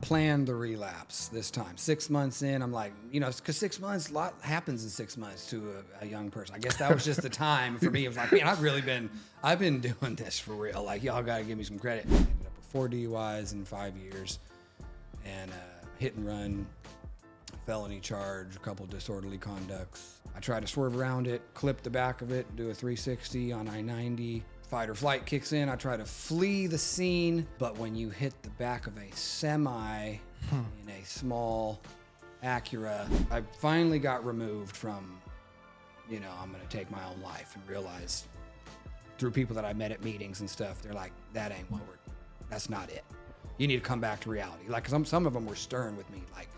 planned the relapse this time. 6 months in, I'm like, because 6 months, a lot happens in 6 months to a young person. I guess that was just the time for me. It was like, man, I've been doing this for real. Like, y'all got to give me some credit. Ended up with 4 DUIs in 5 years and hit and run, felony charge, a couple disorderly conducts. I tried to swerve around it, clip the back of it, do a 360 on I-90. Fight or flight kicks in. I try to flee the scene, but when you hit the back of a semi in a small Acura, I finally got removed from, I'm going to take my own life, and realized through people that I met at meetings and stuff, they're like, that's not it. You need to come back to reality. Like, some of them were stern with me. Like,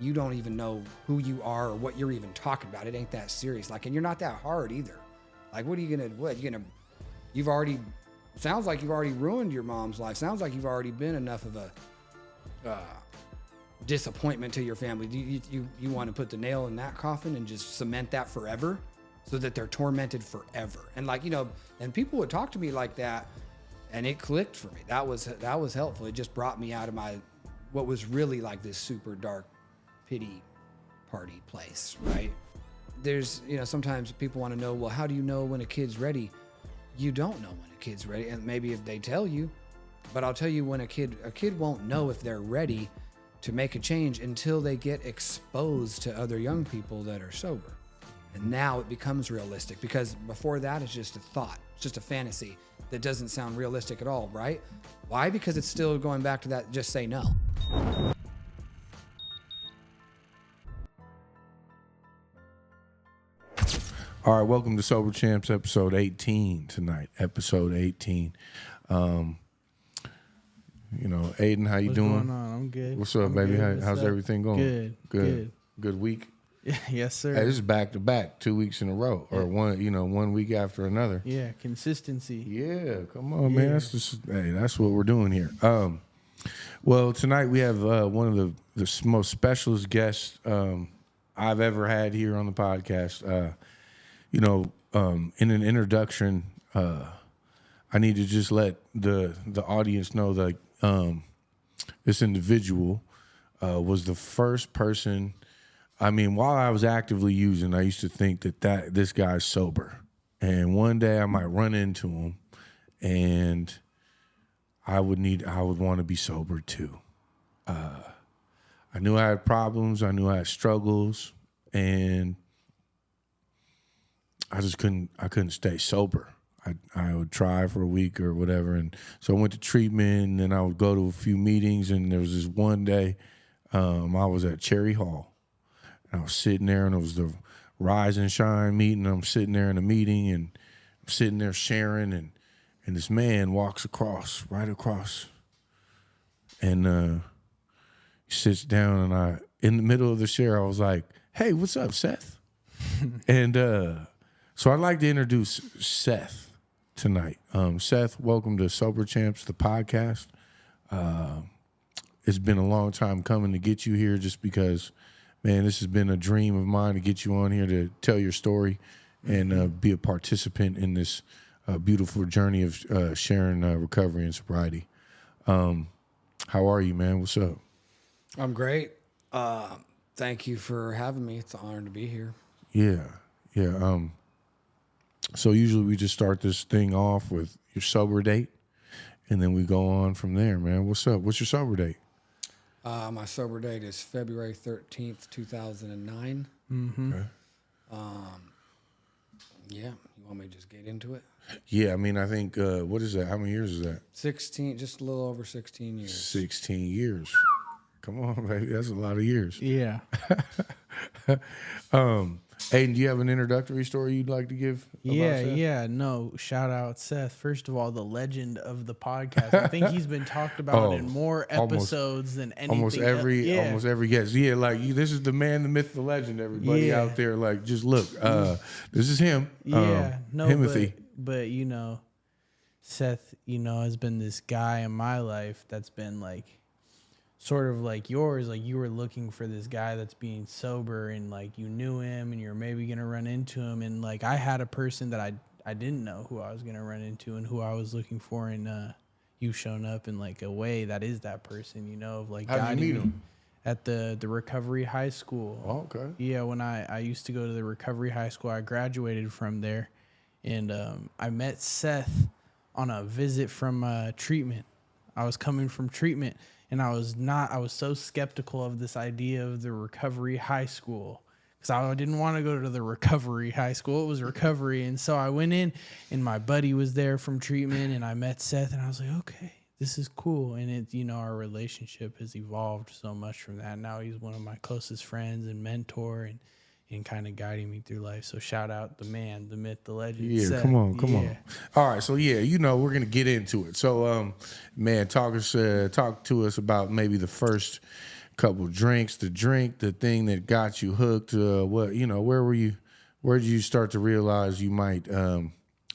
you don't even know who you are or what you're even talking about. It ain't that serious. Like, and you're not that hard either. Like, sounds like you've already ruined your mom's life. Sounds like you've already been enough of a disappointment to your family. You want to put the nail in that coffin and just cement that forever so that they're tormented forever. And and people would talk to me like that, and it clicked for me. That was helpful. It just brought me out of what was really like this super dark pity party place, right? There's, sometimes people want to know, well, how do you know when a kid's ready? You don't know when a kid's ready, and maybe if they tell you, but I'll tell you, when a kid won't know if they're ready to make a change until they get exposed to other young people that are sober. And now it becomes realistic, because before that it's just a thought, it's just a fantasy that doesn't sound realistic at all, right? Why? Because it's still going back to that, just say no. All right, welcome to Sober Champs, episode 18 tonight. Episode 18. Aiden, how you doing? What's going on? I'm good. What's up, baby? How's everything going? Good. Good week? Yes, sir. Hey, this is back to back, 2 weeks in a row, or one week after another. Yeah, consistency. Yeah, come on, man. That's what we're doing here. Well, tonight we have one of the most specialist guests I've ever had here on the podcast. In an introduction, I need to just let the audience know that this individual was the first person. I mean, while I was actively using, I used to think that this guy's sober, and one day I might run into him, and I would want to be sober too. I knew I had problems. I knew I had struggles, and I couldn't stay sober. I would try for a week or whatever. And so I went to treatment, and then I would go to a few meetings. And there was this one day I was at Cherry Hall, and I was sitting there, and it was the Rise and Shine meeting. I'm sitting there in a meeting, and I'm sitting there sharing, and this man walks right across, and he sits down, and in the middle of the share, I was like, "Hey, what's up, Seth?" And so I'd like to introduce Seth tonight. Seth, welcome to Sober Champs, the podcast. It's been a long time coming to get you here, just because, man, this has been a dream of mine to get you on here to tell your story and be a participant in this beautiful journey of sharing recovery and sobriety. How are you, man? What's up? I'm great. Thank you for having me. It's an honor to be here. Yeah. So usually we just start this thing off with your sober date, and then we go on from there, man. What's up? What's your sober date? My sober date is February 13th, 2009. Mm-hmm. Okay. Yeah. You want me to just get into it? Yeah, I mean, I think, what is that? How many years is that? 16, just a little over 16 years. 16 years. Come on, baby. That's a lot of years. Yeah. Aiden, do you have an introductory story you'd like to give? Yeah. No, shout out Seth. First of all, the legend of the podcast. I think he's been talked about in more episodes than anything. Almost every guest. Yeah, this is the man, the myth, the legend. Everybody out there, just look. This is him. Yeah, Himothy. But Seth, has been this guy in my life that's been sort of like yours, you were looking for this guy that's being sober, and you knew him, and you're maybe gonna run into him, and I had a person that I didn't know who I was gonna run into and who I was looking for, and you shown up in like a way that is that person, you know, of like How'd you meet me him? at the recovery high school. Oh, okay. Yeah, when I used to go to the recovery high school, I graduated from there, and I met Seth on a visit from treatment. I was coming from treatment, and I was so skeptical of this idea of the recovery high school because I didn't want to go to the recovery high school. It was recovery. And so I went in, and my buddy was there from treatment, and I met Seth, and I was like, okay, this is cool. And it, you know, our relationship has evolved so much from that. Now he's one of my closest friends and mentor, and kind of guiding me through life. So shout out the man, the myth, the legend. Yeah, Seth. come on. All right, so yeah, you know, we're gonna get into it. So, man, talk to us about maybe the first couple drinks, the thing that got you hooked. What, you know, where did you start to realize you might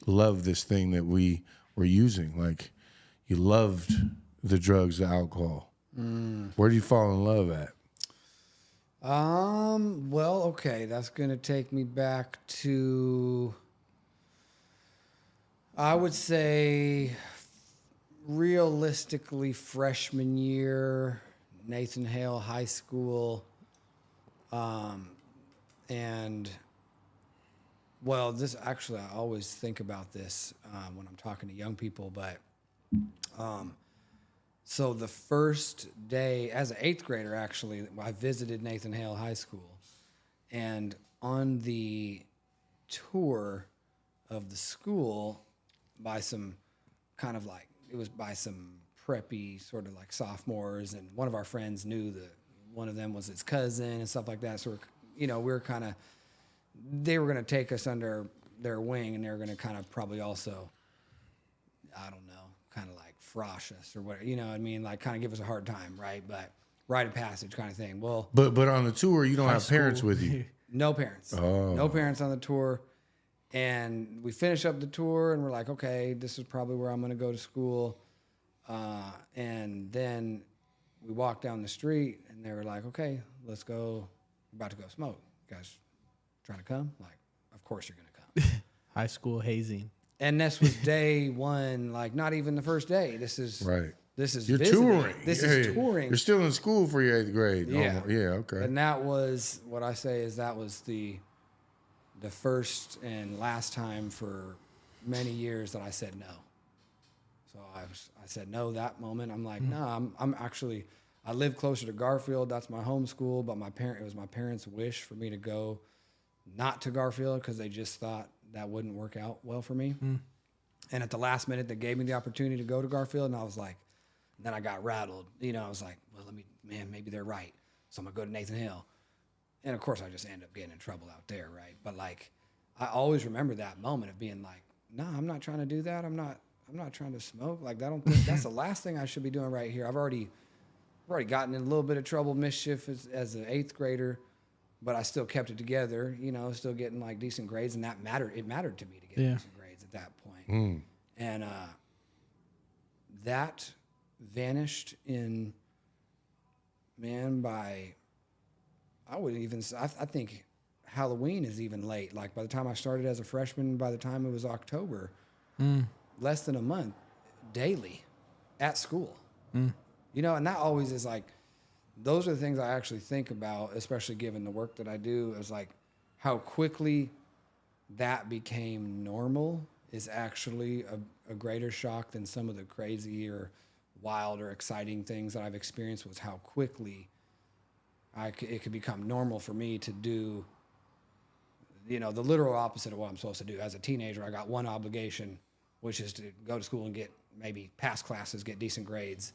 love this thing that we were using? Like, you loved the drugs, the alcohol. Where did you fall in love at? Well, okay, that's gonna take me back to, I would say, realistically, freshman year, Nathan Hale High School, and, well, this actually, I always think about this when I'm talking to young people, but, so the first day, as an 8th grader, actually, I visited Nathan Hale High School. And on the tour of the school, by some kind of like, it was by some preppy sort of like sophomores. And one of our friends knew that one of them was his cousin and stuff like that. So, we were kind of, they were going to take us under their wing, and they were going to kind of probably also, I don't know, kind of like frosh us or whatever, you know what I mean? Like kind of give us a hard time, right? But rite of passage kind of thing. Well, but on the tour, you don't have parents with you. No parents. Oh. No parents on the tour. And we finish up the tour, and we're like, okay, this is probably where I'm going to go to school. And then we walk down the street, and they were like, okay, let's go. We're about to go smoke. You guys trying to come? Like, of course you're going to come. High school hazing. And this was day one, like not even the first day. This is right. This is you're visiting. touring. This is touring. You're still in school for your 8th grade. Yeah. Yeah. Okay. And that was what I say is that was the first and last time for many years that I said no. So I said no that moment. I'm like, no, I'm actually, I live closer to Garfield. That's my home school, but it was my parents' wish for me to go not to Garfield because they just thought that wouldn't work out well for me. And at the last minute, they gave me the opportunity to go to Garfield, and I was like, then I got rattled. You know, I was like, well, maybe they're right. So I'm going to go to Nathan Hale. And of course, I just ended up getting in trouble out there, right? But like, I always remember that moment of being like, no, I'm not trying to do that. I'm not trying to smoke. Like, I don't think that's the last thing I should be doing right here. I've already gotten in a little bit of trouble, mischief as an 8th grader, but I still kept it together, you know, still getting like decent grades, and that mattered. It mattered to me to get decent grades at that point. And that vanished in, man, by, I wouldn't even, I think Halloween is even late. Like by the time I started as a freshman, by the time it was October, less than a month, daily at school. You know, and that always is like, those are the things I actually think about, especially given the work that I do, is like how quickly that became normal is actually a greater shock than some of the crazy or wild or exciting things that I've experienced, was how quickly it could become normal for me to do, you know, the literal opposite of what I'm supposed to do. As a teenager, I got one obligation, which is to go to school and get maybe pass classes, get decent grades.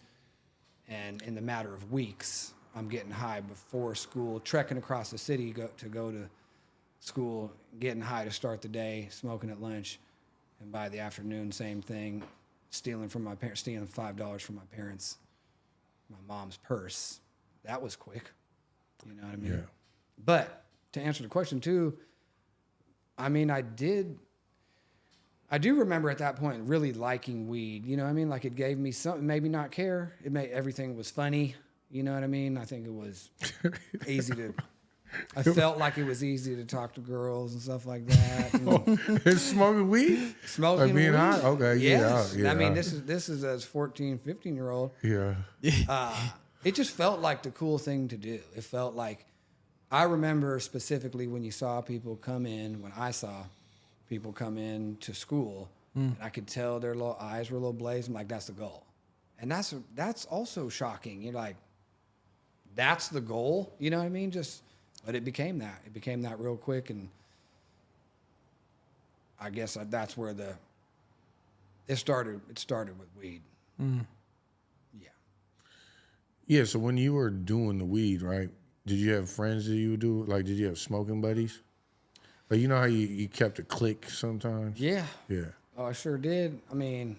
And in the matter of weeks, I'm getting high before school, trekking across the city to go to school, getting high to start the day, smoking at lunch. And by the afternoon, same thing, stealing $5 from my parents, my mom's purse. That was quick. You know what I mean? Yeah. But to answer the question too, I mean, I do remember at that point really liking weed. You know what I mean? Like it gave me something, maybe not care. It made everything was funny. You know what I mean? I think it was easy to I felt like it was easy to talk to girls and stuff like that. And It's smoking weed? smoking Like being weed. high? Okay, Yes. yeah. I mean, this is as 14, 15-year-old. Yeah. It just felt like the cool thing to do. It felt like, I remember specifically when you saw people come in, when I saw people come in to school, and I could tell their little eyes were a little blazed. I'm like, that's the goal. And that's also shocking. You're like, that's the goal? You know what I mean? But it became that. It became that real quick, and I guess that's where it started. It started with weed. Yeah. Yeah, so when you were doing the weed, right, did you have friends that you would do? Like, did you have smoking buddies? Like, you know how you kept a clique sometimes? Yeah. Yeah. Oh, I sure did. I mean,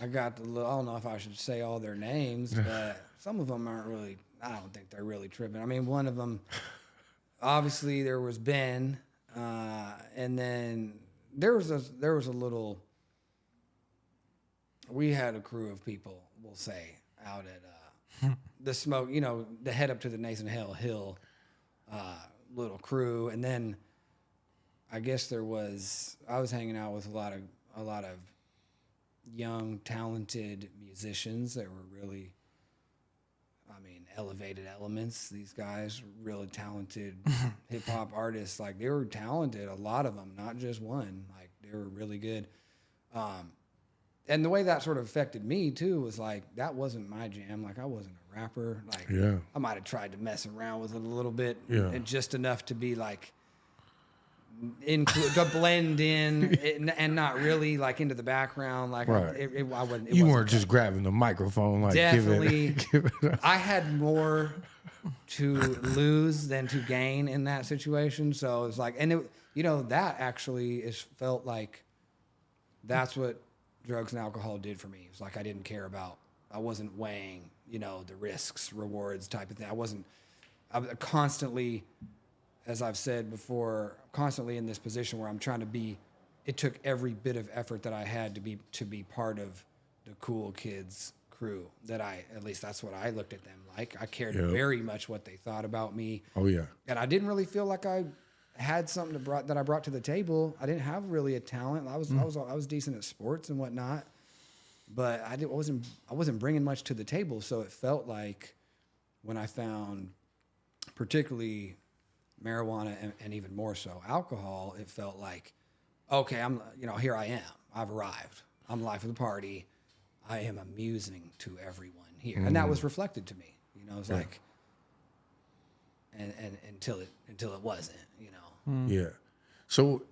I got I don't know if I should say all their names, but some of them aren't really, I don't think they're really tripping. I mean, one of them, obviously there was Ben, and then there was a little, we had a crew of people, we'll say, out at the smoke, the head up to the Nathan Hale Hill little crew. And then I guess I was hanging out with a lot of young, talented musicians that were really, elevated elements. These guys, really talented hip hop artists. Like, they were talented, a lot of them, not just one. Like, they were really good. And the way that sort of affected me too was like, that wasn't my jam. Like, I wasn't a rapper. Like, Yeah. I might have tried to mess around with it a little bit, Yeah. and just enough to be like, to blend in and not really like into the background. Like, Right. I wasn't. You weren't just grabbing the microphone like Definitely. give it I had more to lose than to gain in that situation. So it's like, and that actually felt like that's what drugs and alcohol did for me. It's like, I didn't care about, I wasn't weighing, the risks, rewards type of thing. I was constantly, as I've said before, constantly in this position where I'm trying to be, it took every bit of effort that I had to be part of the cool kids crew, at least that's what I looked at them like. I cared very much what they thought about me. Oh, yeah. And I didn't really feel like I had something that I brought to the table. I didn't have really a talent. I was decent at sports and whatnot, but I wasn't bringing much to the table. So it felt like when I found, particularly marijuana and even more so alcohol, it felt like, okay, here I am. I've arrived. I'm life of the party. I am amusing to everyone here, and that was reflected to me. It's like, and until it wasn't. Yeah. So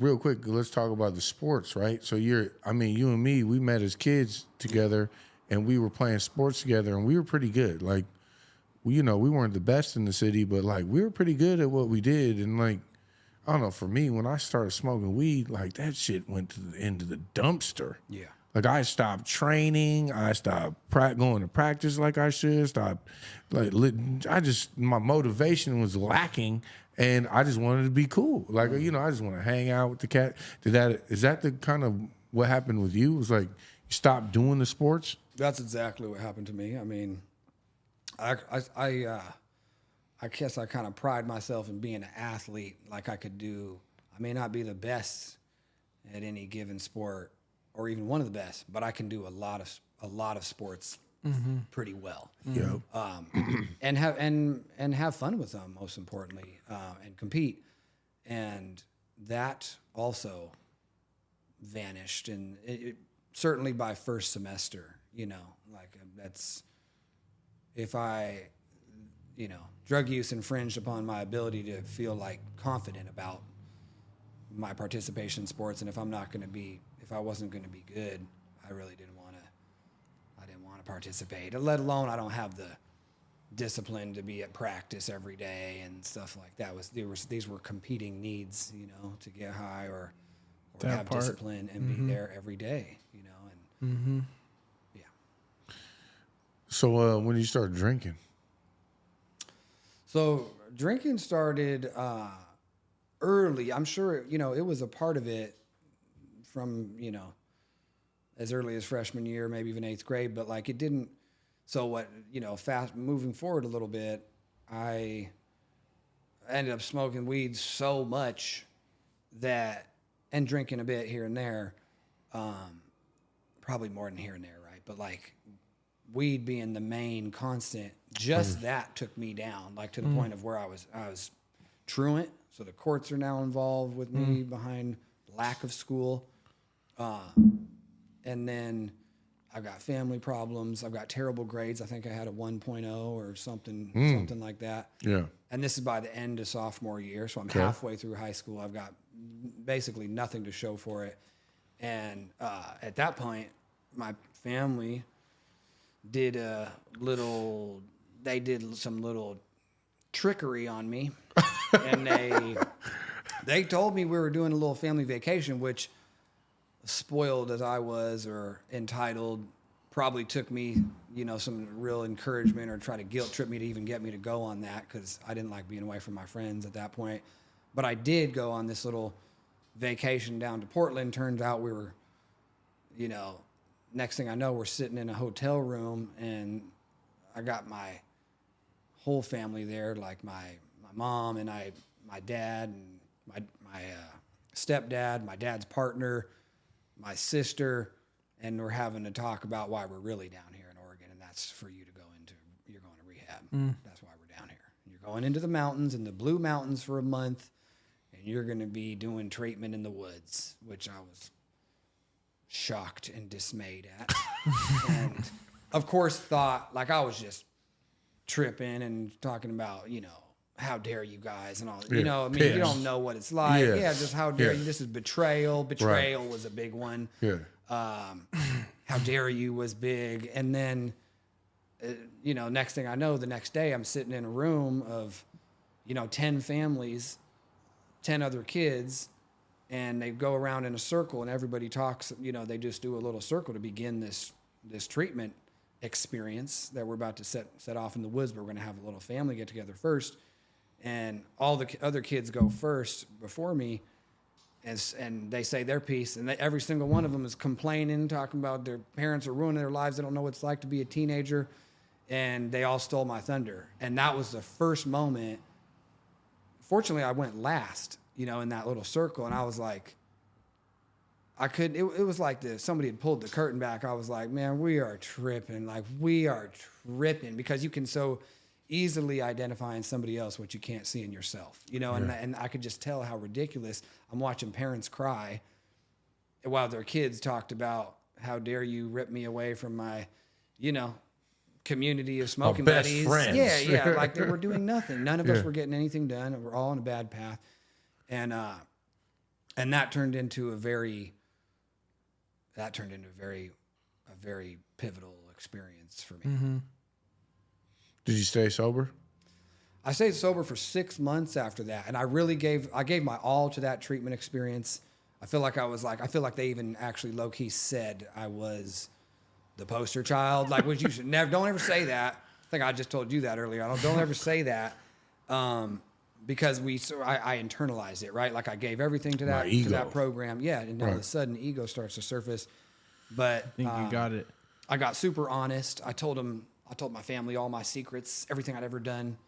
real quick, let's talk about the sports, right? So you and me, we met as kids together, and we were playing sports together, and we were pretty good. Like, we weren't the best in the city, but like, we were pretty good at what we did. And like, I don't know, for me, when I started smoking weed, like, that shit went to the end of the dumpster. Yeah. Like, I stopped training. I stopped going to practice like I should. My motivation was lacking, and I just wanted to be cool. Like, I just want to hang out with the cat. Is that the kind of what happened with you? It was like, you stopped doing the sports? That's exactly what happened to me. I mean, I guess I kind of pride myself in being an athlete. Like, I may not be the best at any given sport, or even one of the best, but I can do a lot of sports pretty well. Yeah. And have fun with them, most importantly, and compete. And that also vanished, and it certainly by first semester. That's, if drug use infringed upon my ability to feel like confident about my participation in sports, and if I wasn't going to be good, I really didn't want to participate. Let alone, I don't have the discipline to be at practice every day and stuff like that. These were competing needs, to get high or have discipline and be there every day, and yeah. So when did you start drinking? So drinking started early. I'm sure, it was a part of it from, as early as freshman year, maybe even 8th grade, but like, it didn't. So what, fast moving forward a little bit, I I ended up smoking weed so much that, and drinking a bit here and there, probably more than here and there, right? But like weed being the main constant, just that took me down, like to the point of where I was truant. So the courts are now involved with me behind lack of school. And then I've got family problems. I've got terrible grades. I think I had a 1.0 or something like that. Yeah. And this is by the end of sophomore year. So I'm halfway through high school. I've got basically nothing to show for it. And at that point, my family did some little trickery on me. And they told me we were doing a little family vacation, which, spoiled as I was or entitled, probably took me, some real encouragement or try to guilt trip me to even get me to go on that, because I didn't like being away from my friends at that point. But I did go on this little vacation down to Portland. Turns out we were, next thing I know, we're sitting in a hotel room, and I got my whole family there, like my mom and my dad and my stepdad, my dad's partner, my sister, and we're having to talk about why we're really down here in Oregon, and that's for you to go into. You're going to rehab. That's why we're down here. You're going into the mountains, in the Blue Mountains, for a month, and you're going to be doing treatment in the woods, which I was shocked and dismayed at. And of course thought like I was just tripping and talking about, how dare you guys and all, you don't know what it's like. Yeah, just how dare you. This is betrayal. Betrayal was a big one. Yeah. How dare you was big. And then, next thing I know, the next day I'm sitting in a room of, 10 families, 10 other kids, and they go around in a circle and everybody talks, they just do a little circle to begin this treatment experience that we're about to set off in the woods, but we're going to have a little family get together first. And all the other kids go first before me, and they say their piece, and every single one of them is complaining, talking about their parents are ruining their lives. They don't know what it's like to be a teenager, and they all stole my thunder. And that was the first moment. Fortunately, I went last, in that little circle, and I was like, it was like somebody had pulled the curtain back. I was like, man, we are tripping. Like, we are tripping, because you can so easily identify in somebody else what you can't see in yourself, and I could just tell how ridiculous. I'm watching parents cry while their kids talked about, how dare you rip me away from my, community of smoking buddies. Friends. Yeah. Like they were doing nothing. None of us were getting anything done. And we're all on a bad path. And that turned into a very pivotal experience for me. Mm-hmm. Did you stay sober? I stayed sober for 6 months after that, and I gave my all to that treatment experience. I feel like they even actually low key said I was the poster child. Like, which you should don't ever say that. I think I just told you that earlier. Don't ever say that, because I internalized it, right? Like I gave everything to that program, and then all of a sudden ego starts to surface. But I think you got it. I got super honest. I told my family all my secrets, everything I'd ever done,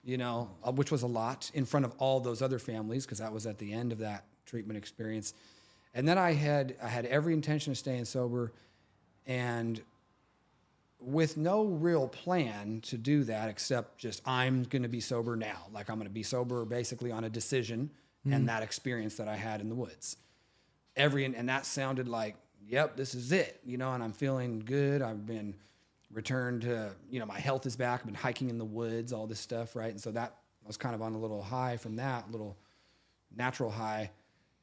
which was a lot, in front of all those other families, because that was at the end of that treatment experience. And then I had every intention of staying sober, and with no real plan to do that, except just I'm going to be sober now. Like I'm going to be sober basically on a decision and that experience that I had in the woods. And that sounded like, yep, this is it, and I'm feeling good. I've been returned to, my health is back. I've been hiking in the woods, all this stuff, right? And so that I was kind of on a little high from that, little natural high.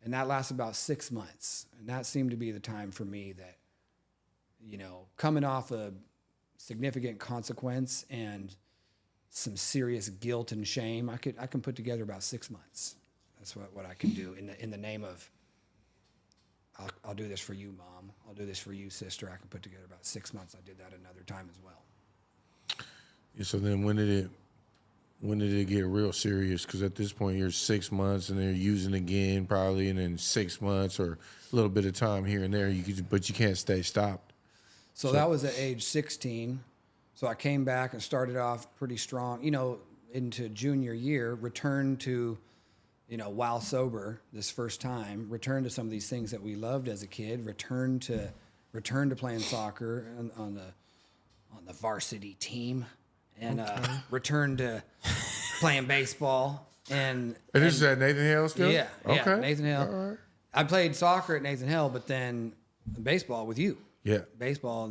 And that lasted about 6 months. And that seemed to be the time for me that, coming off a significant consequence and some serious guilt and shame, I can put together about 6 months. That's what I can do in the name of, I'll do this for you, Mom. I'll do this for you, sister. I can put together about 6 months. I did that another time as well. Yeah, so then when did it get real serious? Because at this point you're 6 months, and then you're using again probably, and then 6 months or a little bit of time here and there. But you can't stay stopped. So that was at age 16. So I came back and started off pretty strong. into junior year, returned to, while sober this first time, returned to some of these things that we loved as a kid, returned to playing soccer on the varsity team, and returned to playing baseball. And this is at Nathan Hale still? Yeah. Okay. Nathan Hale. All right. I played soccer at Nathan Hale, but then baseball with you. Yeah. Baseball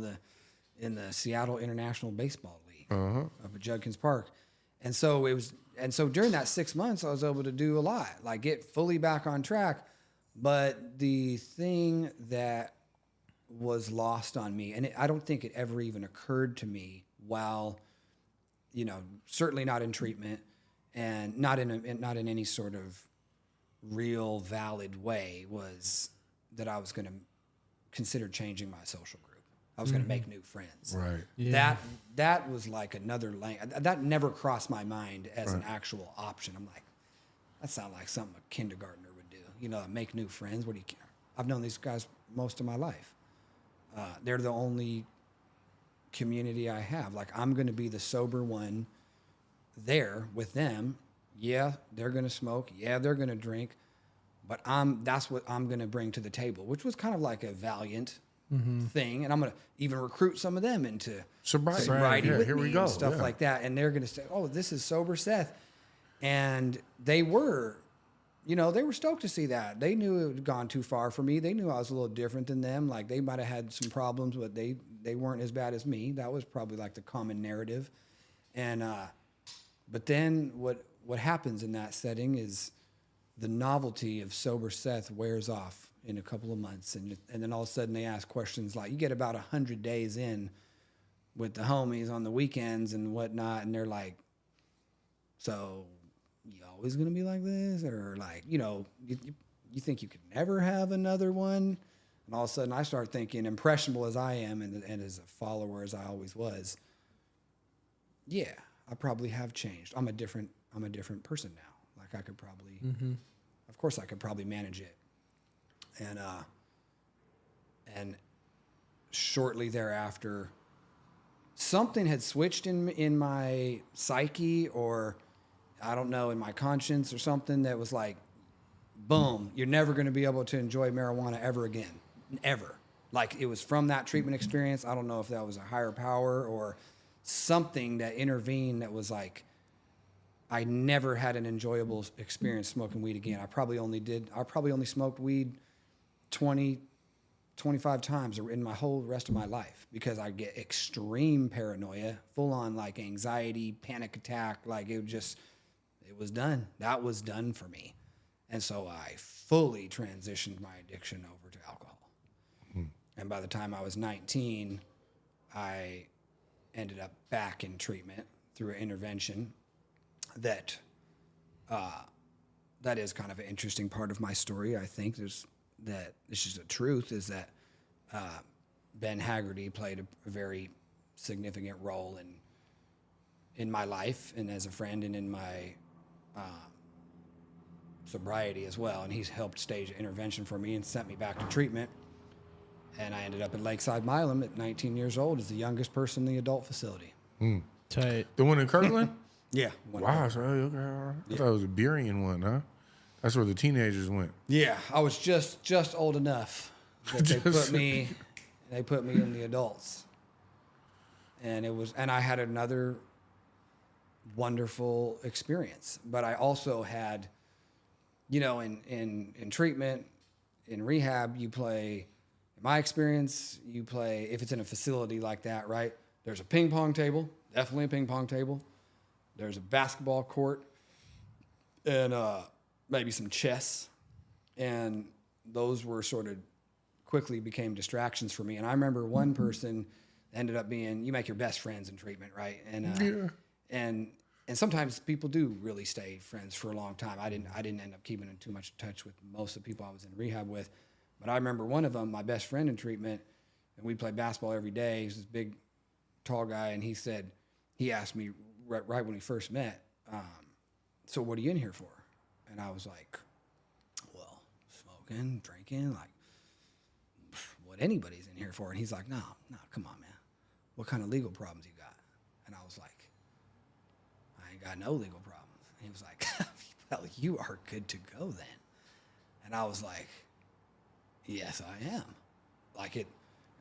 in the Seattle International Baseball League up at Judkins Park. And so during that 6 months, I was able to do a lot, like get fully back on track. But the thing that was lost on me, and I don't think it ever even occurred to me while, certainly not in treatment and not in any sort of real valid way, was that I was going to consider changing my social group. I was going to make new friends. Right. Yeah. That was like another lane. That never crossed my mind as an actual option. I'm like, that sounds like something a kindergartner would do. Make new friends. What do you care? I've known these guys most of my life. They're the only community I have. Like, I'm going to be the sober one there with them. Yeah, they're going to smoke. Yeah, they're going to drink. But that's what I'm going to bring to the table, which was kind of like a valiant thing. And I'm going to even recruit some of them into sobriety with me and stuff like that. And they're going to say, oh, this is sober Seth. And they were stoked to see that. They knew it had gone too far for me. They knew I was a little different than them. Like, they might have had some problems, but they weren't as bad as me. That was probably like the common narrative. And but then what happens in that setting is the novelty of sober Seth wears off in a couple of months. And then all of a sudden they ask questions like, you get about 100 days in with the homies on the weekends and whatnot. And they're like, so you always going to be like this? Or like, you think you could never have another one? And all of a sudden I start thinking, impressionable as I am and as a follower as I always was, yeah, I probably have changed. I'm a different person now. Like, I could probably, of course I could probably manage it. And shortly thereafter, something had switched in my psyche, or I don't know, in my conscience or something, that was like, boom, you're never going to be able to enjoy marijuana ever again. Ever. Like, it was from that treatment experience. I don't know if that was a higher power or something that intervened that was like, I never had an enjoyable experience smoking weed again. I probably only smoked weed 20, 25 times in my whole rest of my life, because I get extreme paranoia, full on like anxiety, panic attack. Like, it was done. That was done for me. And so I fully transitioned my addiction over to alcohol. And by the time I was 19, I ended up back in treatment through an intervention. That is kind of an interesting part of my story. I think this is the truth, is that Ben Haggerty played a very significant role in my life and as a friend and in my sobriety as well. And he's helped stage an intervention for me and sent me back to treatment. And I ended up at Lakeside Milam at 19 years old as the youngest person in the adult facility. Tight. The one in Kirkland? Yeah. Wow. So, okay, all right. I thought it was a Burien one, huh? That's where the teenagers went. Yeah, I was just old enough that they put me in the adults. And I had another wonderful experience. But I also had, in treatment, in rehab, in my experience, if it's in a facility like that, right? There's a ping pong table, definitely a ping pong table. There's a basketball court and maybe some chess. And those were sort of quickly became distractions for me. And I remember one person ended up being, you make your best friends in treatment, right? And sometimes people do really stay friends for a long time. I didn't end up keeping in too much touch with most of the people I was in rehab with. But I remember one of them, my best friend in treatment, and we played basketball every day. He's this big, tall guy, and he asked me right when we first met, so what are you in here for? And I was like, well, smoking, drinking, like what anybody's in here for. And he's like, no, come on, man. What kind of legal problems you got? And I was like, I ain't got no legal problems. And he was like, well, you are good to go then. And I was like, yes, I am. Like it,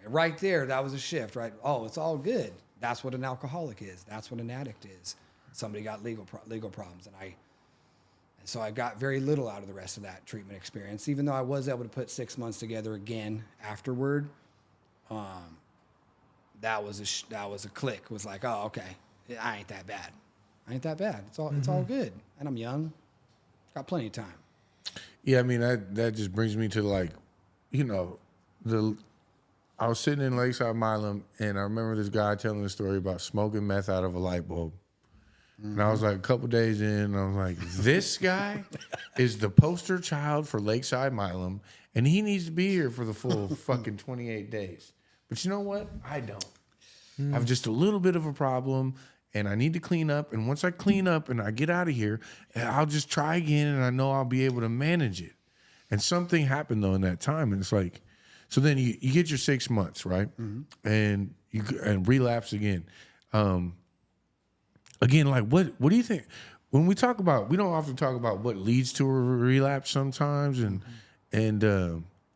right there, that was a shift, right? Oh, it's all good. That's what an alcoholic is. That's what an addict is. Somebody got legal problems. And so I got very little out of the rest of that treatment experience, even though I was able to put 6 months together again afterward. That was a click. It was like, oh, okay, I ain't that bad. I ain't that bad. It's all good. And I'm young. Got plenty of time. Yeah, I mean that just brings me to like, I was sitting in Lakeside Milam, and I remember this guy telling a story about smoking meth out of a light bulb. And I was like, a couple days in, and I was like, this guy is the poster child for Lakeside Milam, and he needs to be here for the full fucking 28 days. But you know what? I don't. I have just a little bit of a problem, and I need to clean up. And once I clean up and I get out of here, I'll just try again, and I know I'll be able to manage it. And something happened, though, in that time. And it's like, so then you get your 6 months, right? And relapse again. Again, like, what do you think? When we talk about, we don't often talk about what leads to a relapse sometimes. And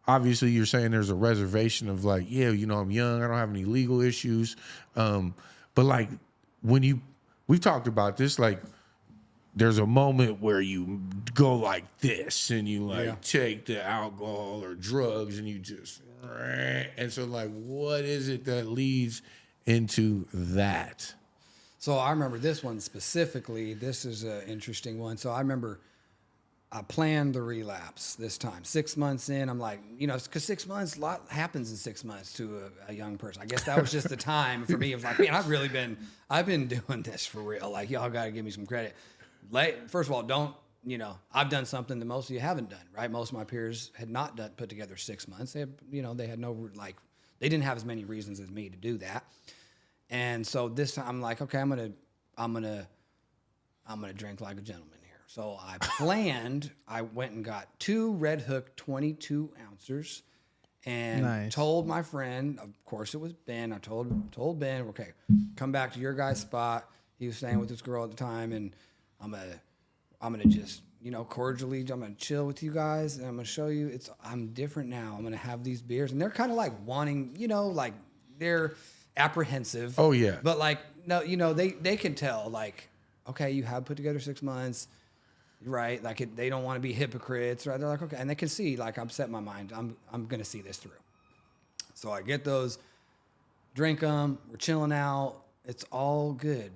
obviously you're saying there's a reservation of like, yeah, I'm young, I don't have any legal issues. But like we've talked about this, like there's a moment where you go like this and you take the alcohol or drugs and you just, and so like, what is it that leads into that? So I remember this one specifically. This is an interesting one. So I remember I planned the relapse this time. 6 months in, I'm like, because 6 months, a lot happens in 6 months to a young person. I guess that was just the time for me. It was like, man, I've been doing this for real. Like, y'all got to give me some credit. First of all, I've done something that most of you haven't done, right? Most of my peers had not put together 6 months. They had no, like, they didn't have as many reasons as me to do that. And so this time I'm like, okay, I'm gonna drink like a gentleman here. So I planned. I went and got 2 Red Hook 22 ounces, and told my friend. Of course, it was Ben. I told Ben, okay, come back to your guy's spot. He was staying with this girl at the time, and I'm gonna just cordially, I'm gonna chill with you guys, and I'm gonna show you I'm different now. I'm gonna have these beers, and they're kind of like wanting, like they're apprehensive. Oh yeah. But like, no, they can tell, like, okay, you have put together 6 months, right? Like they don't want to be hypocrites, right? They're like, okay. And they can see, like, I've set my mind. I'm going to see this through. So I get those, drink them. We're chilling out. It's all good.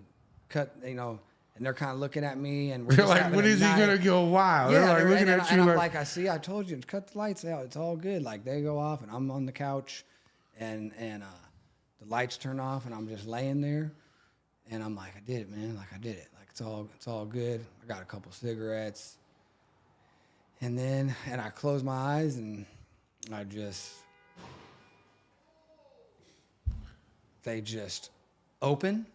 And they're kind of looking at me, and we're They're like, when is he going to go wild? Yeah, they're like looking at you. And I'm like, I told you, cut the lights out. It's all good. Like they go off, and I'm on the couch, and the lights turn off, and I'm just laying there, and I'm like, I did it, man. Like I did it. Like it's all good. I got a couple cigarettes, and I close my eyes, and they just open,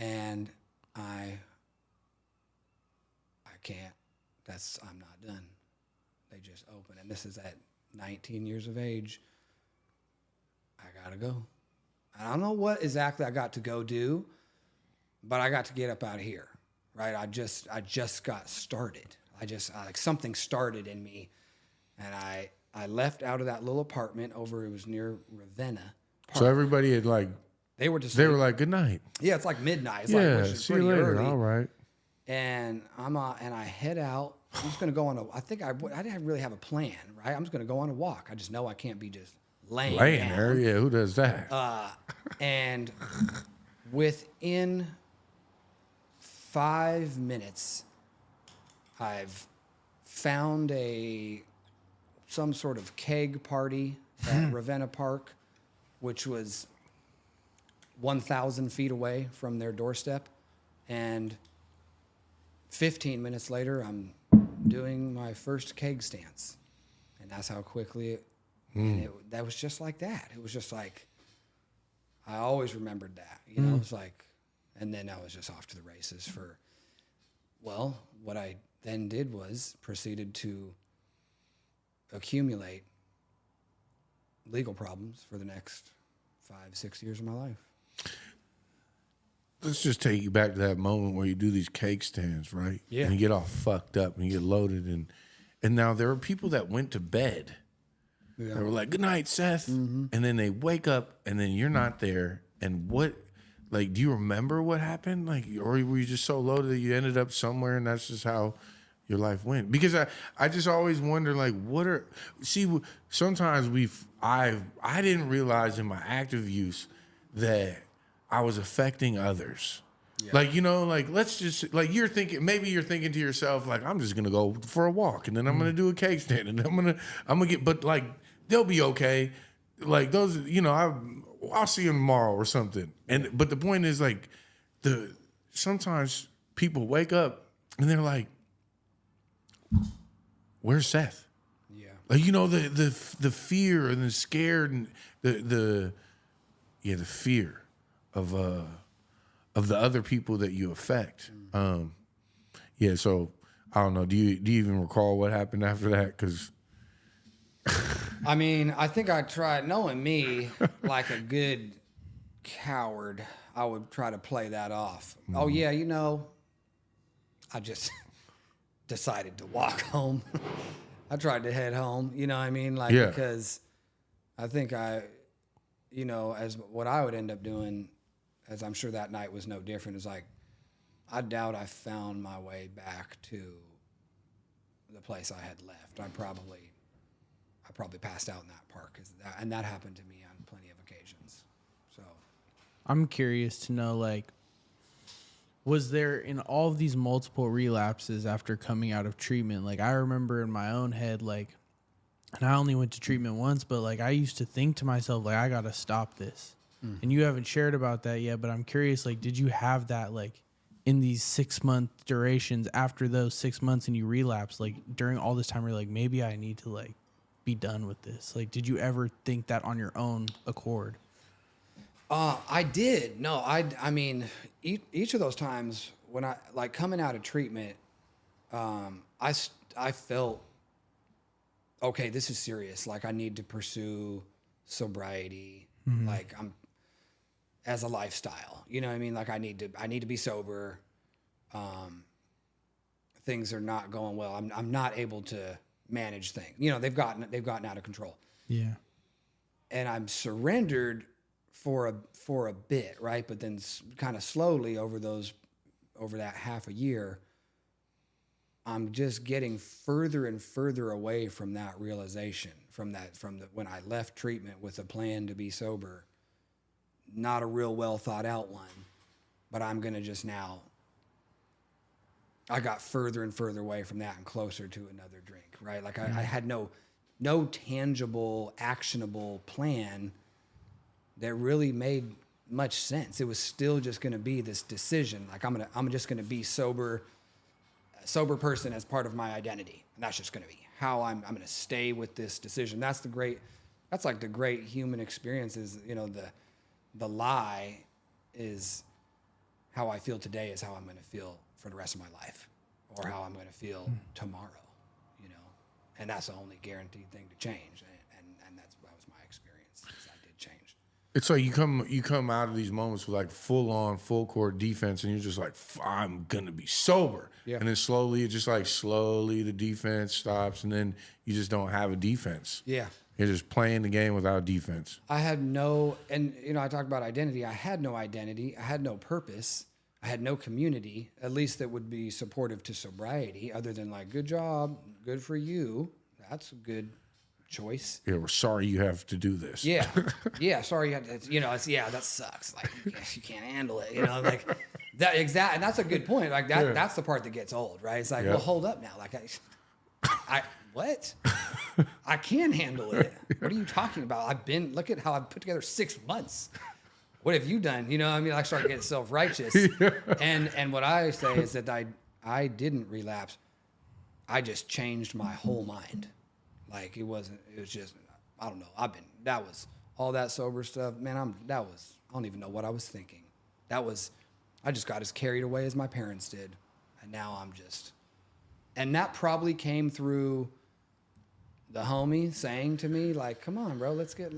and I can't. I'm not done. They just open, and this is at 19 years of age. I gotta go. I don't know what exactly I got to go do, but I got to get up out of here, right? I just got started. Like something started in me, and I left out of that little apartment it was near Ravenna Park. So everybody had like, they were like, good night. Yeah, it's like midnight. It's like, see you later. Early. All right. And I head out. I'm just gonna go on I didn't really have a plan, right? I'm just gonna go on a walk. I just know I can't be just laying down there. Yeah, who does that? And within 5 minutes, I've found some sort of keg party at Ravenna Park, which was 1,000 feet away from their doorstep. And 15 minutes later, I'm doing my first keg stance. And that's how quickly that was just like that. It was just like, I always remembered that, it was like, and then I was just off to the races what I then did was proceeded to accumulate legal problems for the next 5-6 years of my life. let's just take you back to that moment where you do these cake stands, right? Yeah. And you get all fucked up and you get loaded, and now there are people that went to bed. Yeah. They were like, "Good night, Seth," and then they wake up and then you're not there. And what, like, do you remember what happened? Like, or were you just so loaded that you ended up somewhere and that's just how your life went? Because I just always wonder, like, sometimes I didn't realize in my active use that I was affecting others. Yeah. Like, like, let's just, like, maybe you're thinking to yourself, like, I'm just gonna go for a walk and then I'm gonna do a cake stand and I'm gonna get, but like, they'll be okay. Like those, I'll see them tomorrow or something. But the point is, like, sometimes people wake up and they're like, "Where's Seth?" Yeah. Like, the fear and the scared and the fear of the other people that you affect. So I don't know. Do you even recall what happened after that? Because I mean, I think I tried, knowing me, like a good coward, I would try to play that off. Mm-hmm. Oh, yeah, I just decided to walk home. I tried to head home, you know what I mean? Like, because I think as what I would end up doing, as I'm sure that night was no different, is like, I doubt I found my way back to the place I had left. I probably passed out in that park, and that happened to me on plenty of occasions. So I'm curious to know, like, was there, in all of these multiple relapses after coming out of treatment, like, I remember in my own head, like, and I only went to treatment once, but like, I used to think to myself, like, I gotta stop this. And you haven't shared about that yet, but I'm curious, like, did you have that, like, in these 6-month durations after those 6 months and you relapse, like, during all this time, you're like, maybe I need to, like, be done with this? Like, did you ever think that on your own accord? I did. No, I mean, each of those times when I, like, coming out of treatment, I felt, okay, this is serious. Like, I need to pursue sobriety. Like, I'm, as a lifestyle, you know what I mean? Like, I need to be sober. Things are not going well. I'm not able to manage things. They've gotten out of control. Yeah. And I'm surrendered for a bit, right? But then kind of slowly over that half a year, I'm just getting further and further away from that realization, when I left treatment with a plan to be sober, not a real well thought out one, but I'm going to just now, I got further and further away from that and closer to another drink, right? Like, I had no tangible, actionable plan that really made much sense. It was still just going to be this decision. Like, I'm just going to be sober person as part of my identity. And that's just going to be how I'm going to stay with this decision. That's like the great human experience is, the lie is how I feel today is how I'm going to feel for the rest of my life, or how I'm going to feel tomorrow, and that's the only guaranteed thing to change. And that was my experience. I did change. It's like you come out of these moments with, like, full court defense, and you're just like, I'm gonna be sober. Yeah. And then slowly the defense stops, and then you just don't have a defense. Yeah. You're just playing the game without defense. I had I talk about identity. I had no identity. I had no purpose. I had no community, at least that would be supportive to sobriety, other than, like, good job, good for you. That's a good choice. Yeah, we're sorry you have to do this. Yeah. Yeah, sorry you have to, that sucks. Like, you can't handle it, like that. Exactly. And that's a good point. Like, that's the part that gets old, right? It's like, well, hold up now. Like, I what? I can handle it. What are you talking about? Look at how I've put together 6 months. What have you done? I start getting self-righteous. Yeah. And what I say is that I didn't relapse. I just changed my whole mind. Like, it was just, I don't know. That was all that sober stuff, man. I don't even know what I was thinking. I just got as carried away as my parents did. And now and that probably came through the homie saying to me, like, come on, bro, let's get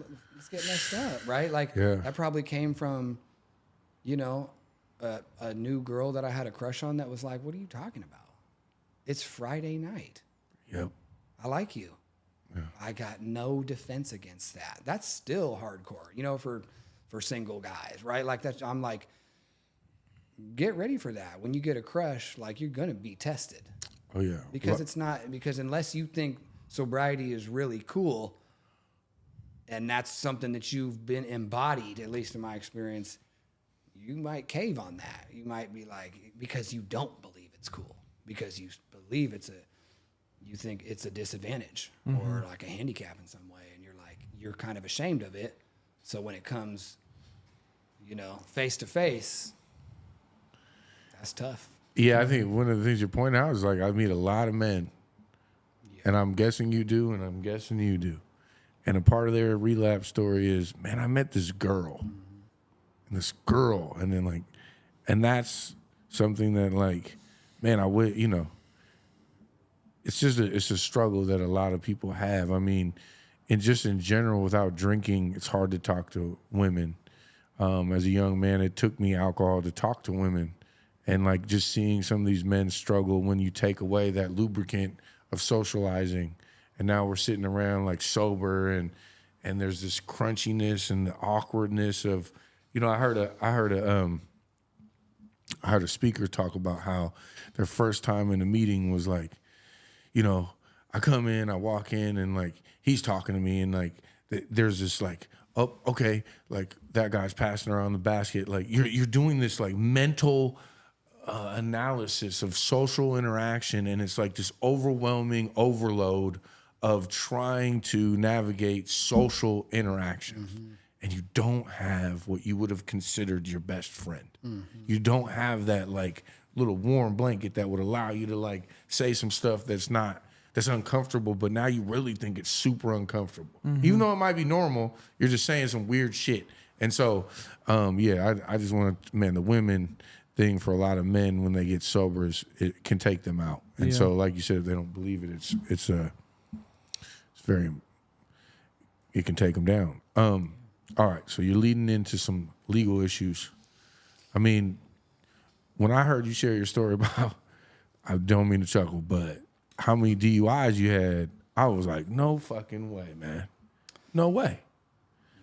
messed up, right? Like, that probably came from, a new girl that I had a crush on that was like, what are you talking about? It's Friday night. Yep. I like you. Yeah. I got no defense against that. That's still hardcore, you know, for single guys, right? Like that. I'm like, get ready for that. When you get a crush, like you're gonna be tested. Oh yeah. Because it's not, because unless you think sobriety is really cool, and that's something that you've been embodied, at least in my experience, you might cave on that. You might be like, because you don't believe it's cool, because you believe you think it's a disadvantage or like a handicap in some way, and you're kind of ashamed of it. So when it comes, you know, face to face, that's tough. Yeah, I think one of the things you point out is like I meet a lot of men, and I'm guessing you do, and I'm guessing you do. And a part of their relapse story is, man, I met this girl, and then like, and that's something that like, man, I would, you know, it's a struggle that a lot of people have. I mean, and just in general, without drinking, it's hard to talk to women. As a young man, it took me alcohol to talk to women. And like just seeing some of these men struggle when you take away that lubricant of socializing, and now we're sitting around like sober, and there's this crunchiness and the awkwardness of, you know, I heard a speaker talk about how their first time in a meeting was like, you know, I come in, I walk in, and like he's talking to me, and like there's this like, oh, okay, like that guy's passing around the basket, like you're doing this like mental analysis of social interaction, and it's like this overwhelming overload of trying to navigate social interactions. And you don't have what you would have considered your best friend. You don't have that like little warm blanket that would allow you to like say some stuff that's uncomfortable, but now you really think it's super uncomfortable. Even though it might be normal, you're just saying some weird shit. And so, I just want to, man, the women thing for a lot of men when they get sober is it can take them out. And so, like you said, if they don't believe it, it's very, it can take them down. All right, so you're leading into some legal issues. I mean, when I heard you share your story about, I don't mean to chuckle, but how many DUIs you had, I was like, no fucking way, man. No way.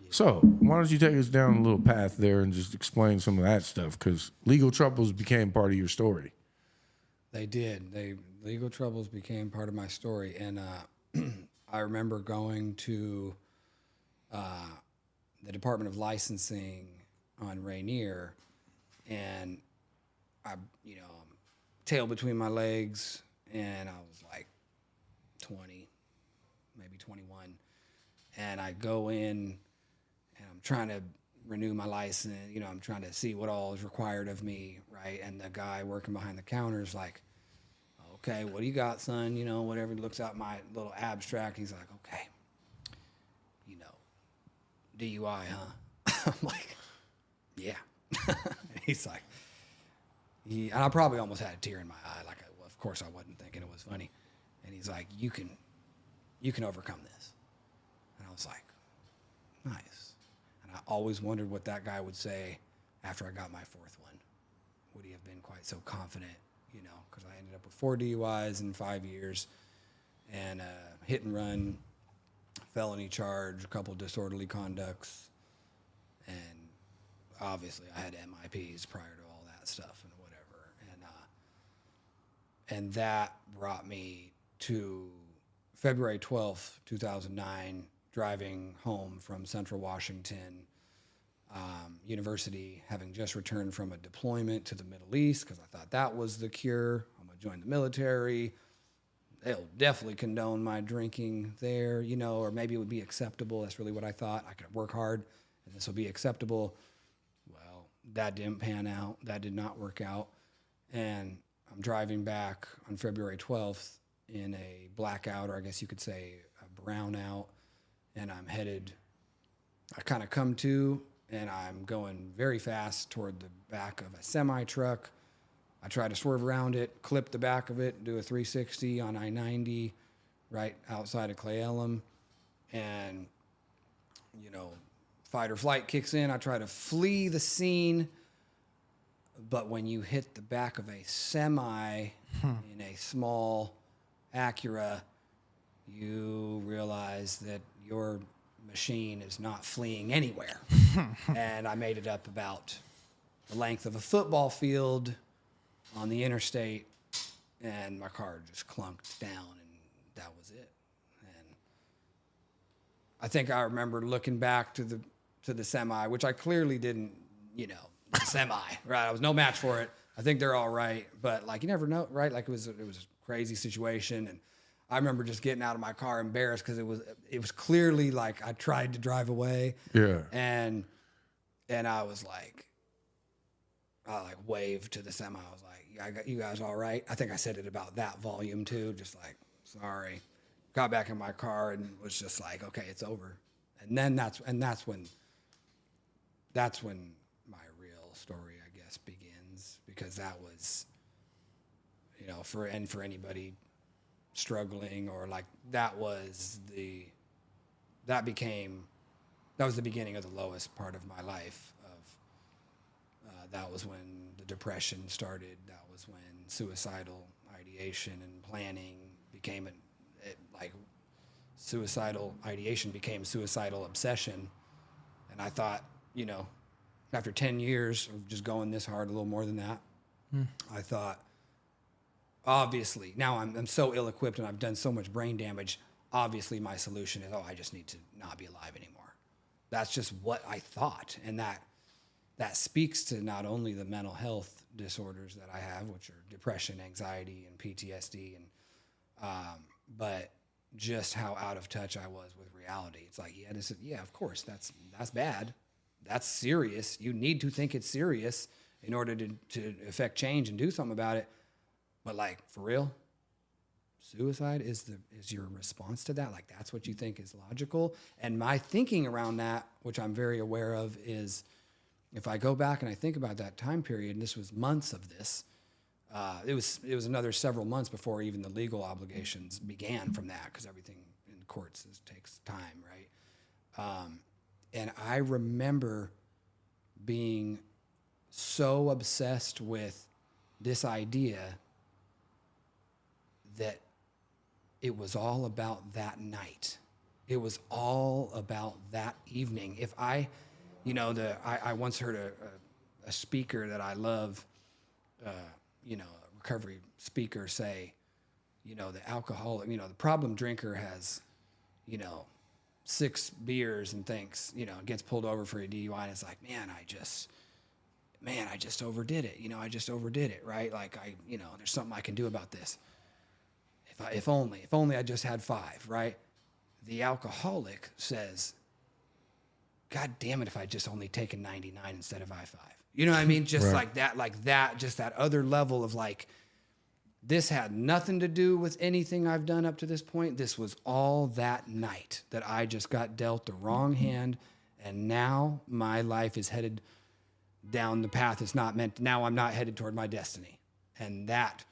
So why don't you take us down a little path there and just explain some of that stuff? Because legal troubles became part of your story. They did. Legal troubles became part of my story. And I remember going to the Department of Licensing on Rainier, and I, tail between my legs, and I was like 20, maybe 21. And I go in, and I'm trying to renew my license. I'm trying to see what all is required of me, right? And the guy working behind the counter is like, okay, what do you got, son? Whatever. He looks out my little abstract. He's like, okay, DUI, huh? I'm like, yeah. He's like, and I probably almost had a tear in my eye. Like, of course I wasn't thinking it was funny. And he's like, you can overcome this. And I was like, nice. And I always wondered what that guy would say after I got my fourth one. Would he have been quite so confident, because I ended up with 4 DUIs in 5 years, and hit and run, felony charge, a couple disorderly conducts, and obviously I had MIPs prior to all that stuff and whatever. And that brought me to February 12th, 2009, driving home from Central Washington University, having just returned from a deployment to the Middle East, because I thought that was the cure. I'm going to join the military. They'll definitely condone my drinking there, or maybe it would be acceptable. That's really what I thought. I could work hard, and this will be acceptable. Well, that didn't pan out. That did not work out. And I'm driving back on February 12th in a blackout, or I guess you could say a brownout, and I kind of come to, and I'm going very fast toward the back of a semi-truck. I try to swerve around it, clip the back of it, do a 360 on I-90 right outside of Clay Elum, and, fight or flight kicks in. I try to flee the scene But when you hit the back of a semi in a small Acura, you realize that your machine is not fleeing anywhere. And I made it up about the length of a football field on the interstate, and my car just clunked down, and that was it. And I think I remember looking back to the semi, which I clearly didn't, the semi, right? I was no match for it. I think they're all right, but like you never know, right? Like it was a crazy situation, and I remember just getting out of my car embarrassed because it was clearly like I tried to drive away. Yeah. And I was like, I like waved to the semi. I was like, you guys all right? I think I said it about that volume too, just like, sorry. Got back in my car and was just like, okay, it's over. And then that's when my real story, I guess, begins, because that was, for anybody struggling, or like that was the beginning of the lowest part of my life. That was when the depression started. That was when suicidal ideation and planning became suicidal ideation became suicidal obsession. And I thought, after 10 years of just going this hard, a little more than that, I thought, obviously, now I'm so ill-equipped and I've done so much brain damage. Obviously, my solution is, I just need to not be alive anymore. That's just what I thought. And that speaks to not only the mental health disorders that I have, which are depression, anxiety, and PTSD, but just how out of touch I was with reality. It's like, of course, that's bad. That's serious. You need to think it's serious in order to affect change and do something about it. But like, for real, suicide is your response to that? Like, that's what you think is logical? And my thinking around that, which I'm very aware of, is if I go back and I think about that time period, and this was months of this, it was another several months before even the legal obligations began from that, because everything in courts takes time, right? And I remember being so obsessed with this idea that it was all about that night. It was all about that evening. If I once heard a speaker that I love, a recovery speaker, say, the alcoholic, the problem drinker has, 6 beers and thinks, gets pulled over for a DUI, and it's like, man, I just overdid it. I just overdid it, right? Like there's something I can do about this. If only I just had 5, right? The alcoholic says, God damn it, if I just only taken 99 instead of I-5. You know what I mean? Just right. like that, just that other level of like, this had nothing to do with anything I've done up to this point. This was all that night that I just got dealt the wrong hand, and now my life is headed down the path it's not meant. Now I'm not headed toward my destiny. And that,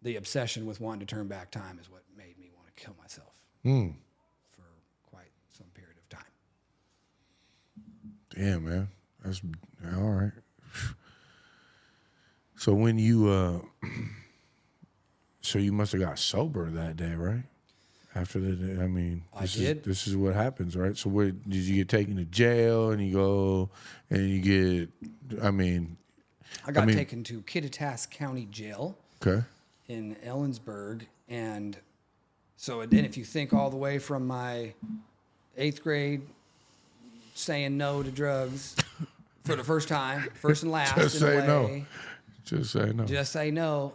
the obsession with wanting to turn back time, is what made me want to kill myself for quite some period of time. Damn, man. That's all right. So when you, so you must have got sober that day, right? After the day, I mean, this is what happens, right? So where did you get taken to jail, and you go and you get, I got taken to Kittitas County Jail. Okay. In Ellensburg. And so then if you think all the way from my 8th grade saying no to drugs for the first time, first and last. Just say no. Just say no. Just say no.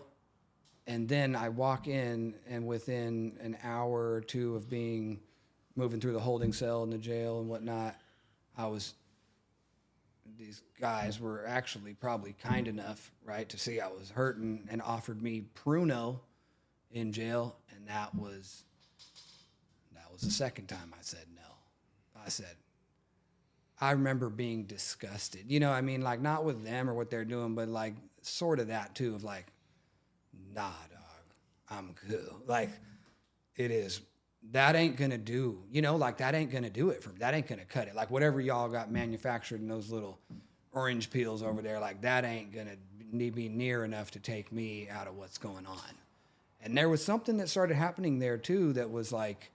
And then I walk in, and within an hour or two of moving through the holding cell in the jail and whatnot, these guys were actually probably kind enough, right, to see I was hurting and offered me Pruno in jail. And that was the second time I said no. I remember being disgusted, like not with them or what they're doing, but like sort of that too, of like, nah, dog, I'm cool. Like, that ain't gonna do, that ain't gonna do it that ain't gonna cut it. Like whatever y'all got manufactured in those little orange peels over there. Like that ain't going to be near enough to take me out of what's going on. And there was something that started happening there too that was like,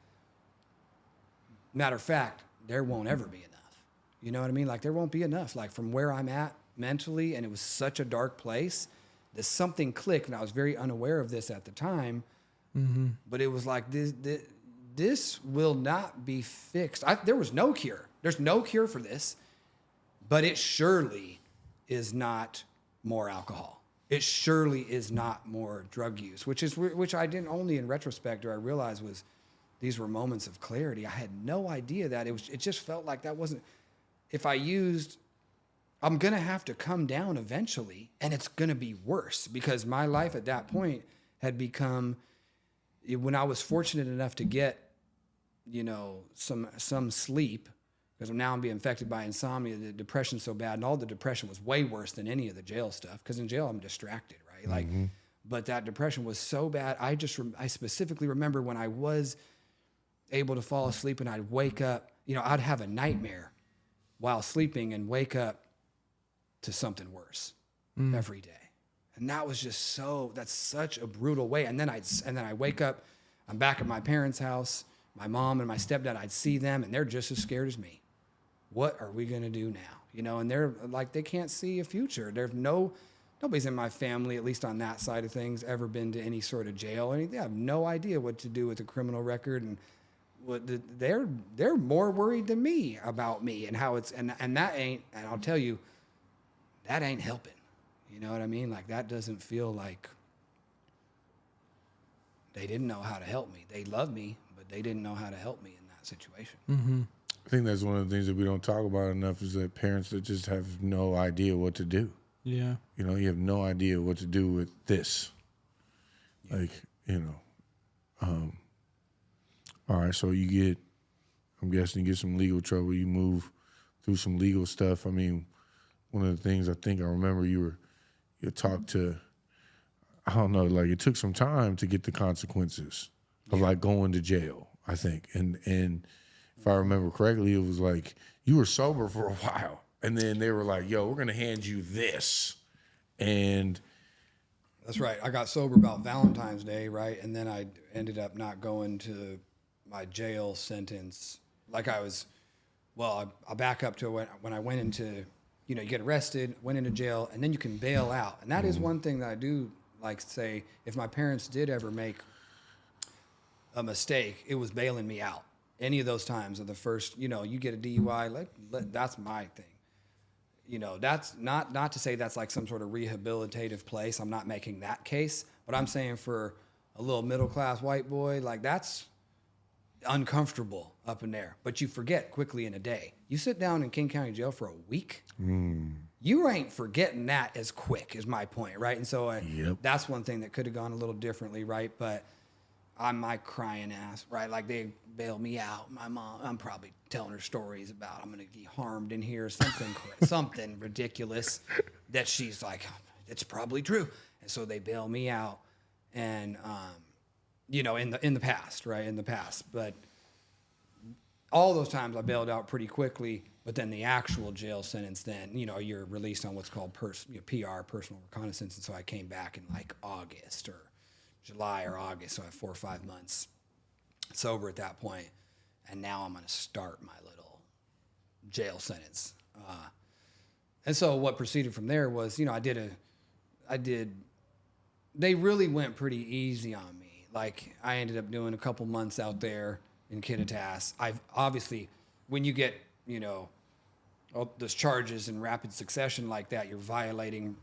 matter of fact, there won't ever be enough. You know what I mean? Like there won't be enough. Like from where I'm at mentally, and it was such a dark place, that something clicked, and I was very unaware of this at the time. Mm-hmm. But it was like this will not be fixed. There was no cure. There's no cure for this, but it surely is not more alcohol. It surely is not more drug use, which I didn't, only in retrospect do I realize was these were moments of clarity. I had no idea that it just felt like that wasn't, if I used, I'm going to have to come down eventually, and it's going to be worse, because my life at that point had become, when I was fortunate enough to get, some sleep, because now I'm being affected by insomnia, the depression's so bad, and all the depression was way worse than any of the jail stuff, because in jail I'm distracted, right? Like, but that depression was so bad. I specifically remember when I was able to fall asleep and I'd wake up, I'd have a nightmare while sleeping and wake up to something worse every day. And that was just that's such a brutal way. And then I wake up, I'm back at my parents' house, my mom and my stepdad, I'd see them and they're just as scared as me. What are we going to do now? And they're like, they can't see a future. There's nobody's in my family, at least on that side of things, ever been to any sort of jail or anything. They have no idea what to do with a criminal record, and they're more worried than me about me and how it's, and that ain't, and I'll tell you, that ain't helping. You know what I mean? Like that doesn't feel like they didn't know how to help me. They love me, but they didn't know how to help me in that situation. Mm-hmm. I think that's one of the things that we don't talk about enough, is that parents that just have no idea what to do. Yeah. You have no idea what to do with this. Yeah. Like, all right, so I'm guessing you get some legal trouble, you move through some legal stuff. I mean, one of the things I think I remember you talked to, I don't know, like it took some time to get the consequences of like going to jail, I think. And if I remember correctly, it was like you were sober for a while, and then they were like, yo, we're going to hand you this. And that's right. I got sober about Valentine's Day, right? And then I ended up not going to my jail sentence. Like I'll back up to when I went into, you get arrested, went into jail, and then you can bail out. And that is one thing that I do like to say, if my parents did ever make a mistake, it was bailing me out. Any of those times of the first, you get a DUI, that's my thing. That's not to say that's like some sort of rehabilitative place. I'm not making that case, but I'm saying for a little middle-class white boy, like that's uncomfortable up in there. But you forget quickly in a day. You sit down in King County Jail for a week, you ain't forgetting that as quick, is my point, right? And so that's one thing that could have gone a little differently, right? But I'm my crying ass, right? Like they bailed me out. My mom, I'm probably telling her stories about I'm going to be harmed in here, something ridiculous that she's like, it's probably true. And so they bail me out, and in the past, right? In the past, but all those times I bailed out pretty quickly. But then the actual jail sentence, then you're released on what's called PR, personal reconnaissance, and so I came back in like August or July or August, so I have 4 or 5 months sober at that point, and now I'm going to start my little jail sentence. And so what proceeded from there was, they really went pretty easy on me. Like I ended up doing a couple months out there in Kittitas. I've obviously, when you get, all those charges in rapid succession like that, you're violating,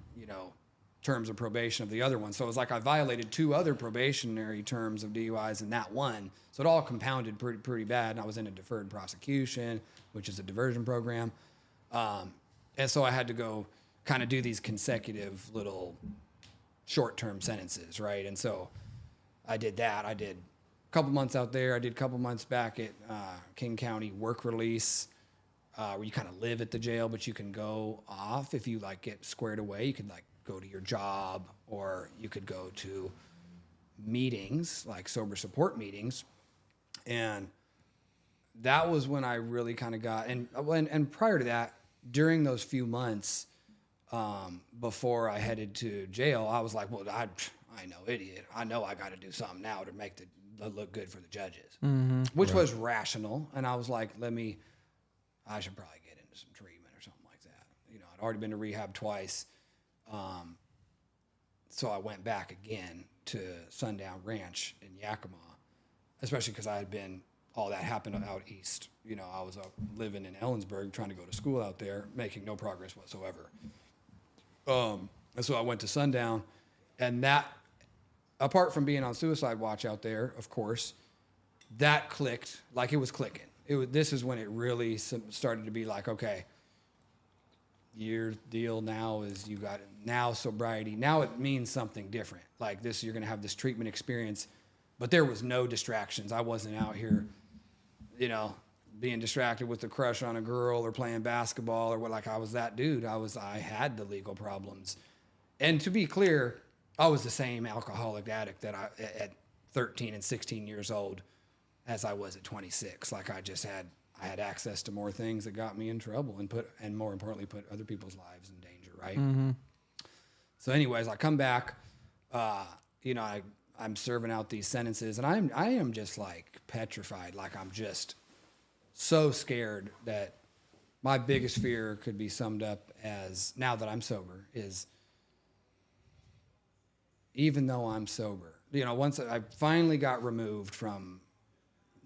terms of probation of the other one. So it was like I violated 2 other probationary terms of DUIs in that one. So it all compounded pretty bad. And I was in a deferred prosecution, which is a diversion program. And so I had to go kind of do these consecutive little short-term sentences, right? And so I did that. I did a couple months out there. I did a couple months back at King County work release, where you kind of live at the jail, but you can go off if you like get squared away. You could like go to your job, or you could go to meetings, like sober support meetings. And that was when I really kind of got, and prior to that, during those few months before I headed to jail, I was like, well, I know, idiot. I know I got to do something now to make it look good for the judges, which was rational. And I was like, I should probably get into some treatment or something like that. You know, I'd already been to rehab twice. So I went back again to Sundown Ranch in Yakima, especially because all that happened out east. You know, I was living in Ellensburg, trying to go to school out there, making no progress whatsoever. And so I went to Sundown, and that, apart from being on suicide watch out there, of course, that clicked, like it was clicking. This is when it really started to be like, okay, your deal now is you got now sobriety. Now it means something different. Like this, you're going to have this treatment experience, but there was no distractions. I wasn't out here, you know, being distracted with a crush on a girl or playing basketball or what. Like I was that dude. I had the legal problems. And to be clear, I was the same alcoholic addict that I at 13 and 16 years old as I was at 26. Like I had access to more things that got me in trouble and more importantly, put other people's lives in danger. Right. Mm-hmm. So anyways, I come back, you know, I'm serving out these sentences and I am just like petrified. Like I'm just so scared that my biggest fear could be summed up as, now that I'm sober, is even though I'm sober, you know, once I finally got removed from,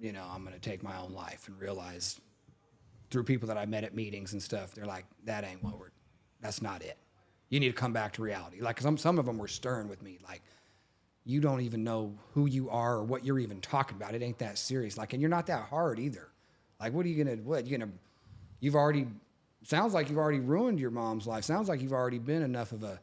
you know, I'm going to take my own life and realize through people that I met at meetings and stuff, they're like, that's not it. You need to come back to reality. Like some of them were stern with me. Like, you don't even know who you are or what you're even talking about. It ain't that serious. Like, and you're not that hard either. Like, sounds like you've already ruined your mom's life. Sounds like you've already been enough of a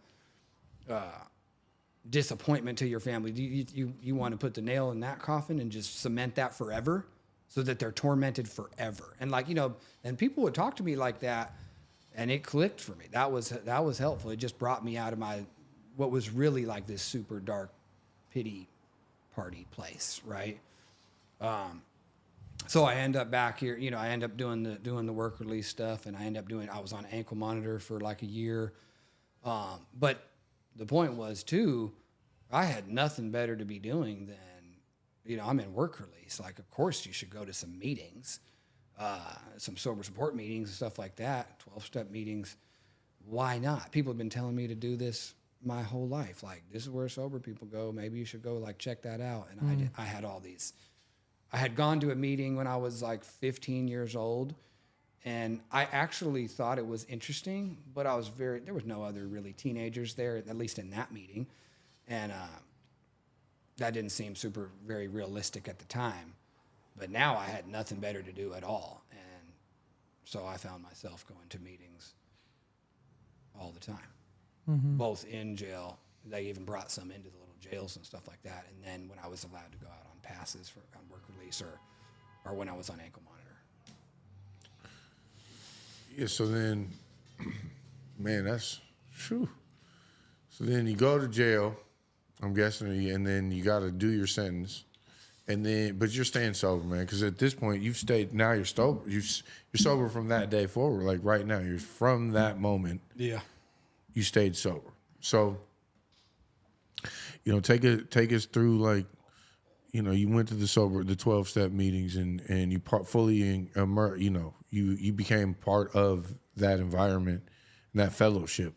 disappointment to your family. Do you want to put the nail in that coffin and just cement that forever so that they're tormented forever? And like, you know, and people would talk to me like that and it clicked for me. That was helpful. It just brought me out of what was really like this super dark pity party place. Right. So I end up back here, you know, I end up doing the work release stuff and I was on ankle monitor for like a year. But the point was too, I had nothing better to be doing than, you know, I'm in work release. Like, of course you should go to some meetings, some sober support meetings and stuff like that, 12-step meetings. Why not? People have been telling me to do this my whole life. Like, this is where sober people go. Maybe you should go like check that out. And I had all these. I had gone to a meeting when I was like 15 years old, and I actually thought it was interesting, but there was no other really teenagers there, at least in that meeting. And that didn't seem very realistic at the time. But now I had nothing better to do at all. And so I found myself going to meetings all the time, both in jail. They even brought some into the little jails and stuff like that. And then when I was allowed to go out on passes on work release or when I was on ankle monitor. Yeah, so then, man, that's true. So then you go to jail, I'm guessing, and then you got to do your sentence. But you're staying sober, man, because at this point you've stayed. Now you're sober. You're sober from that day forward. Like right now, you're from that moment. Yeah, you stayed sober. So, you know, take us through, like, you know, you went to the 12-step meetings and you fully immersed. You know, you became part of that environment and that fellowship.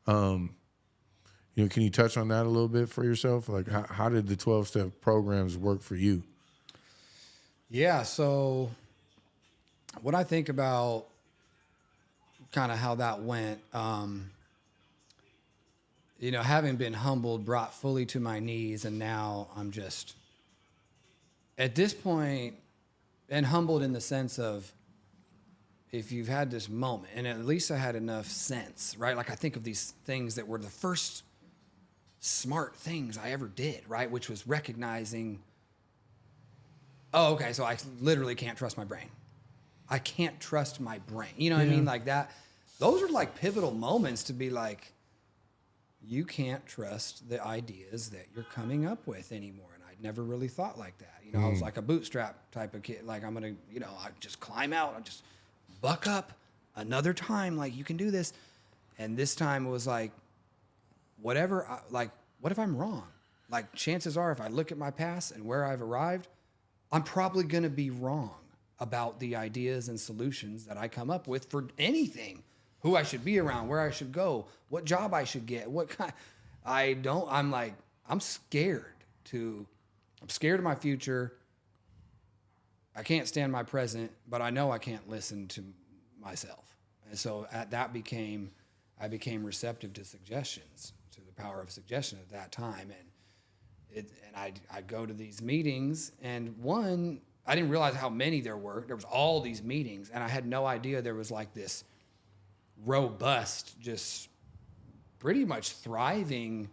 You know, can you touch on that a little bit for yourself? Like, how did the 12-step programs work for you? Yeah, so when I think about kind of how that went, you know, having been humbled, brought fully to my knees, and now I'm just, at this point, and humbled in the sense of, if you've had this moment, and at least I had enough sense, right? Like I think of these things that were the first smart things I ever did, right? Which was recognizing, oh, okay, so I literally can't trust my brain. I can't trust my brain. You know what I mean? Like that, those are like pivotal moments to be like, you can't trust the ideas that you're coming up with anymore. And I'd never really thought like that. You know, I was like a bootstrap type of kid. Like I'm going to, you know, I just climb out. I just buck up. another time, like, you can do this. And this time it was like, whatever, like, what if I'm wrong? Like, chances are, if I look at my past and where I've arrived, I'm probably going to be wrong about the ideas and solutions that I come up with for anything, who I should be around, where I should go, what job I should get, what kind. I'm scared of my future. I can't stand my present, but I know I can't listen to myself. And so I became receptive to suggestions, to the power of suggestion at that time. And I'd go to these meetings, and I didn't realize how many there were. There was all these meetings, and I had no idea there was like this robust, just pretty much thriving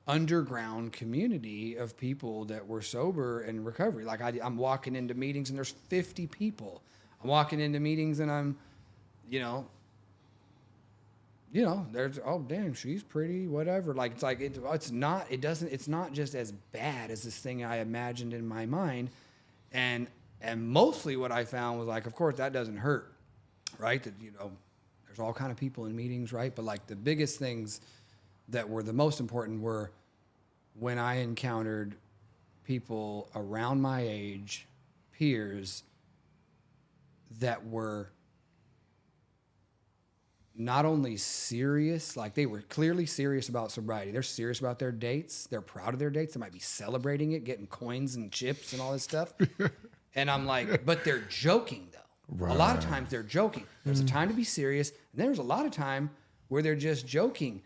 underground community of people that were sober and recovery. Like, I'm walking into meetings and there's 50 people. I'm walking into meetings and I'm, there's, oh, damn, she's pretty, whatever. Like, it's not just as bad as this thing I imagined in my mind. And mostly what I found was, like, of course that doesn't hurt, right? That, there's all kind of people in meetings, right? But, like, the biggest things that were the most important were when I encountered people around my age, peers, that were not only serious, like, they were clearly serious about sobriety. They're serious about their dates. They're proud of their dates. They might be celebrating it, getting coins and chips and all this stuff. And I'm like, but they're joking, though. Right. A lot of times they're joking. There's a time to be serious, and there's a lot of time where they're just joking,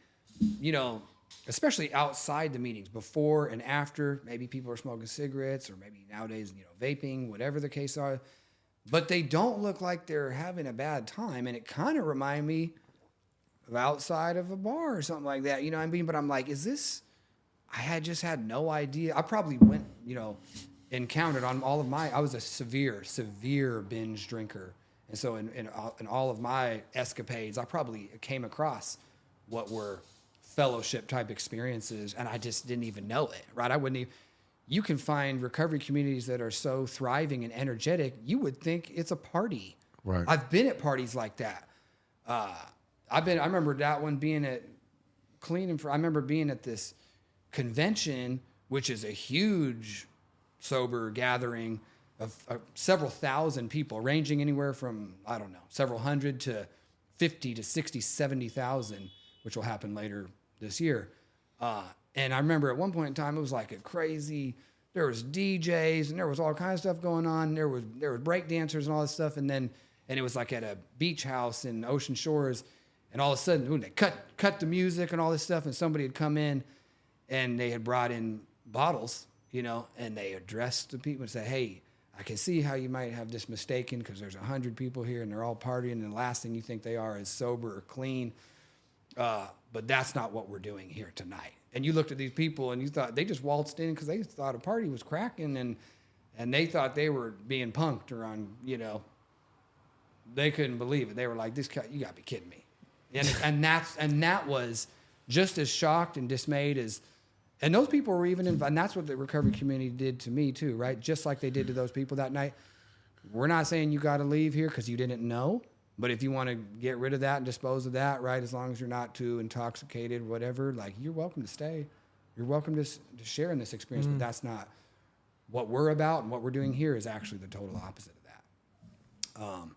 especially outside the meetings, before and after. Maybe people are smoking cigarettes, or maybe nowadays, vaping, whatever the case are. But they don't look like they're having a bad time. And it kind of reminded me of outside of a bar or something like that. You know what I mean? But I'm like, I had just had no idea. I probably went, encountered on all of I was a severe binge drinker. And so in all of my escapades, I probably came across what were fellowship type experiences, and I just didn't even know it, right? I wouldn't even. You can find recovery communities that are so thriving and energetic, you would think it's a party. Right. I've been at parties like that. I remember that one being at I remember being at this convention, which is a huge sober gathering of several thousand people, ranging anywhere from, I don't know, several hundred to 50 to 60, 70,000, which will happen later this year. And I remember at one point in time, it was like there was DJs and there was all kinds of stuff going on. There was break dancers and all this stuff. And it was like at a beach house in Ocean Shores. And all of a sudden, they cut the music and all this stuff. And somebody had come in and they had brought in bottles, and they addressed the people and said, hey, I can see how you might have this mistaken, because there's 100 people here and they're all partying, and the last thing you think they are is sober or clean. But that's not what we're doing here tonight. And you looked at these people and you thought they just waltzed in because they thought a party was cracking, and they thought they were being punked or on, they couldn't believe it. They were like, "This guy, you gotta be kidding me." And that was just as shocked and dismayed as, and those people were even and that's what the recovery community did to me too, right? Just like they did to those people that night. We're not saying you got to leave here because you didn't know. But if you want to get rid of that and dispose of that, right, as long as you're not too intoxicated, whatever, like, you're welcome to stay. You're welcome to share in this experience, but that's not what we're about, and what we're doing here is actually the total opposite of that.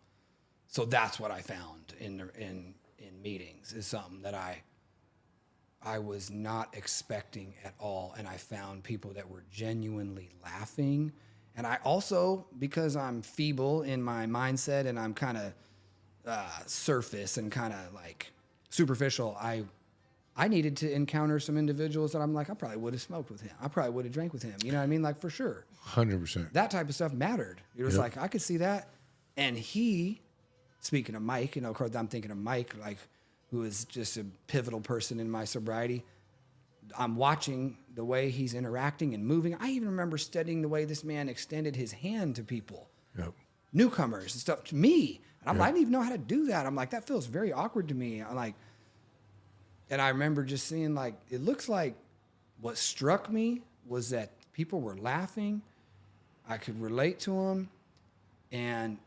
So that's what I found in meetings, is something that I was not expecting at all, and I found people that were genuinely laughing. And I also, because I'm feeble in my mindset and I'm kind of surface and kind of like superficial, I needed to encounter some individuals that I'm like, I probably would have smoked with him. I probably would have drank with him. You know what I mean? Like, for sure. 100%. That type of stuff mattered. It was like, I could see that. And speaking of Mike, of course, I'm thinking of Mike, like, who is just a pivotal person in my sobriety. I'm watching the way he's interacting and moving. I even remember studying the way this man extended his hand to people. Yep. Newcomers and stuff, to me. And I'm like, I didn't even know how to do that. I'm like, that feels very awkward to me. And I remember just seeing, like, it looks like what struck me was that people were laughing. I could relate to them. And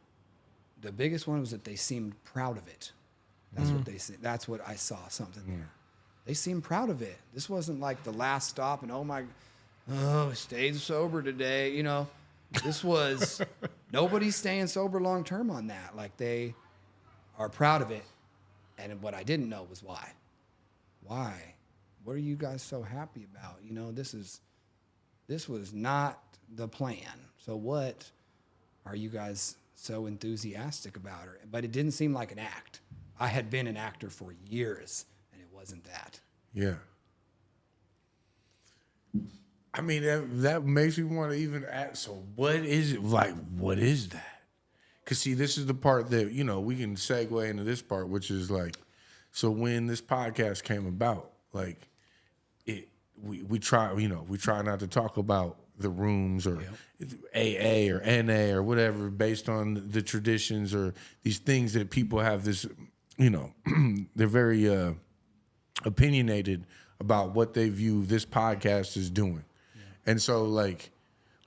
the biggest one was that they seemed proud of it. That's what they see. That's what I saw, something there. They seemed proud of it. This wasn't like the last stop and stayed sober today. You know, this was nobody's staying sober long term on that. Like, they are proud of it. And what I didn't know was why. Why? What are you guys so happy about? You know, this was not the plan. So what are you guys so enthusiastic about her? But it didn't seem like an act. I had been an actor for years, and it wasn't that. Yeah. I mean, that makes me want to even ask, so what is it? Like, what is that? Because, see, this is the part that, you know, we can segue into this part, which is like, so when this podcast came about, like, we try not to talk about the rooms or AA or NA or whatever based on the traditions or these things that people have this, you know, they're very opinionated about what they view this podcast is doing. Yeah. And so, like,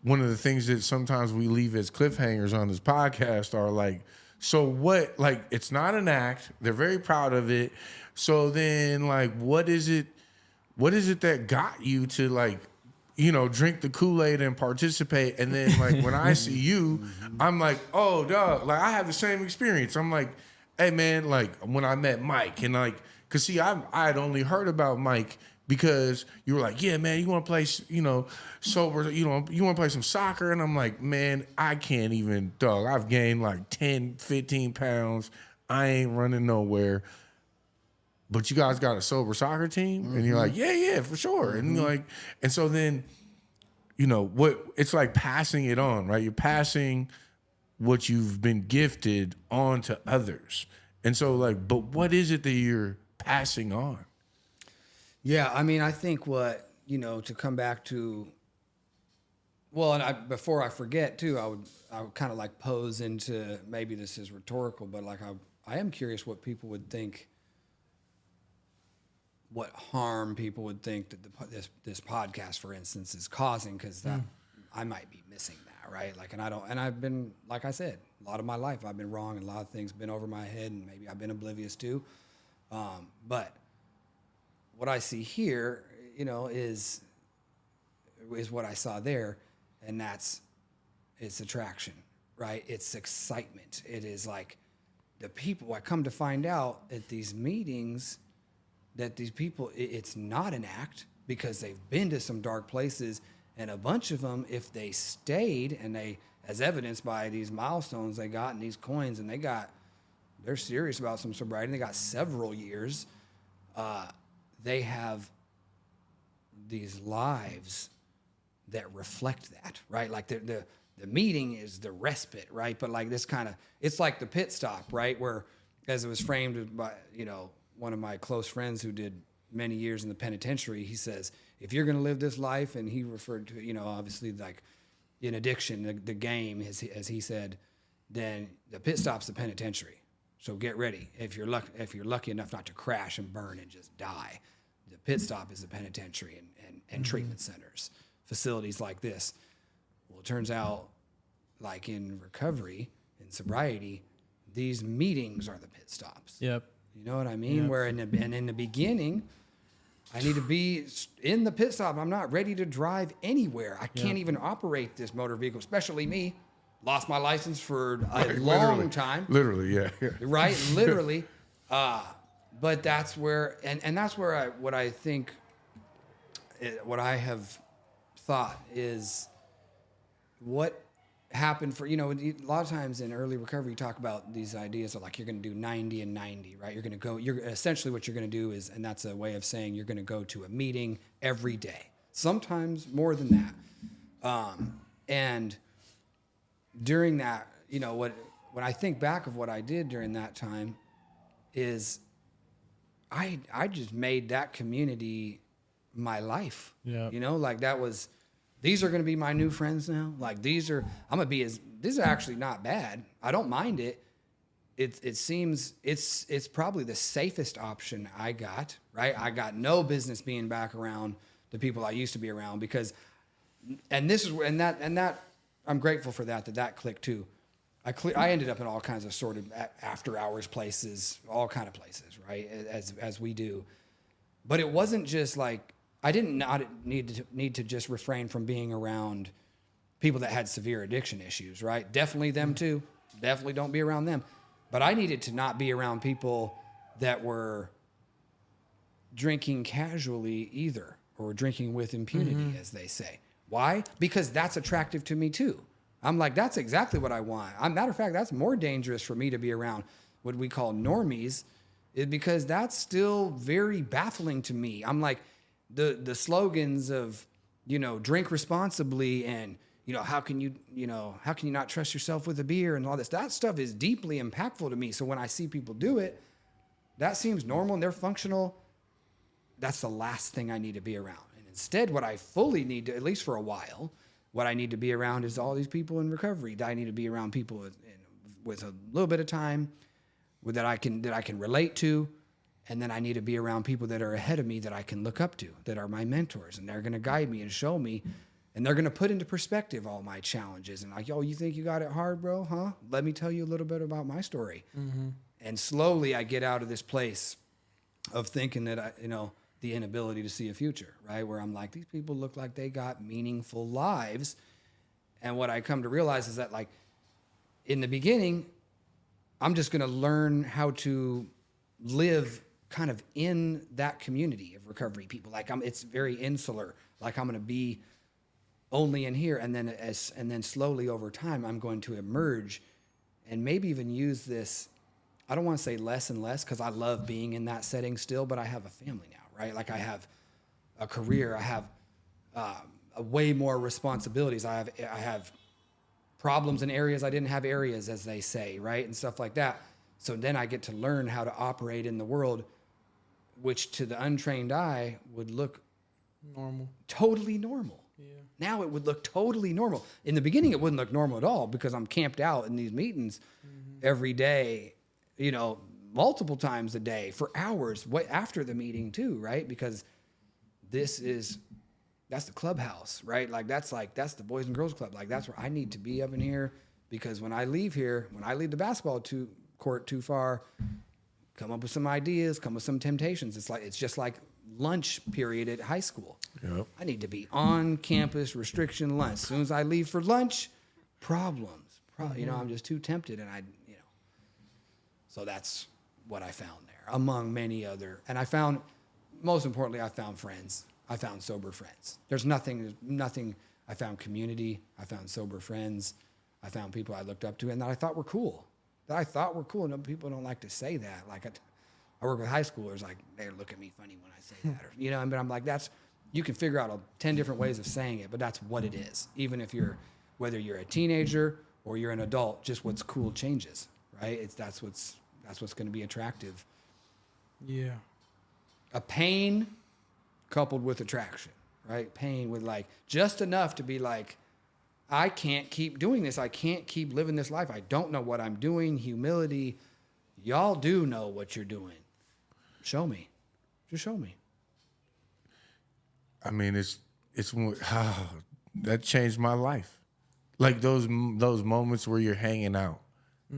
one of the things that sometimes we leave as cliffhangers on this podcast are like, so what, like, it's not an act. They're very proud of it. So then, like, what is it that got you to, like, you know, drink the Kool-Aid and participate? And then, like, when I see you, I'm like, oh, dog, like, I have the same experience. I'm like, hey, man, like, when I met Mike, and, like, because, see, I had only heard about Mike because you were like, yeah, man, you want to play, you know, sober, you know, you want to play some soccer? And I'm like, man, I can't even, dog, I've gained like 10, 15 pounds. I ain't running nowhere. But you guys got a sober soccer team? Mm-hmm. And you're like, yeah, for sure. Mm-hmm. And you're like, and so then, you know, what it's like passing it on, right? You're passing what you've been gifted on to others. And so, like, but what is it that you're passing on? Yeah, I mean, I think what, you know, to come back to, well, and before I forget too, I would kind of like pose into, maybe this is rhetorical, but like I am curious what people would think, what harm people would think that this podcast, for instance, is causing, because that I might be missing that, right? Like, and I've been, like I said, a lot of my life I've been wrong, and a lot of things been over my head, and maybe I've been oblivious too. But what I see here, you know, is what I saw there, and it's attraction, right? It's excitement. It is like the people, I come to find out at these meetings that these people, it's not an act, because they've been to some dark places, and a bunch of them, if they stayed, and they, as evidenced by these milestones they got and these coins, and they're serious about some sobriety, and they got several years, they have these lives that reflect that, right? Like the meeting is the respite, right? But like this kind of, it's like the pit stop, right? Where, as it was framed by, you know, one of my close friends who did many years in the penitentiary, he says, if you're going to live this life, and he referred to, you know, obviously like in addiction, the game, as he said, then the pit stop's the penitentiary. So get ready. If you're lucky enough not to crash and burn and just die, the pit stop is the penitentiary and treatment centers, facilities like this. Well, it turns out, like in recovery, in sobriety, these meetings are the pit stops. Yep. You know what I mean? Yep. Where in the beginning, I need to be in the pit stop. I'm not ready to drive anywhere. I can't even operate this motor vehicle, especially me. Lost my license for a long time. Literally, yeah. Right? Literally. But that's where, and that's where what I think, what I have thought is what happened for, you know, a lot of times in early recovery, you talk about these ideas of like, you're going to do 90 and 90, right? You're essentially what you're going to do is, and that's a way of saying you're going to go to a meeting every day, sometimes more than that. And during that, you know, when I think back of what I did during that time is I just made that community my life. Yeah. You know, like that was, these are going to be my new friends now. Like these are actually not bad. I don't mind it. It seems it's probably the safest option I got, right? I got no business being back around the people I used to be around because, and that I'm grateful for that clicked too. I ended up in all kinds of sort of after hours places, all kind of places, right? As we do. But it wasn't just like, I didn't not need to just refrain from being around people that had severe addiction issues, right? Definitely them too. Definitely don't be around them. But I needed to not be around people that were drinking casually either, or drinking with impunity, as they say. Why? Because that's attractive to me too. I'm like, that's exactly what I want. Matter of fact, that's more dangerous for me to be around what we call normies, is because that's still very baffling to me. I'm like, the slogans of, drink responsibly and, how can you not trust yourself with a beer and all this, that stuff is deeply impactful to me. So when I see people do it, that seems normal and they're functional. That's the last thing I need to be around. And instead, what I fully need to, at least for a while, what I need to be around is all these people in recovery. I need to be around people with a little bit of time that I can relate to. And then I need to be around people that are ahead of me that I can look up to, that are my mentors, and they're going to guide me and show me, and they're going to put into perspective all my challenges. And like, yo, you think you got it hard, bro? Huh? Let me tell you a little bit about my story. Mm-hmm. And slowly I get out of this place of thinking that the inability to see a future, right? Where I'm like, these people look like they got meaningful lives. And what I come to realize is that, like, in the beginning, I'm just going to learn how to live kind of in that community of recovery people. Like, it's very insular. Like, I'm going to be only in here. And then slowly over time, I'm going to emerge and maybe even use this. I don't want to say less and less, because I love being in that setting still, but I have a family now. Right? Like, I have a career, I have way more responsibilities. I have problems in areas I didn't have areas, as they say, right? And stuff like that. So then I get to learn how to operate in the world, which to the untrained eye would look normal, totally normal. Yeah. Now it would look totally normal. In the beginning, it wouldn't look normal at all, because I'm camped out in these meetings every day, multiple times a day for hours after the meeting too, right? Because that's the clubhouse, right? That's the Boys and Girls Club. Like, that's where I need to be up in here, because when I leave the basketball court too far, come up with some ideas, come with some temptations. It's just like lunch period at high school. Yep. I need to be on campus restriction lunch. As soon as I leave for lunch, problems. I'm just too tempted, and so that's what I found there, among many other. And most importantly, I found friends. I found sober friends. There's nothing. I found community. I found sober friends. I found people I looked up to and that I thought were cool. No, people don't like to say that. Like, I work with high schoolers, like, they look at me funny when I say that. But I'm like, you can figure out 10 different ways of saying it, but that's what it is. Even if whether you're a teenager or you're an adult, just what's cool changes, right? That's what's going to be attractive. Yeah. A pain coupled with attraction, right? Pain with, like, just enough to be like, I can't keep doing this. I can't keep living this life. I don't know what I'm doing. Humility. Y'all do know what you're doing. Show me. Just show me. I mean, that changed my life. Like, those moments where you're hanging out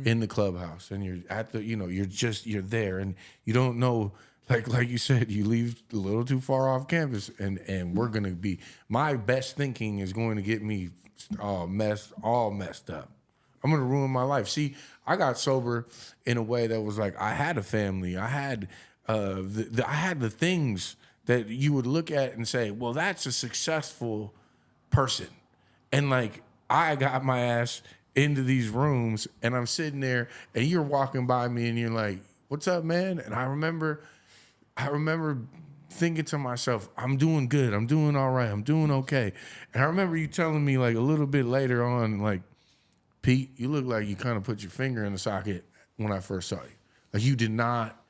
in the clubhouse and you're at you're there and you don't know, like you said, you leave a little too far off campus and we're going to be, my best thinking is going to get me all messed up. I'm going to ruin my life. See, I got sober in a way that was like, I had a family. I had I had the things that you would look at and say, well, that's a successful person. And, like, I got my ass into these rooms and I'm sitting there and you're walking by me and you're like, what's up, man? And I remember thinking to myself, I'm doing good. I'm doing all right. I'm doing okay. And I remember you telling me, like, a little bit later on, like, Pete, you look like you kind of put your finger in the socket when I first saw you. Like, you did not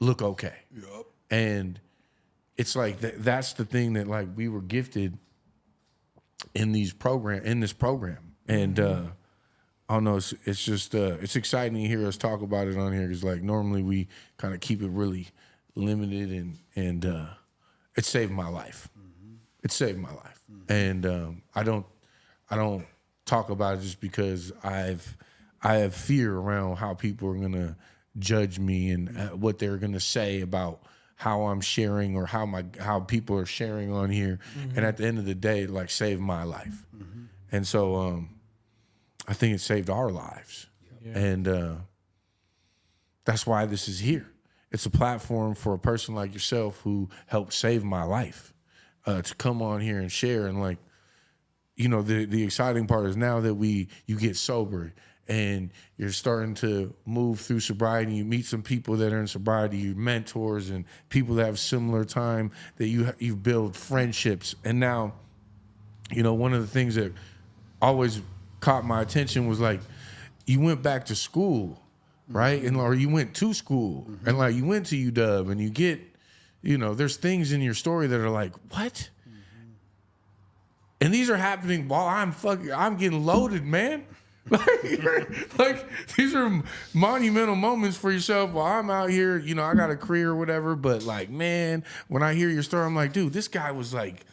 look okay. Yep. And it's like that's the thing that, like, we were gifted in this program. And I don't know, it's just it's exciting to hear us talk about it on here, because, like, normally we kind of keep it really limited, and it saved my life. Mm-hmm. It saved my life. Mm-hmm. And I don't talk about it just because I've I have fear around how people are going to judge me and what they're going to say about how I'm sharing or how people are sharing on here. And at the end of the day, like, saved my life. And so I think it saved our lives. Yeah. And that's why this is here. It's a platform for a person like yourself who helped save my life to come on here and share. And like, you know, the exciting part is now that you get sober and you're starting to move through sobriety, you meet some people that are in sobriety, your mentors and people that have similar time, that you build friendships. And now, you know, one of the things that always caught my attention was like, you went back to school, right? And or you went to school and like you went to UW and you get, you know, there's things in your story that are like, what? And these are happening while I'm getting loaded, man. like these are monumental moments for yourself while I'm out here, you know, I got a career or whatever, but like, man, when I hear your story, I'm like, dude, this guy was like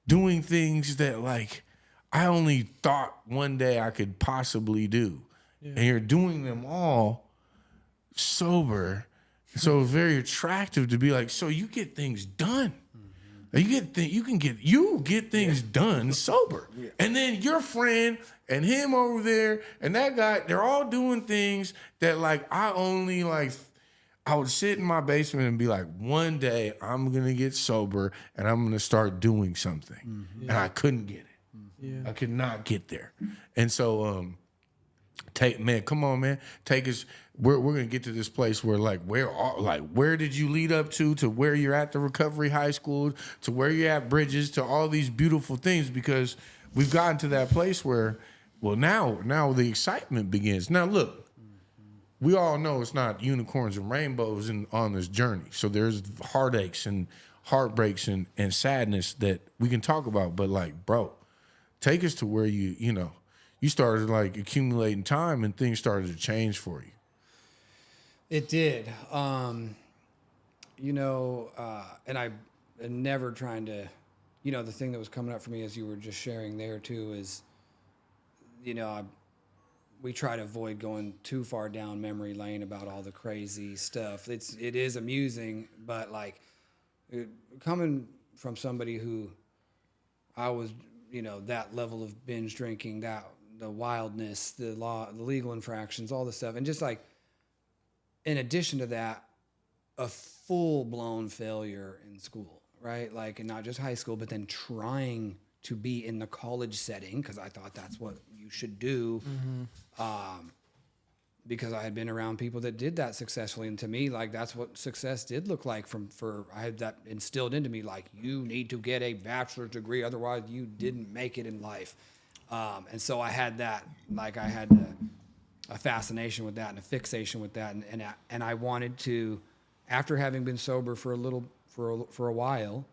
doing things that like I only thought one day I could possibly do. Yeah. And you're doing them all sober. So it's very attractive to be like, so you get things done. You get things done sober. Yeah. And then your friend and him over there and that guy, they're all doing things that like I would sit in my basement and be like, one day I'm going to get sober and I'm going to start doing something. And I couldn't get it. I could not get there. And so come on, man. Take us. We're gonna get to this place where where did you lead up to where you're at the recovery high school, to where you're at Bridges, to all these beautiful things, because we've gotten to that place where, well, now the excitement begins. Now look, we all know it's not unicorns and rainbows on this journey. So there's heartaches and heartbreaks and sadness that we can talk about. But like, bro, take us to where you started like accumulating time and things started to change for you. It did. And I never trying to, the thing that was coming up for me as you were just sharing there too is, we try to avoid going too far down memory lane about all the crazy stuff. It is amusing, but like coming from somebody who I was, that level of binge drinking, the wildness, the law, the legal infractions, all this stuff. And just like, in addition to that, a full-blown failure in school, right? Like, and not just high school, but then trying to be in the college setting, because I thought that's what you should do, because I had been around people that did that successfully. And to me, like, that's what success did look like I had that instilled into me, like, you need to get a bachelor's degree, otherwise you didn't make it in life. And so I had that, like I had a fascination with that and a fixation with that. And I wanted to, after having been sober for a while,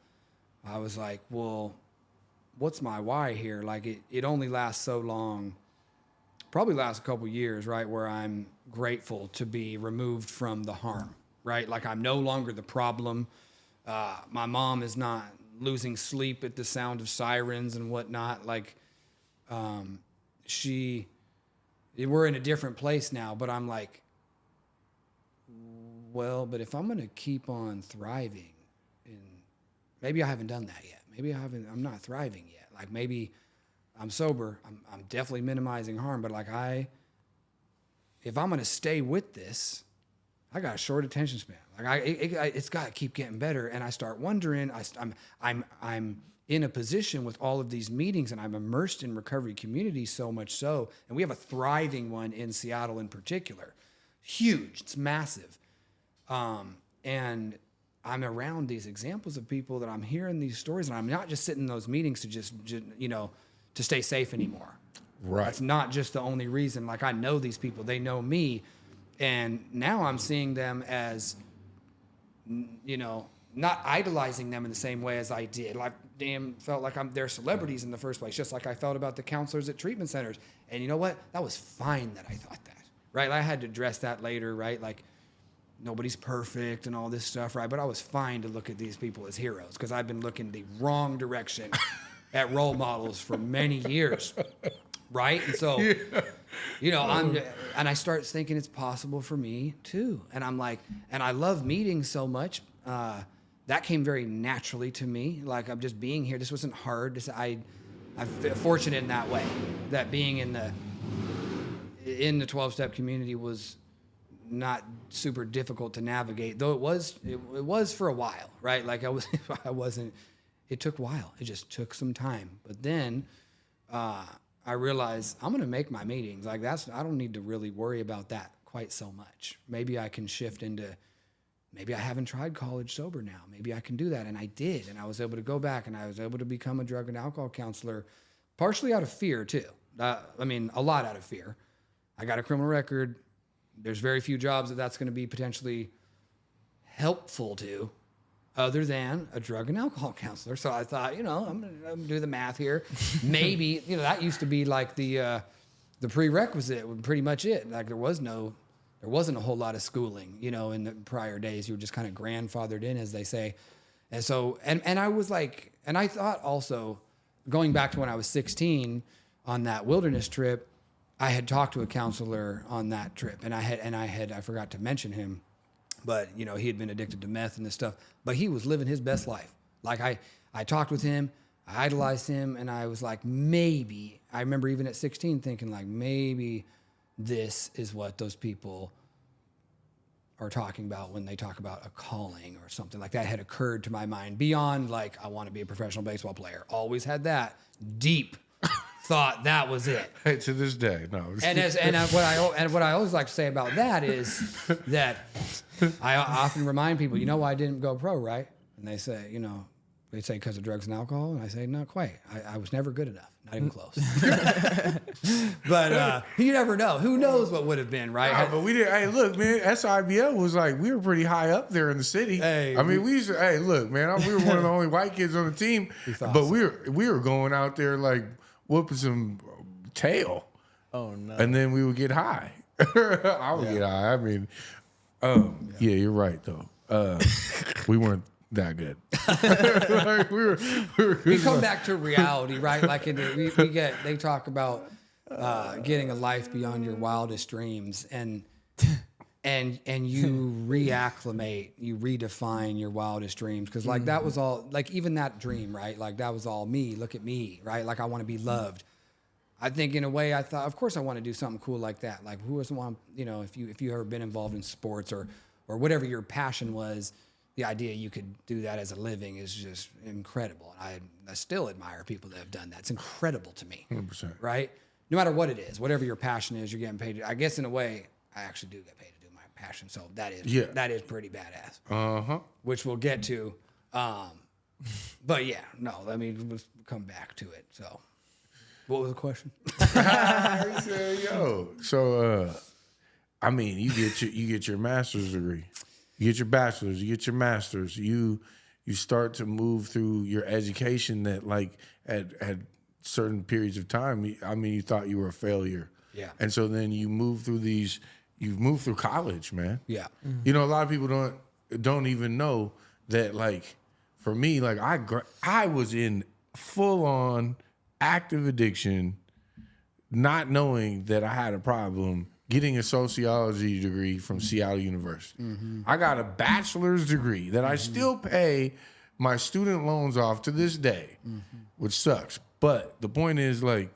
I was like, well, what's my why here? Like it only lasts so long, probably lasts a couple years, right? Where I'm grateful to be removed from the harm, right? Like I'm no longer the problem. My mom is not losing sleep at the sound of sirens and whatnot. Like, we're in a different place now, but I'm like, well, but if I'm going to keep on thriving, and maybe I haven't done that yet. Maybe I'm not thriving yet. Like maybe I'm sober. I'm definitely minimizing harm, but like if I'm going to stay with this, I got a short attention span. Like it's got to keep getting better. And I start wondering, I'm in a position with all of these meetings, and I'm immersed in recovery community so much so, and we have a thriving one in Seattle in particular. Huge, it's massive. And I'm around these examples of people that I'm hearing these stories, and I'm not just sitting in those meetings to just to stay safe anymore. Right. That's not just the only reason. Like I know these people, they know me, and now I'm seeing them as, not idolizing them in the same way as I did. Like, felt like they're celebrities in the first place, just like I felt about the counselors at treatment centers. And you know what? That was fine that I thought that, right? I had to address that later, right? Like, nobody's perfect and all this stuff, right? But I was fine to look at these people as heroes because I've been looking the wrong direction at role models for many years, right? And so and I start thinking it's possible for me too. And I'm like, and I love meetings so much. That came very naturally to me. Like, I'm just being here. This wasn't hard. I'm fortunate in that way, that being in the 12-step community was not super difficult to navigate, though it was for a while, right? Like I wasn't, it took a while. It just took some time. But then I realized I'm going to make my meetings. Like I don't need to really worry about that quite so much. Maybe I can shift into, maybe I haven't tried college sober now. Maybe I can do that. And I did. And I was able to go back and I was able to become a drug and alcohol counselor, partially out of fear too. A lot out of fear. I got a criminal record. There's very few jobs that's going to be potentially helpful to, other than a drug and alcohol counselor. So I thought, I'm going to do the math here. Maybe, that used to be like the prerequisite, pretty much it. Like there wasn't a whole lot of schooling, in the prior days. You were just kind of grandfathered in, as they say. And so, and I was like, and I thought also, going back to when I was 16 on that wilderness trip, I had talked to a counselor on that trip, and I forgot to mention him, but he had been addicted to meth and this stuff, but he was living his best life. Like I talked with him, I idolized him, and I was like, maybe, I remember even at 16 thinking like, maybe this is what those people are talking about when they talk about a calling or something like that had occurred to my mind beyond like, I want to be a professional baseball player. Always had that deep thought that was it. Hey, to this day, no. What I always like to say about that is that I often remind people, why I didn't go pro, right? And they say, they say because of drugs and alcohol, and I say not quite. I was never good enough, not even close. But you never know. Who knows what would have been, right? Nah, but we didn't. Hey, look, man. SIBL was like we were pretty high up there in the city. Hey, we used to. Hey, look, man. We were one of the only white kids on the team, but we were going out there like whooping some tail. Oh no! And then we would get high. I would get high. Yeah, you're right though. We weren't that good. Like, we come back to reality, right? Like they talk about getting a life beyond your wildest dreams, and you reacclimate, you redefine your wildest dreams, because like that was all, like even that dream, right? Like that was all me. Look at me, right? Like I want to be loved. I think in a way I thought, of course I want to do something cool like that. Like who doesn't want, if you ever been involved in sports or whatever your passion was, the idea you could do that as a living is just incredible. And I still admire people that have done that. It's incredible to me. 100%. Right? No matter what it is, whatever your passion is, you're getting paid. I guess in a way, I actually do get paid to do my passion. So that is pretty badass. Uh-huh. Which we'll get to. But yeah, no, we'll come back to it. So what was the question? I said, yo. So you get your master's degree. You get your bachelor's, you get your master's, you start to move through your education that like at certain periods of time, you thought you were a failure. Yeah. And so then you move through college, man. Yeah. Mm-hmm. A lot of people don't even know that, like, for me, like I was in full on active addiction, not knowing that I had a problem, getting a sociology degree from Seattle University. Mm-hmm. I got a bachelor's degree that I still pay my student loans off to this day, which sucks. But the point is, like,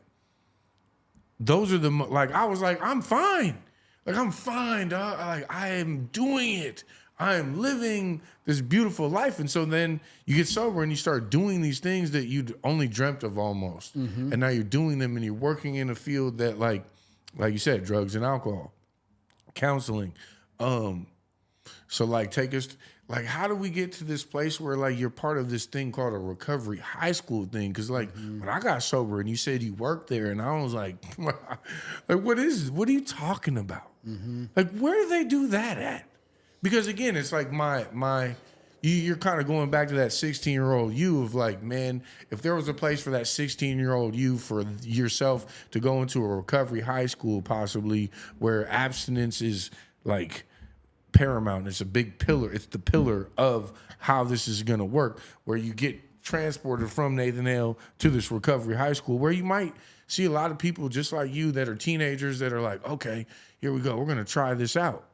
those are I was like, I'm fine. Like, I'm fine, dog. Like, I am doing it. I am living this beautiful life. And so then you get sober and you start doing these things that you'd only dreamt of almost. Mm-hmm. And now you're doing them and you're working in a field that, like you said, drugs and alcohol, counseling. So like, take us, like, how do we get to this place where like you're part of this thing called a recovery high school thing? Cause like when I got sober and you said you worked there, and I was like, what are you talking about? Mm-hmm. Like, where do they do that at? Because again, it's like you're kind of going back to that 16-year-old you of like, man, if there was a place for that 16-year-old you, for yourself to go into a recovery high school possibly, where abstinence is like paramount, it's a big pillar, it's the pillar of how this is going to work, where you get transported from Nathan Hale to this recovery high school where you might see a lot of people just like you that are teenagers that are like, okay, here we go. We're going to try this out.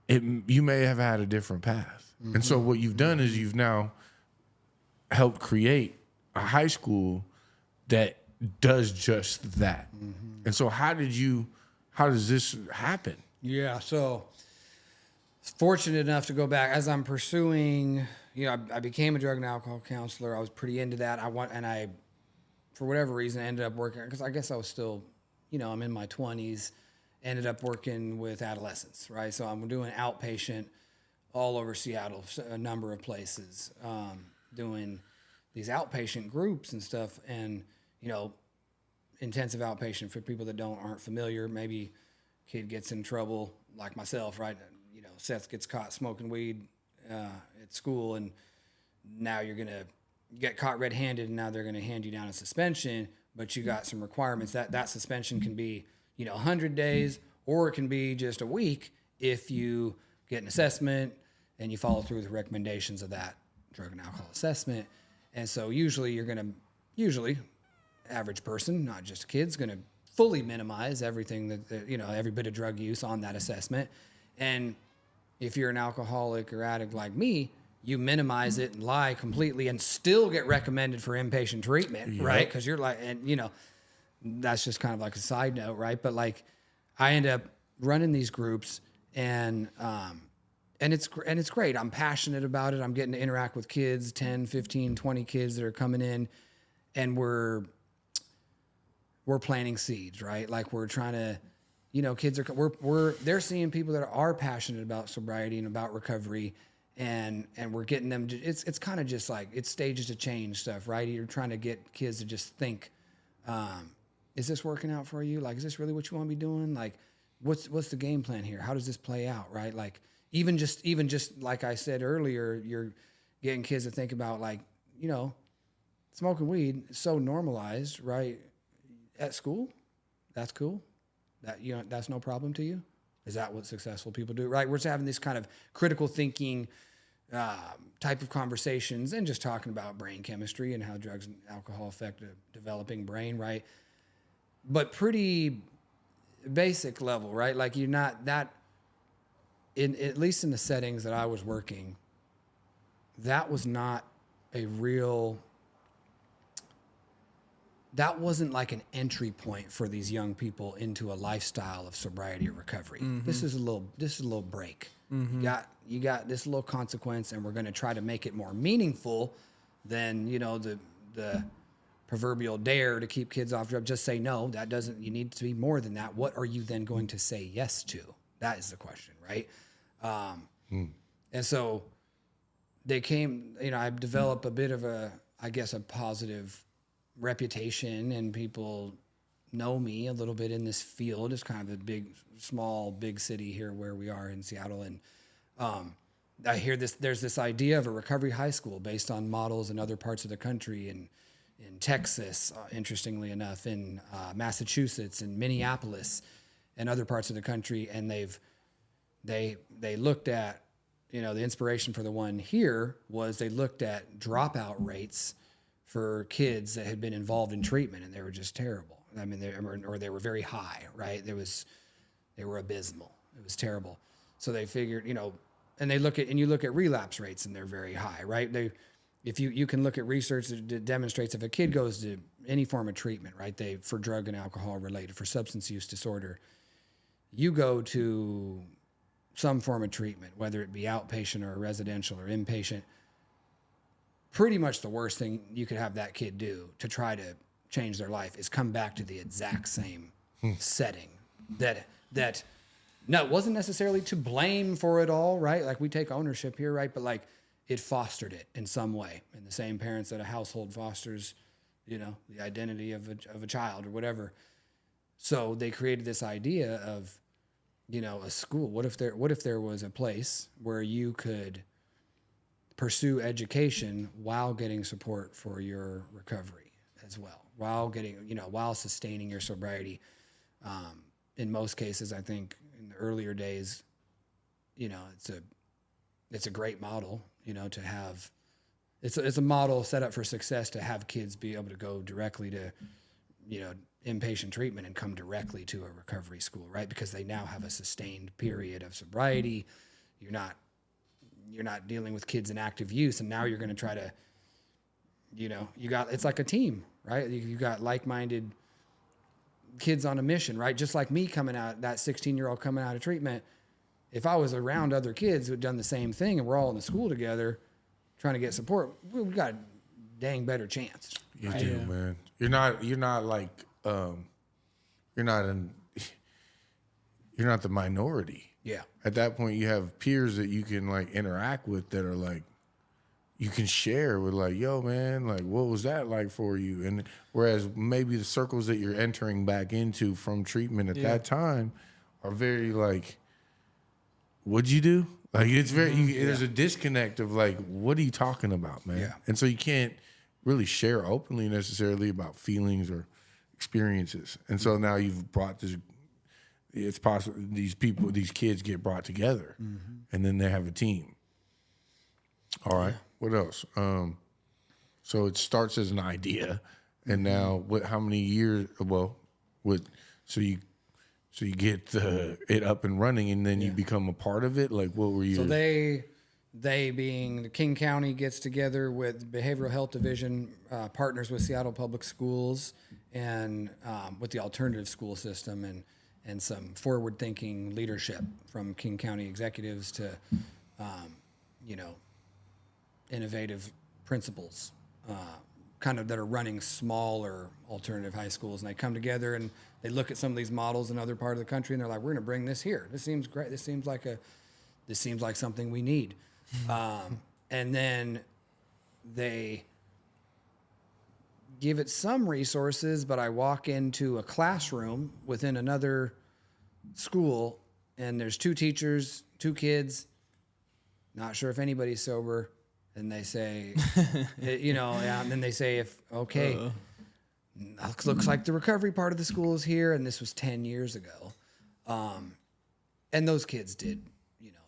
You may have had a different path. And so what you've done is you've now helped create a high school that does just that. And so how does this happen? Yeah, so fortunate enough to go back as I'm pursuing, I became a drug and alcohol counselor. I was pretty into that. I, for whatever reason, ended up working, because I guess I was still, I'm in my 20s, ended up working with adolescents, right? So I'm doing outpatient all over Seattle, a number of places, doing these outpatient groups and stuff. And, intensive outpatient, for people that aren't familiar, maybe kid gets in trouble like myself, right? Seth gets caught smoking weed at school, and now you get caught red-handed, and now they're going to hand you down a suspension, but you got some requirements. That suspension can be 100 days, or it can be just a week if you get an assessment and you follow through with the recommendations of that drug and alcohol assessment. And so usually average person, not just kids, going to fully minimize everything that every bit of drug use on that assessment. And if you're an alcoholic or addict like me, you minimize it and lie completely and still get recommended for inpatient treatment, right? Because you're like, and that's just kind of like a side note, right? But like, I end up running these groups, and it's great. I'm passionate about it. I'm getting to interact with kids, 10, 15, 20 kids that are coming in, and we're planting seeds, right? Like, we're trying to, kids they're seeing people that are passionate about sobriety and about recovery, and we're getting them to, it's kind of just like, it's stages to change stuff, right? You're trying to get kids to just think, is this working out for you? Like, is this really what you want to be doing? Like, what's the game plan here? How does this play out, right? Like, even just like I said earlier, you're getting kids to think about, like, smoking weed is so normalized, right? At school, that's cool. That that's no problem to you. Is that what successful people do, right? We're just having this kind of critical thinking type of conversations, and just talking about brain chemistry and how drugs and alcohol affect a developing brain, right? But pretty basic level, right? Like, you're not that, at least in the settings that I was working, that was not that wasn't like an entry point for these young people into a lifestyle of sobriety or recovery. This is a little break. You got this little consequence, and we're going to try to make it more meaningful than, the proverbial dare to keep kids off drugs. Just say no. That doesn't. You need to be more than that. What are you then going to say yes to? That is the question, right? And so they came. I've developed a bit of a positive reputation, and people know me a little bit in this field. It's kind of a big city here where we are in Seattle. And I hear there's this idea of a recovery high school based on models in other parts of the country, and in Texas, interestingly enough, in Massachusetts and Minneapolis and other parts of the country. And they looked at, the inspiration for the one here was they looked at dropout rates for kids that had been involved in treatment, and they were just terrible. I mean, they were very high, right? They were abysmal. It was terrible. So they figured, and you look at relapse rates, and they're very high, right? If you can look at research that demonstrates if a kid goes to any form of treatment, right? For drug and alcohol related, for substance use disorder, you go to some form of treatment, whether it be outpatient or residential or inpatient, pretty much the worst thing you could have that kid do to try to change their life is come back to the exact same setting that no, it wasn't necessarily to blame for it all, right? Like, we take ownership here, right? But like, it fostered it in some way. And the same parents that a household fosters, the identity of a child or whatever. So they created this idea of, a school. What if there was a place where you could pursue education while getting support for your recovery as well, while sustaining your sobriety. In most cases, I think in the earlier days, it's a great model. you know, to have, it's a model set up for success to have kids be able to go directly to, you know, inpatient treatment and come directly to a recovery school, right? Because they now have a sustained period of sobriety. You're not dealing with kids in active use, and now you're going to try to, you know, it's like a team, right? You got like-minded kids on a mission, right? Just like me coming out, that 16-year-old coming out of treatment. If I was around other kids who had done the same thing and we're all in the school together trying to get support, we've got a dang better chance. You right? do, man. You're not like, you're not the minority. Yeah. At that point, you have peers that you can like interact with that are like, you can share with like, yo, man, like, what was that like for you? And whereas maybe the circles that you're entering back into from treatment at that time are very like, what'd you do? Like, it's very, there's a disconnect of like, what are you talking about, man? Yeah. And so you can't really share openly necessarily about feelings or experiences. And so now you've brought this, it's possible these kids get brought together and then they have a team. All right. What else? So it starts as an idea, and now how many years? Well, so you get it up and running, and then you become a part of it. Like, what were you? So they being the King County gets together with Behavioral Health Division, partners with Seattle Public Schools, and with the alternative school system, and some forward-thinking leadership from King County executives to, you know, innovative principals, kind of that are running smaller alternative high schools, and they come together and they look at some of these models in other part of the country, and they're like, "We're going to bring this here. This seems great. This seems like something we need." And then they give it some resources, but I walk into a classroom within another school, and there's 2 teachers, 2 kids, not sure if anybody's sober. And they say, you know, and then they say, looks like the recovery part of the school is here. And this was 10 years ago. And those kids did, you know,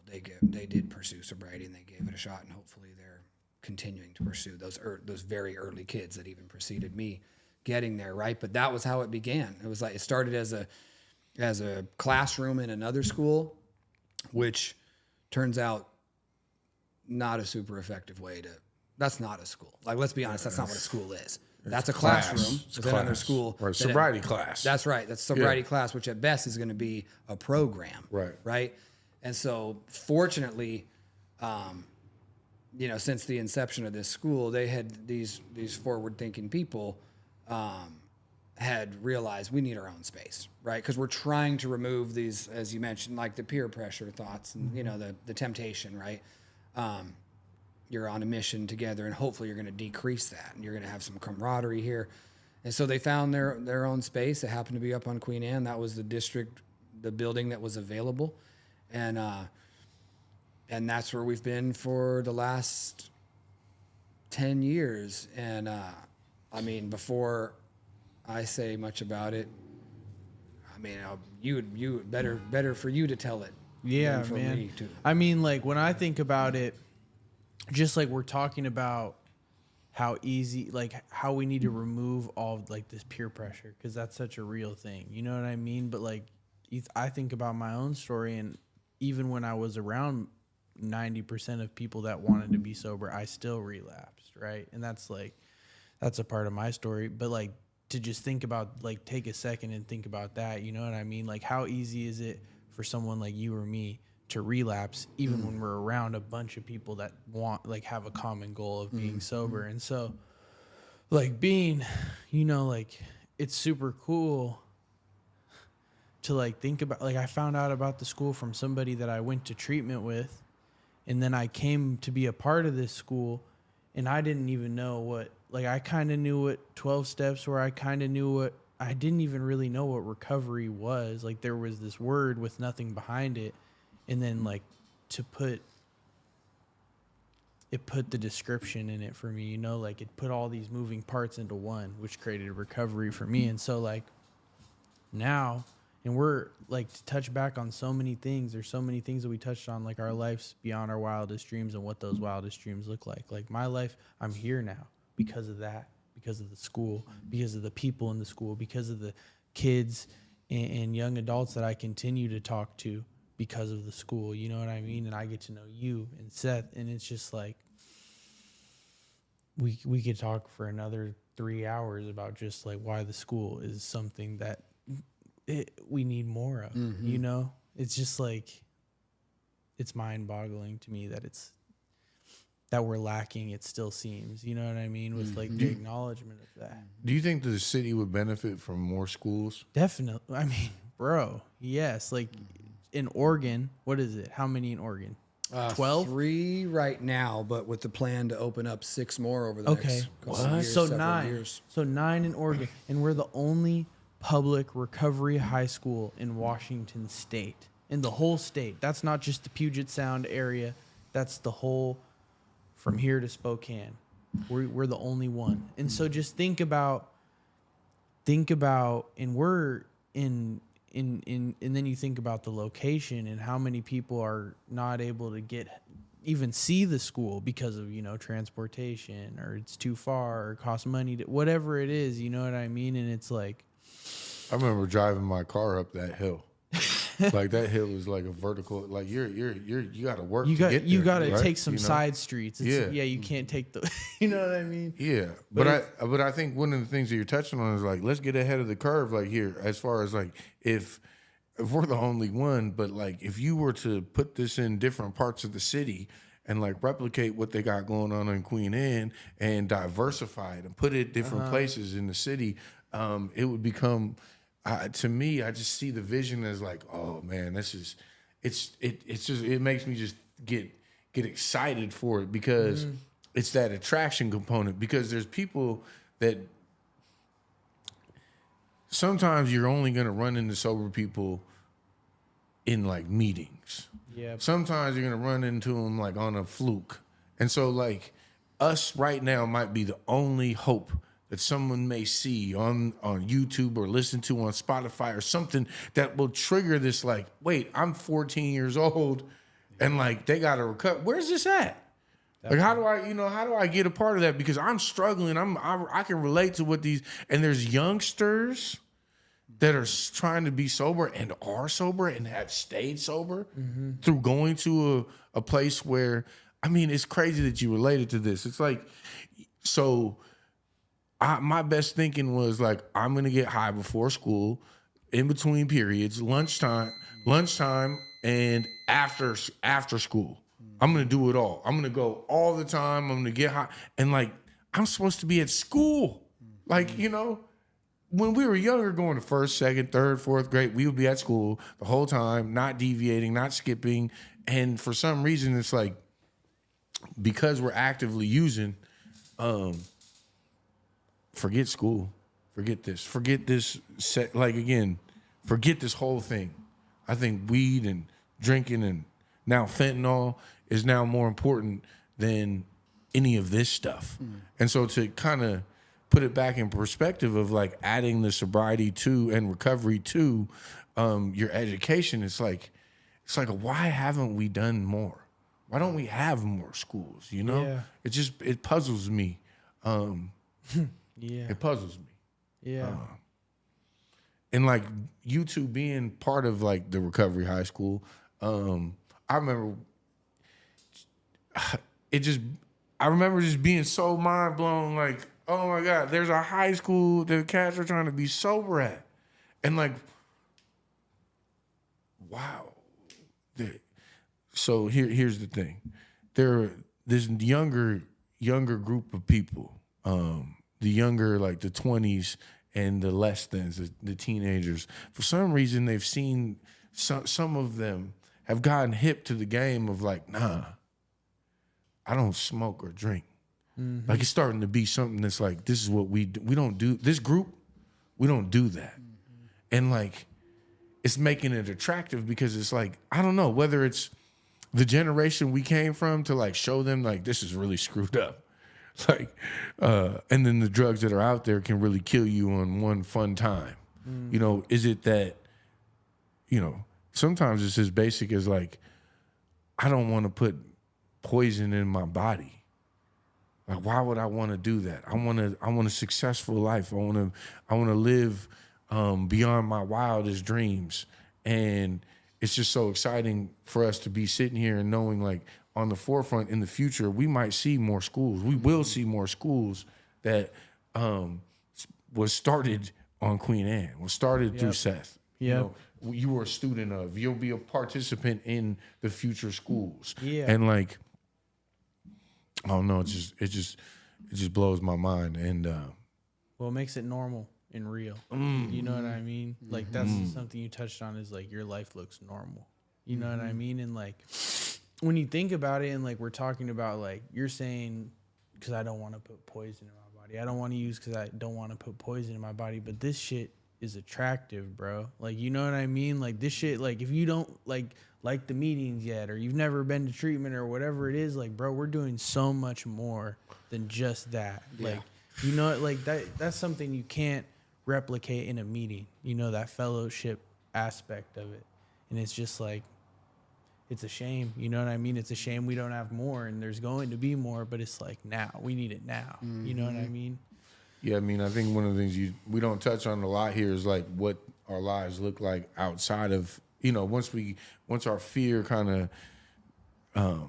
they did pursue sobriety, and they gave it a shot, and hopefully they're continuing to pursue those very early kids that even preceded me getting there. Right. But that was how it began. It was like, it started as a classroom in another school, which turns out not a super effective way to, that's not a school. Like, let's be honest, that's not what a school is. That's a classroom within another school. Or a sobriety class. That's right. That's sobriety class, which at best is going to be a program. Right. Right. And so fortunately, you know, since the inception of this school, they had these forward thinking people, had realized we need our own space, right? Because we're trying to remove these, as you mentioned, like the peer pressure thoughts and, you know, the temptation, right? You're on a mission together, and hopefully you're going to decrease that, and you're going to have some camaraderie here. And so they found their own space. It happened to be up on Queen Anne. That was the building that was available. And that's where we've been for the last 10 years. And, I mean, before I say much about it, I mean, you better for you to tell it. Yeah, man. I mean, like, when I think about it, just like we're talking about how easy, like how we need to remove all like this peer pressure, because that's such a real thing. You know what I mean? But like, I think about my own story, and even when I was around 90% of people that wanted to be sober, I still relapsed, right? And that's a part of my story. But like, to just think about, like, take a second and think about that, you know what I mean? Like, how easy is it for someone like you or me to relapse, even when we're around a bunch of people that have a common goal of being sober? And so, like, being, you know, like, it's super cool to like think about, like, I found out about the school from somebody that I went to treatment with, and then I came to be a part of this school, and I didn't even know what, like, I kind of knew what 12 steps were. I kind of knew what, I didn't even really know what recovery was. Like, there was this word with nothing behind it. And then, like, it put the description in it for me, you know, like, it put all these moving parts into one, which created recovery for me. And so, like, now And we're like, to touch back on so many things. There's so many things that we touched on, like our lives beyond our wildest dreams and what those wildest dreams look like. Like my life, I'm here now because of that, because of the school, because of the people in the school, because of the kids and young adults that I continue to talk to because of the school. You know what I mean? And I get to know you and Seth, and it's just like, we could talk for another 3 hours about just like why the school is something that we need more of. You know, it's just like, it's mind-boggling to me that we're lacking. It still seems, you know what I mean, with like the acknowledgement of that. Do you think that the city would benefit from more schools? Definitely. I mean, bro, yes. Like in Oregon, what is it? How many in Oregon? 12? 3 right now, but with the plan to open up 6 more over the next couple of years, So several 9. years. So 9 in Oregon, and we're the only public recovery high school in Washington State, in the whole state. That's not just the Puget Sound area. That's the whole, from here to Spokane. We're the only one. And so just think about, and we're in, and then you think about the location and how many people are not able to even see the school because of, you know, transportation, or it's too far, or costs money to, whatever it is, you know what I mean? And it's like, I remember driving my car up that hill. Like that hill is like a vertical. Like you got to work. You got to get you there, got to right? take some You know? side streets. It's, Yeah. you can't take the. You know what I mean? Yeah, but I think one of the things that you're touching on is like, let's get ahead of the curve. Like here, as far as like if we're the only one, but like if you were to put this in different parts of the city and like replicate what they got going on in Queen Anne and diversify it and put it different places in the city, it would become. To me, I just see the vision as like, oh man, it makes me just get excited for it, because it's that attraction component. Because there's people that sometimes you're only gonna run into sober people in like meetings. Yeah. Sometimes you're gonna run into them like on a fluke, and so like us right now might be the only hope that someone may see on YouTube or listen to on Spotify or something that will trigger this, like, wait, I'm 14 years old and like they got to recover. Where's this at? Like, how do I get a part of that? Because I'm struggling. I can relate to what these, and there's youngsters that are trying to be sober and are sober and have stayed sober through going to a place where, I mean, it's crazy that you related to this. It's like, so my best thinking was like, I'm gonna get high before school, in between periods, lunchtime, and after school. I'm gonna do it all. I'm gonna go all the time. I'm gonna get high, and like I'm supposed to be at school. Like, you know, when we were younger, going to first, second, third, fourth grade, we would be at school the whole time, not deviating, not skipping. And for some reason, it's like, because we're actively using, forget school, forget this set, like, again, forget this whole thing. I think weed and drinking and now fentanyl is now more important than any of this stuff. And so to kind of put it back in perspective of like adding the sobriety to and recovery to your education, it's like why haven't we done more? Why don't we have more schools? You know, Yeah. it puzzles me. Yeah. It puzzles me. Yeah. And like you two being part of like the recovery high school, I remember just being so mind blown. Like, oh my God, there's a high school that cats are trying to be sober at, and like, wow. So here's the thing, this younger group of people, the younger, like the 20s and the less thans, the teenagers. For some reason, they've seen some of them have gotten hip to the game of like, nah, I don't smoke or drink. Mm-hmm. Like, it's starting to be something that's like, this is what we do. We don't do this group. We don't do that. Mm-hmm. And like, it's making it attractive because it's like, I don't know whether it's the generation we came from to like show them like this is really screwed up. Like, and then the drugs that are out there can really kill you on one fun time. Mm-hmm. You know, is it that sometimes it's as basic as like, I don't want to put poison in my body. Like, why would I want to do that? I want a successful life. I want to live beyond my wildest dreams. And it's just so exciting for us to be sitting here and knowing, like, on the forefront in the future, we might see more schools. We will see more schools that was started on Queen Anne, was started through Seth. Yeah. You were a student of. You'll be a participant in the future schools. Yeah. And like, I don't know, it just blows my mind. And well, it makes it normal and real. You know what I mean? Like, that's something you touched on, is like your life looks normal. You know what I mean? And like, when you think about it, and like we're talking about, like, you're saying, because I don't want to put poison in my body. I don't want to use because I don't want to put poison in my body. But this shit is attractive, bro. Like, you know what I mean? Like, this shit, like, if you don't like the meetings yet, or you've never been to treatment or whatever it is, like, bro, we're doing so much more than just that. Yeah. Like, you know, like that's something you can't replicate in a meeting, you know, that fellowship aspect of it. And it's just like, it's a shame, you know what I mean? It's a shame we don't have more, and there's going to be more, but it's like, now we need it now. You know what I mean? yeah, I mean, I think one of the things we don't touch on a lot here is like what our lives look like outside of, once our fear kind of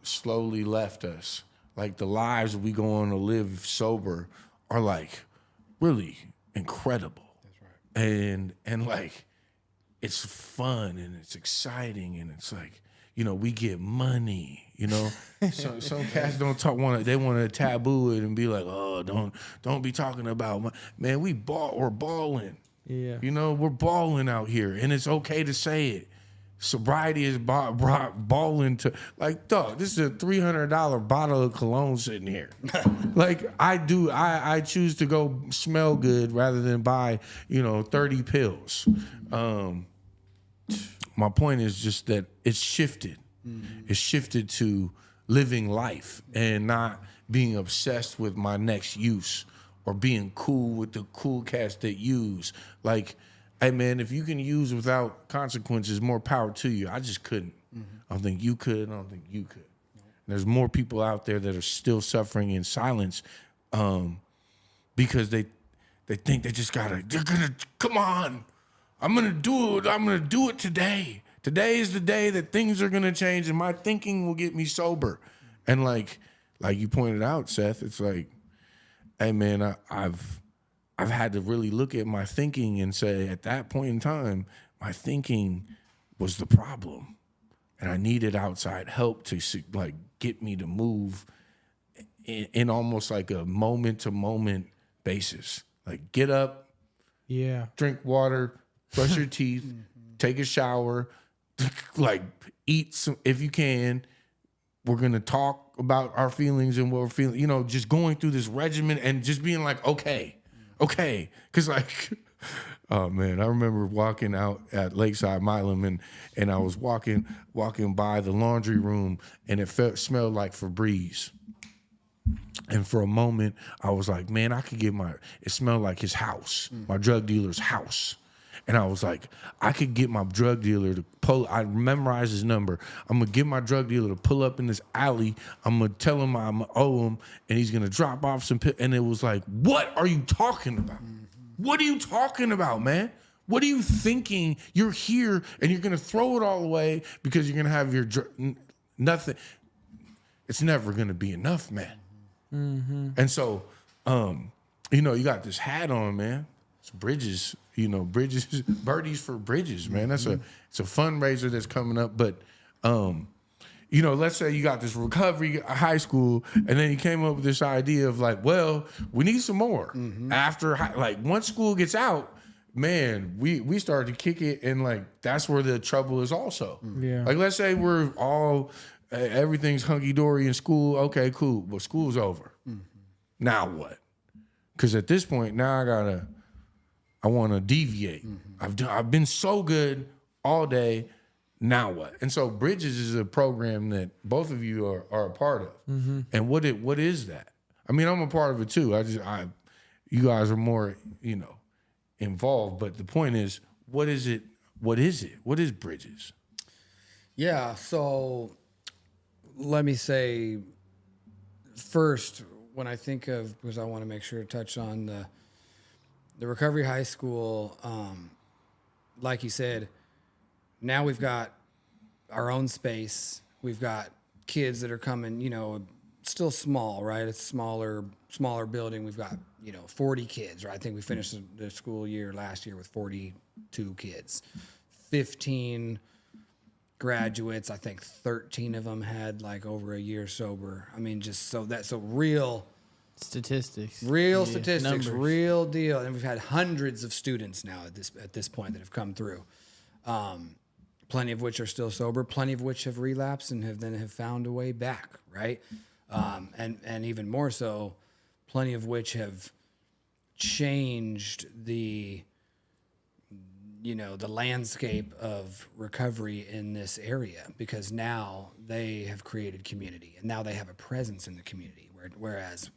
slowly left us, like the lives we go on to live sober are like really incredible. That's right. And like, it's fun and it's exciting, and it's like, we get money, some cats don't they want to taboo it and be like, oh, don't be talking about man, we're balling. Yeah. We're balling out here, and it's okay to say it. Sobriety is balling to, like, dog, this is a $300 bottle of cologne sitting here. Like, I choose to go smell good rather than buy, 30 pills. My point is just that it's shifted. It's shifted to living life and not being obsessed with my next use or being cool with the cool cats that use. Like, hey, man, if you can use without consequences, more power to you. I just couldn't. I don't think you could. I don't think you could. There's more people out there that are still suffering in silence because they think they're gonna, come on, I'm gonna do it. I'm gonna do it today. Today is the day that things are gonna change, and my thinking will get me sober. And like you pointed out, Seth, it's like, hey, man, I've had to really look at my thinking and say, at that point in time, my thinking was the problem, and I needed outside help to like get me to move in almost like a moment-to-moment basis. Like, get up, drink water, brush your teeth, take a shower, like, eat some if you can. We're gonna talk about our feelings and what we're feeling. Just going through this regimen and just being like, okay, because like, oh man, I remember walking out at Lakeside Milam and I was walking by the laundry room, and it smelled like Febreze. And for a moment, I was like, man, it smelled like his house, my drug dealer's house. And I was like, I could get my drug dealer to I memorized his number. I'm going to get my drug dealer to pull up in this alley. I'm going to tell him I'm going to owe him, and he's going to drop off some pills. And it was like, what are you talking about? What are you talking about, man? What are you thinking? You're here, and you're going to throw it all away because you're going to have your nothing. It's never going to be enough, man. And so, you got this hat on, man. It's Bridges, Birdies for Bridges, man. It's a fundraiser that's coming up. But, let's say you got this recovery high school, and then you came up with this idea of like, well, we need some more. After, once school gets out, man, we started to kick it, and like, that's where the trouble is also. Yeah. Like, let's say we're all, everything's hunky-dory in school. Okay, cool. But school's over. Now what? Because at this point, now I want to deviate. I've been so good all day. Now what? And so Bridges is a program that both of you are a part of. And what is that? I mean, I'm a part of it too. You guys are more, involved. But the point is, what is it what is it? What is Bridges? Yeah, so let me say first, when I think of, because I want to make sure to touch on the Recovery High School, like you said, now we've got our own space. We've got kids that are coming, still small, right? It's smaller building. We've got, 40 kids, right? I think we finished the school year last year with 42 kids, 15 graduates. I think 13 of them had like over a year sober. I mean, just so real statistics, statistics, numbers. Real deal. And we've had hundreds of students now at this point that have come through. Plenty of which are still sober, plenty of which have relapsed and have found a way back, right? And even more so, plenty of which have changed the landscape of recovery in this area, because now they have created community and now they have a presence in the community. Whereas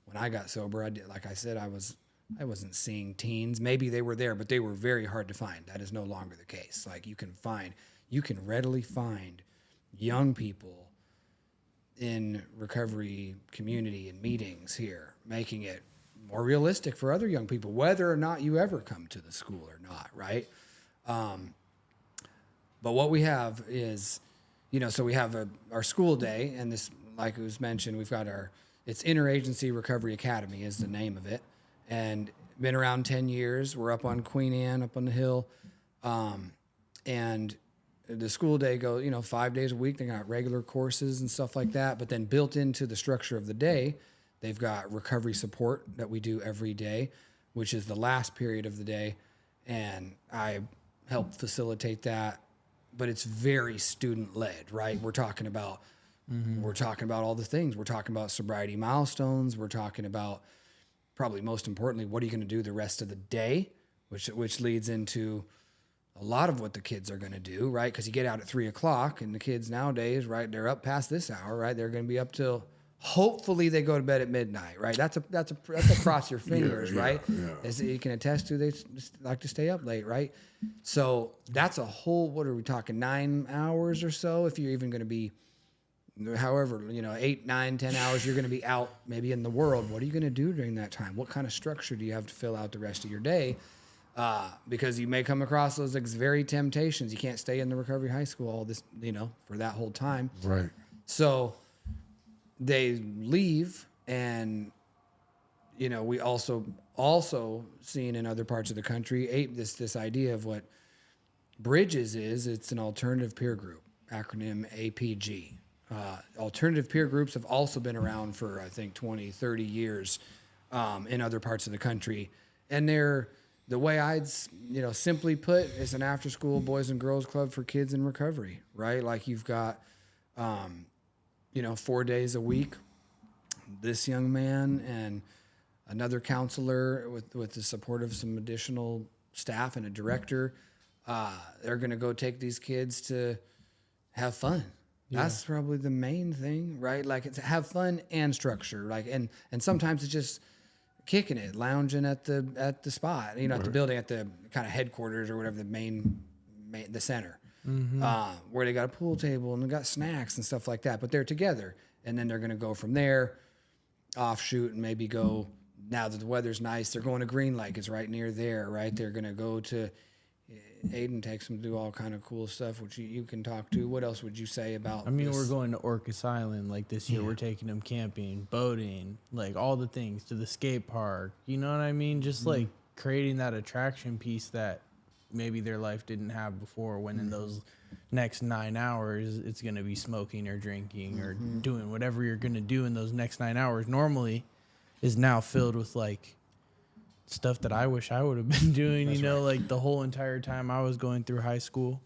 when I got sober, I wasn't seeing teens. Maybe they were there, but they were very hard to find. That is no longer the case. Like you can readily find young people in recovery community and meetings here, making it more realistic for other young people, whether or not you ever come to the school or not, right? But what we have is, so we have our school day, and this, like it was mentioned, we've got it's Interagency Recovery Academy is the name of it, and been around 10 years. We're up on Queen Anne, up on the hill, and the school day goes, 5 days a week. They got regular courses and stuff like that, but then built into the structure of the day, they've got recovery support that we do every day, which is the last period of the day, and I help facilitate that. But it's very student-led, right? We're talking about all the things. We're talking about sobriety milestones. We're talking about, probably most importantly, what are you going to do the rest of the day, which leads into a lot of what the kids are going to do, right? Because you get out at 3:00, and the kids nowadays, right, they're up past this hour, right? They're going to be up till, hopefully they go to bed at midnight, right? That's a cross your fingers, right? Yeah. As you can attest to, they just like to stay up late, right? So that's a whole, what are we talking, 9 hours or so? If you're even going to be, however, 8, 9, 10 hours, you're going to be out maybe in the world. What are you going to do during that time? What kind of structure do you have to fill out the rest of your day? Because you may come across those very temptations. You can't stay in the recovery high school all this, for that whole time. Right. So they leave, and we also seen in other parts of the country this idea of what Bridges is. It's an alternative peer group, acronym APG. Alternative peer groups have also been around for, I think, 20, 30 years in other parts of the country, and they're, the way I'd simply put, it's an after-school boys and girls club for kids in recovery, right? Like you've got 4 days a week, this young man and another counselor with the support of some additional staff and a director, they're going to go take these kids to have fun. Yeah. That's probably the main thing, right? Like it's have fun and structure, like, and sometimes it's just kicking it, lounging at the spot, at the building, at the kind of headquarters or whatever, the center, where they got a pool table and they got snacks and stuff like that. But they're together, and then they're going to go from there, offshoot, and maybe go. Now that the weather's nice, they're going to Green Lake. It's right near there, right? They're going to go to. Aiden takes them to do all kind of cool stuff, which you can talk to. What else would you say about? I mean, this? we're going to Orcas Island like this year. Yeah. We're taking them camping, boating, like all the things, to the skate park. You know what I mean? Just like creating that attraction piece that maybe their life didn't have before, when in those next 9 hours, it's going to be smoking or drinking or doing whatever you're going to do in those next 9 hours normally is now filled with like stuff that I wish I would have been doing, That's right. Like the whole entire time I was going through high school.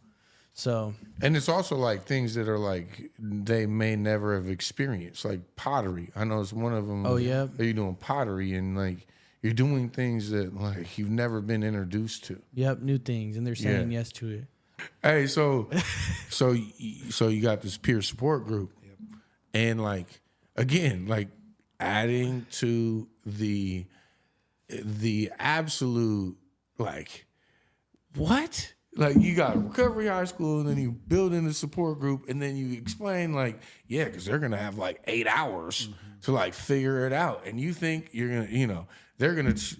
So, and it's also like things that are like they may never have experienced, like pottery. I know it's one of them. Oh yeah, you're doing pottery and like you're doing things that like you've never been introduced to. Yep, new things, and they're saying yes to it. Hey, so you got this peer support group, and like again, like adding to the absolute like what Like, you got recovery high school, and then you build in a support group, and then you explain, like, yeah, because they're going to have like 8 hours to like figure it out. And you think you're going to, they're going to,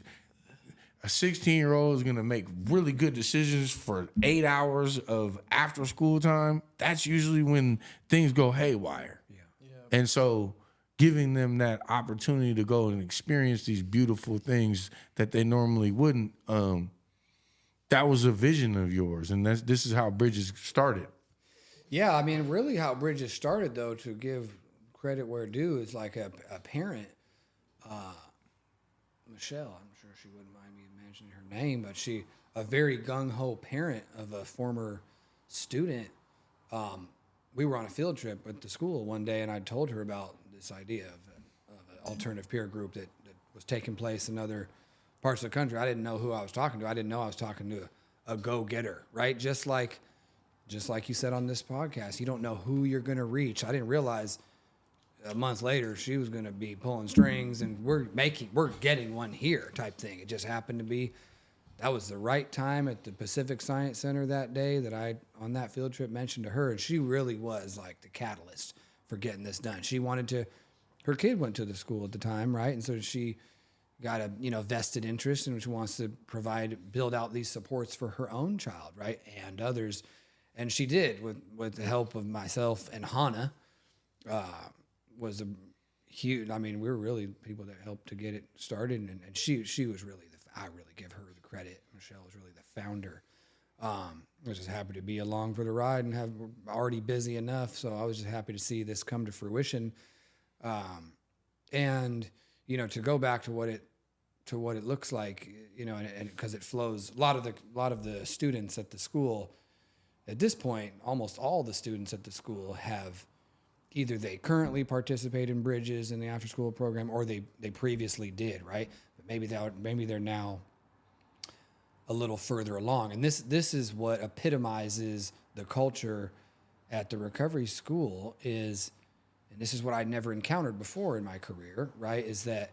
a 16-year-old is going to make really good decisions for 8 hours of after school time. That's usually when things go haywire. And so giving them that opportunity to go and experience these beautiful things that they normally wouldn't, that was a vision of yours. And this is how Bridges started. Yeah, I mean, really how Bridges started, though, to give credit where due, is like a parent, Michelle, I'm sure she wouldn't mind me mentioning her name, but a very gung-ho parent of a former student. We were on a field trip with the school one day, and I told her about this idea of an alternative peer group that was taking place in other parts of the country. I didn't know who I was talking to. I didn't know I was talking to a go-getter, right? Just like you said on this podcast, you don't know who you're going to reach. I didn't realize a month later she was going to be pulling strings, and we're getting one here type thing. It just happened to be that was the right time at the Pacific Science Center that day that I, on that field trip, mentioned to her, and she really was like the catalyst for getting this done. She wanted to, her kid went to the school at the time, right? And so she got a vested interest in which wants to build out these supports for her own child, right, and others, and she did with the help of myself and Hannah. Was a huge. I mean, we were really people that helped to get it started, and she was really I really give her the credit. Michelle was really the founder. I was just happy to be along for the ride and we're already busy enough, so I was just happy to see this come to fruition, and to go back to what it looks like, and because it flows. A lot of the students at the school, at this point, almost all the students at the school have either they currently participate in Bridges in the after school program, or they previously did, right? But maybe they're now a little further along. And this is what epitomizes the culture at the recovery school and this is what I'd never encountered before in my career, right? Is that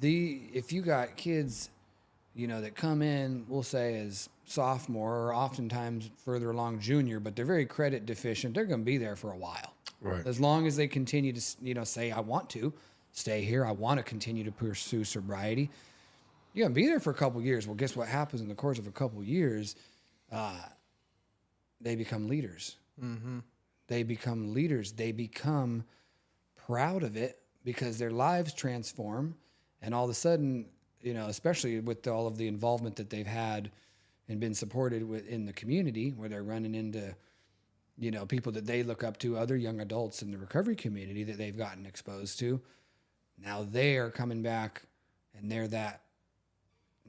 if you got kids, that come in, we'll say as sophomore or oftentimes further along junior, but they're very credit deficient, they're going to be there for a while. Right. As long as they continue to, say, I want to stay here, I want to continue to pursue sobriety, you're going to be there for a couple of years. Well, guess what happens in the course of a couple of years? They become leaders. Mm-hmm. They become leaders. They become proud of it because their lives transform. And all of a sudden, especially with all of the involvement that they've had and been supported in the community, where they're running into, people that they look up to, other young adults in the recovery community that they've gotten exposed to. Now they are coming back, and they're that.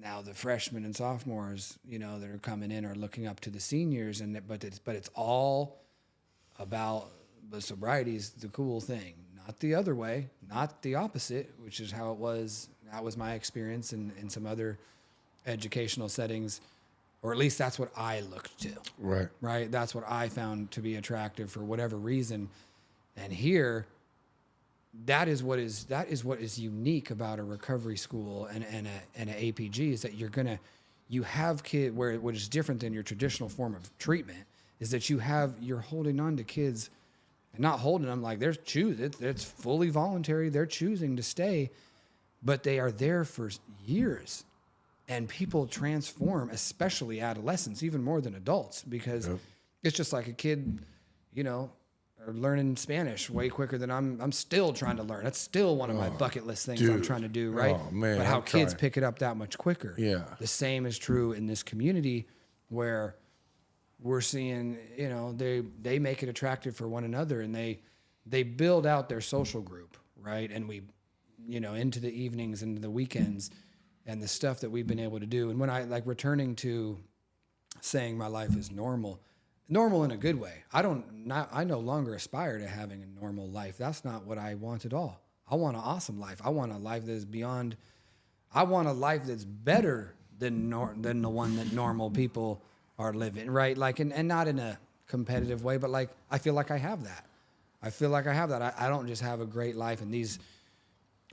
Now the freshmen and sophomores, that are coming in are looking up to the seniors, but it's all about the sobriety is the cool thing, not the other way, not the opposite, which is how it was. That was my experience in some other educational settings, or at least that's what I looked to. Right. Right. That's what I found to be attractive for whatever reason. And here, that is what is unique about a recovery school and an APG is that you have kids where what is different than your traditional form of treatment is that you're holding on to kids and not holding them like it's fully voluntary. They're choosing to stay, but they are there for years. And people transform, especially adolescents, even more than adults, because it's just like a kid, learning Spanish way quicker than I'm still trying to learn. That's still one of my bucket list things I'm trying to do, right? Oh, man, but how kids pick it up that much quicker. Yeah. The same is true in this community where we're seeing, they make it attractive for one another, and they build out their social group, right? And we, into the evenings and the weekends and the stuff that we've been able to do. And when I returning to saying my life is normal in a good way. I no longer aspire to having a normal life. That's not what I want at all. I want an awesome life. I want a life that's beyond. I want a life that's better than the one that normal people are living, right? And not in a competitive way, but I feel like I have that. I don't just have a great life, and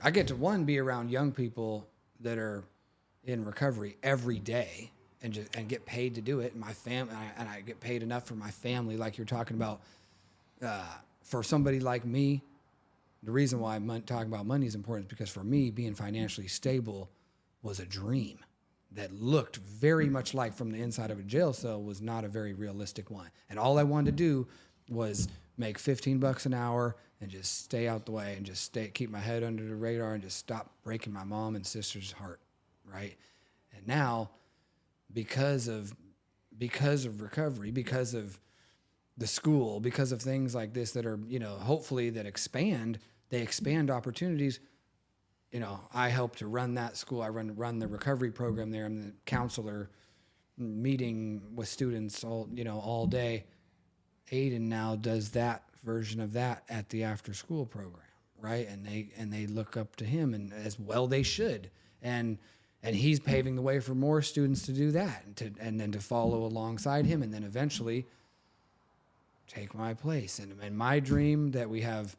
I get to be around young people that are in recovery every day, and get paid to do it. And my and I get paid enough for my family, like you're talking about. For somebody like me, the reason why I'm talking about money is important is because for me, being financially stable was a dream that looked very much like from the inside of a jail cell was not a very realistic one. And all I wanted to do was make $15 an hour and just stay out the way and just keep my head under the radar and just stop breaking my mom and sister's heart, right? And now, because of recovery, because of the school, because of things like this that are, hopefully that they expand opportunities. I help to run that school. I run the recovery program there. I'm the counselor, meeting with students all day. Aiden now does that version of that at the after school program, right? And they look up to him, and as well they should. And he's paving the way for more students to do that, and then to follow alongside him, and then eventually take my place. And my dream that we have,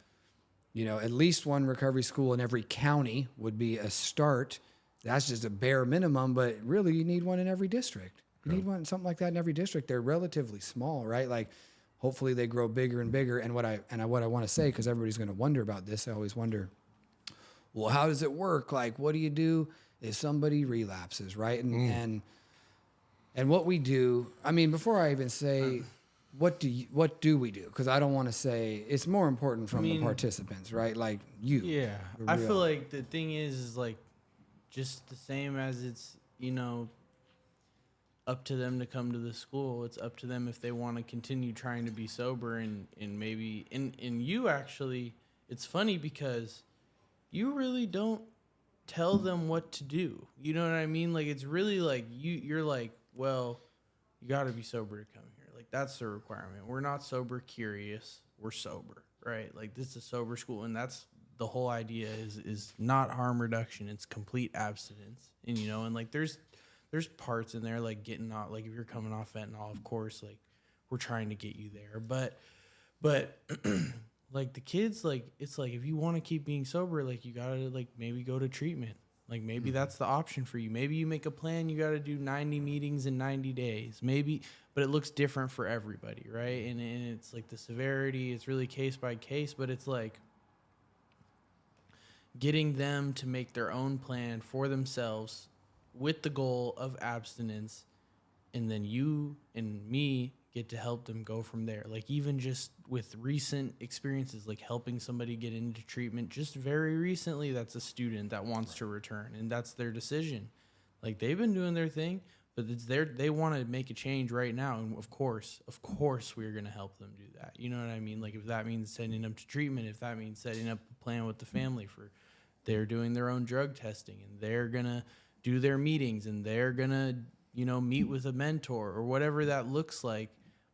at least one recovery school in every county would be a start. That's just a bare minimum, but really you need one in every district. You need something like that in every district. They're relatively small, right? Like, hopefully they grow bigger and bigger. And what I want to say, because everybody's going to wonder about this, I always wonder, well, how does it work? Like, what do you do if somebody relapses, right? And what we do, before I even say, what do we do? Because I don't want to say, it's more important from the participants, right? Like you. Yeah. I feel like the thing is like just the same as it's, up to them to come to the school. It's up to them if they want to continue trying to be sober and maybe in you actually, it's funny because you really don't tell them what to do. You know what I mean? Like, it's really like you're like, well, you got to be sober to come here. Like, that's the requirement. We're not sober curious. We're sober, right? Like, this is a sober school, and that's the whole idea is not harm reduction. It's complete abstinence. And, and like, there's parts in there, like getting out, like if you're coming off fentanyl, of course, like we're trying to get you there. But like the kids, like, it's like, if you want to keep being sober, like you got to like maybe go to treatment. Like maybe that's the option for you. Maybe you make a plan, you got to do 90 meetings in 90 days, maybe, but it looks different for everybody. Right. And it's like the severity, it's really case by case, but it's like getting them to make their own plan for themselves with the goal of abstinence, and then you and me get to help them go from there. Like, even just with recent experiences, like helping somebody get into treatment just very recently, that's a student that wants to return, and that's their decision. Like, they've been doing their thing, but it's they want to make a change right now, and of course we're going to help them do that. You know what I mean? Like, if that means sending them to treatment, if that means setting up a plan with the family for they're doing their own drug testing, and they're going to do their meetings, and they're gonna, meet with a mentor or whatever that looks like.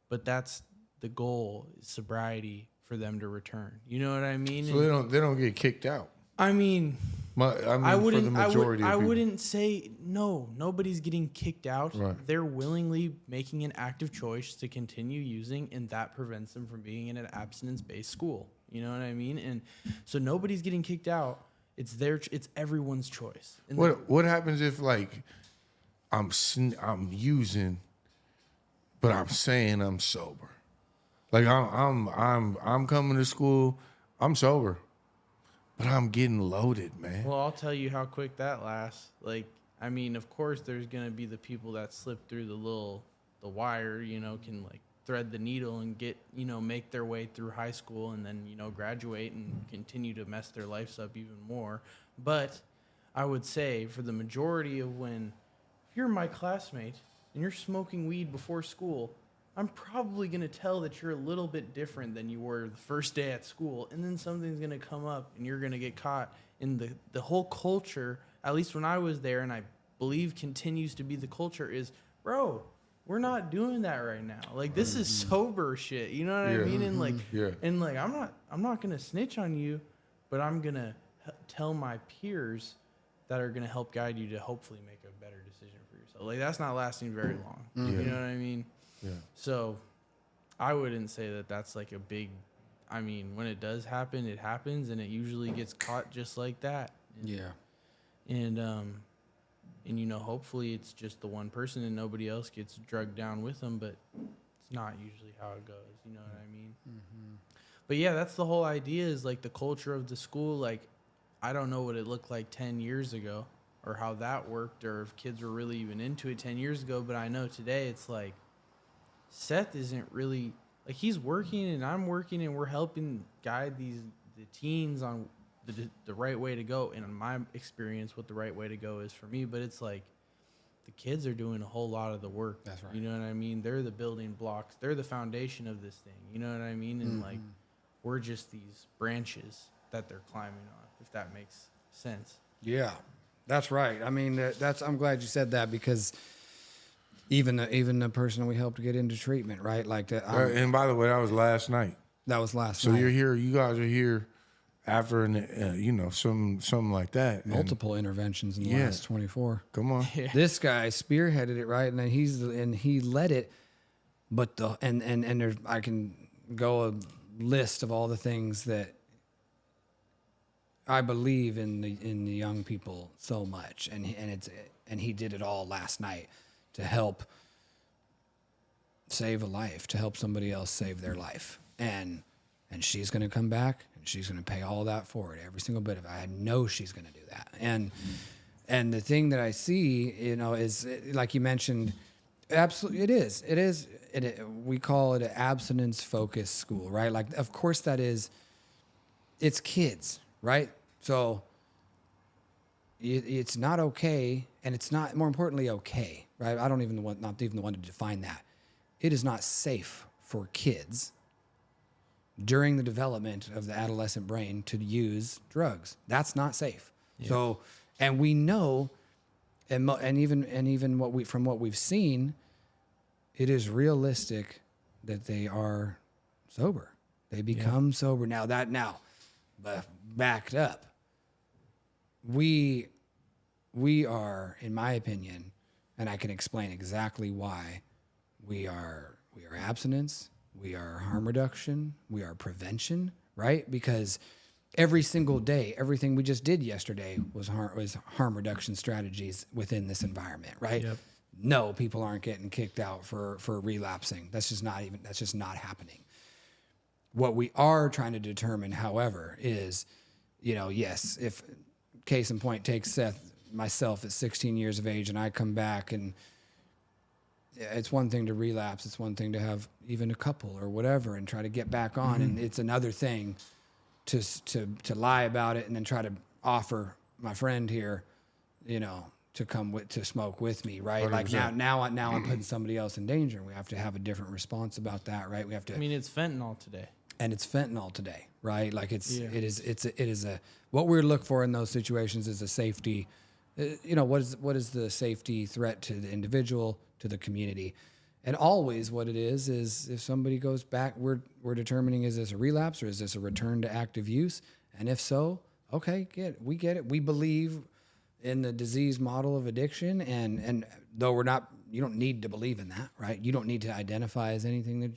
But that's the goal, is sobriety for them to return. You know what I mean? So they don't get kicked out. I wouldn't. For the majority of I people. wouldn't say no. Nobody's getting kicked out. Right. They're willingly making an active choice to continue using, and that prevents them from being in an abstinence-based school. You know what I mean? And so nobody's getting kicked out. It's everyone's choice. And what happens if like I'm using, but I'm saying I'm sober? Like I'm coming to school, I'm sober, but I'm getting loaded, man. Well, I'll tell you how quick that lasts. Like, of course, there's gonna be the people that slip through the wire. Can like thread the needle and get, make their way through high school and then, graduate and continue to mess their lives up even more. But I would say for the majority of if you're my classmate and you're smoking weed before school, I'm probably going to tell that you're a little bit different than you were the first day at school. And then something's going to come up and you're going to get caught in the whole culture, at least when I was there, and I believe continues to be the culture, is, bro, we're not doing that right now. Like, this is sober shit. You know what I mean? And like, I'm not gonna snitch on you, but I'm gonna tell my peers that are gonna help guide you to hopefully make a better decision for yourself. Like, that's not lasting very long. Mm-hmm. You know what I mean? Yeah. So, I wouldn't say that that's like a big. When it does happen, it happens, and it usually gets caught just like that. And And, hopefully it's just the one person and nobody else gets drugged down with them, but it's not usually how it goes. You know what I mean? Mm-hmm. But yeah, that's the whole idea, is like the culture of the school. Like, I don't know what it looked like 10 years ago or how that worked, or if kids were really even into it 10 years ago. But I know today it's like Seth isn't really, like, he's working and I'm working and we're helping guide the teens on the right way to go. And in my experience, what the right way to go is for me. But it's like the kids are doing a whole lot of the work. That's right. You know what I mean? They're the building blocks. They're the foundation of this thing. You know what I mean? And like, we're just these branches that they're climbing on, if that makes sense. Yeah, that's right. I mean, I'm glad you said that, because even the person we helped get into treatment, right? Like that. And by the way, that was last night. That was last So night. you're here. You guys are here after something like that. Multiple interventions in the last 24. Come on. Yeah. This guy spearheaded it, right? And then he led it. But there's, I can go a list of all the things that I believe in the young people so much, and he did it all last night to help save a life, to help somebody else save their life, and she's going to come back and she's going to pay all that forward, every single bit of it. I know she's going to do that, and the thing that I see, is like you mentioned, absolutely, it is. We call it an abstinence-focused school, right? Like, of course that is, it's kids, right? So it's not okay, and it's not, more importantly, okay, right? Not even the one to define that. It is not safe for kids during the development of the adolescent brain to use drugs. That's not safe. Yeah. So, and we know, and even from what we've seen, it is realistic that they are sober. They become sober but backed up. We are, in my opinion, and I can explain exactly why, we are abstinence, we are harm reduction, we are prevention, right? Because every single day, everything we just did yesterday was harm reduction strategies within this environment, right? Yep. No, people aren't getting kicked out for relapsing. That's just not happening. What we are trying to determine, however, is, yes, if case in point, take Seth, myself at 16 years of age, and I come back, and it's one thing to relapse. It's one thing to have even a couple or whatever and try to get back on. Mm-hmm. And it's another thing to lie about it and then try to offer my friend here, to come to smoke with me, right? 100%. Like now I'm putting somebody else in danger. We have to have a different response about that, right? We have to. I mean, it's fentanyl today. And it's fentanyl today, right? Like it is what we look for in those situations is a safety. What is the safety threat to the individual, to the community, and always what it is if somebody goes back, we're determining, is this a relapse or is this a return to active use? And if so, okay, we get it. We believe in the disease model of addiction, and though you don't need to believe in that, right? You don't need to identify as anything that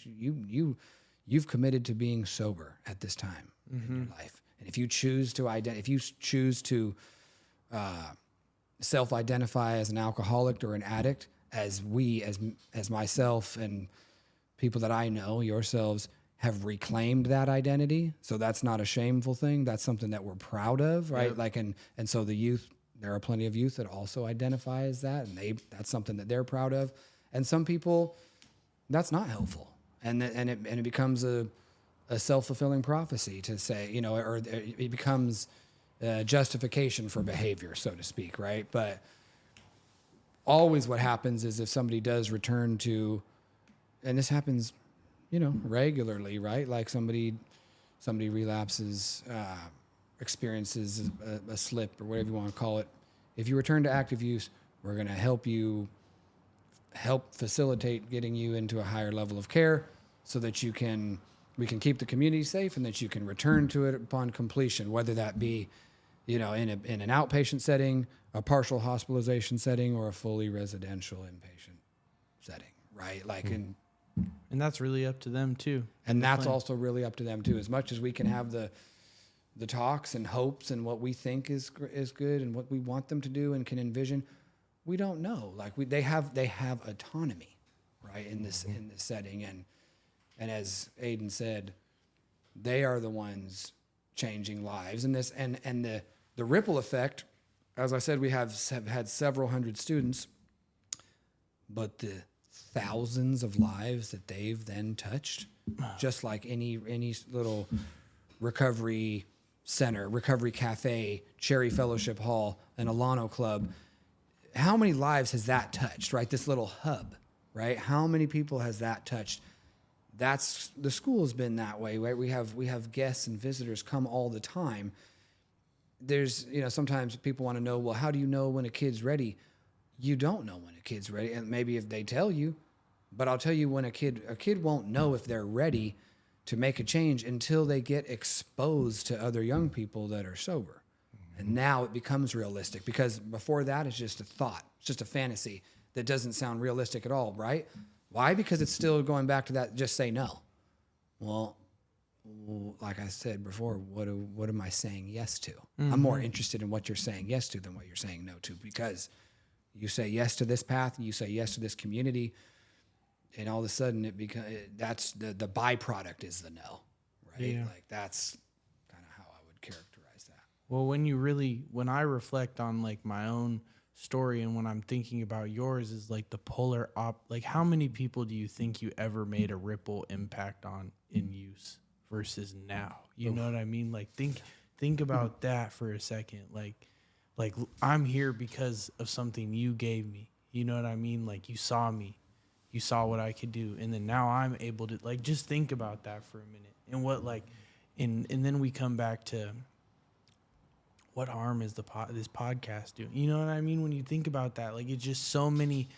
you've committed to being sober at this time in your life. And if you choose to self-identify as an alcoholic or an addict, as myself and people that I know, yourselves, have reclaimed that identity, so that's not a shameful thing. That's something that we're proud of, right? Yep. Like, and so the youth, there are plenty of youth that also identify as that, and that's something that they're proud of. And some people, that's not helpful, and it becomes a self-fulfilling prophecy to say, or it becomes justification for behavior, so to speak, right? But always what happens is if somebody does return to, and this happens, regularly, right? Like somebody relapses, experiences a slip or whatever you want to call it. If you return to active use, we're going to help facilitate getting you into a higher level of care so that we can keep the community safe and that you can return to it upon completion, whether that be, in an outpatient setting, a partial hospitalization setting, or a fully residential inpatient setting, right? Like, and that's really up to them too. And that's also really up to them too. As much as we can have the talks and hopes and what we think is good and what we want them to do and can envision, we don't know. Like they have autonomy, right, in this setting, and as Aiden said, they are the ones changing lives, and the ripple effect. As I said, we have had several hundred students, but the thousands of lives that they've then touched, just like any little recovery center, recovery cafe, Cherry Fellowship Hall, an Alano Club. How many lives has that touched, right? This little hub, right? How many people has that touched? That's the school has been that way, right? We have guests and visitors come all the time. There's, sometimes people want to know, well, how do you know when a kid's ready? You don't know when a kid's ready. And maybe if they tell you, but I'll tell you when a kid won't know if they're ready to make a change until they get exposed to other young people that are sober. And now it becomes realistic, because before that it's just a thought. It's just a fantasy that doesn't sound realistic at all, right? Why? Because it's still going back to that, just say no. Well, like I said before, what am I saying yes to? Mm-hmm. I'm more interested in what you're saying yes to than what you're saying no to, because you say yes to this path, you say yes to this community, and all of a sudden that's the byproduct is the no, right? Yeah. Like that's kind of how I would characterize that. Well, when I reflect on like my own story and when I'm thinking about yours is like the polar like how many people do you think you ever made a ripple impact on in use versus now? You know what I mean? Like think about that for a second. Like I'm here because of something you gave me. You know what I mean? Like you saw me. You saw what I could do. And then now I'm able to like just think about that for a minute. And what like and then we come back to what harm is this podcast doing? You know what I mean? When you think about that, like it's just so many.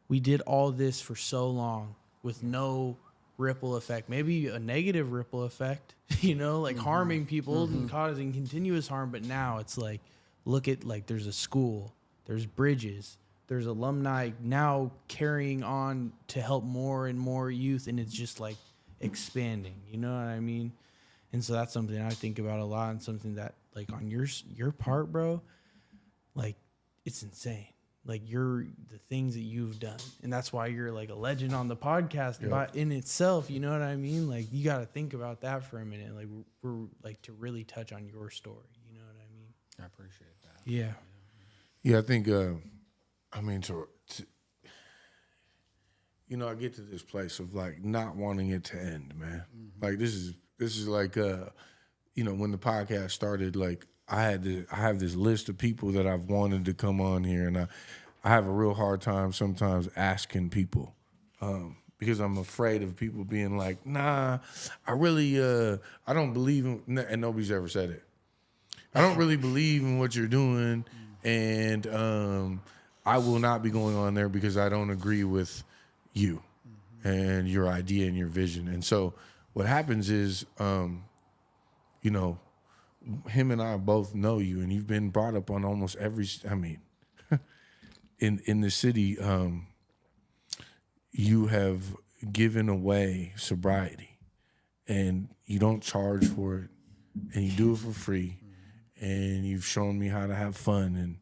We did all this for so long with no ripple effect, maybe a negative ripple effect, like harming people and causing continuous harm. But now it's like, look at like there's a school, there's bridges, there's alumni now carrying on to help more and more youth, and it's just like expanding. You know what I mean? And so that's something I think about a lot, and something that like on your part, bro, like it's insane. Like the things that you've done, and that's why you're like a legend on the podcast in itself. You know what I mean? Like you got to think about that for a minute. Like we're like to really touch on your story. You know what I mean? I appreciate that. Yeah. Yeah, I think. I mean, I get to this place of like not wanting it to end, man. Mm-hmm. Like this is like when the podcast started, like I have this list of people that I've wanted to come on here, and I have a real hard time sometimes asking people because I'm afraid of people being like, nah, I really I don't believe in, and nobody's ever said it. I don't really believe in what you're doing, and I will not be going on there because I don't agree with you and your idea and your vision. And so what happens is, him and I both know you, and you've been brought up on almost every, in the city, you have given away sobriety, and you don't charge for it, and you do it for free, and you've shown me how to have fun,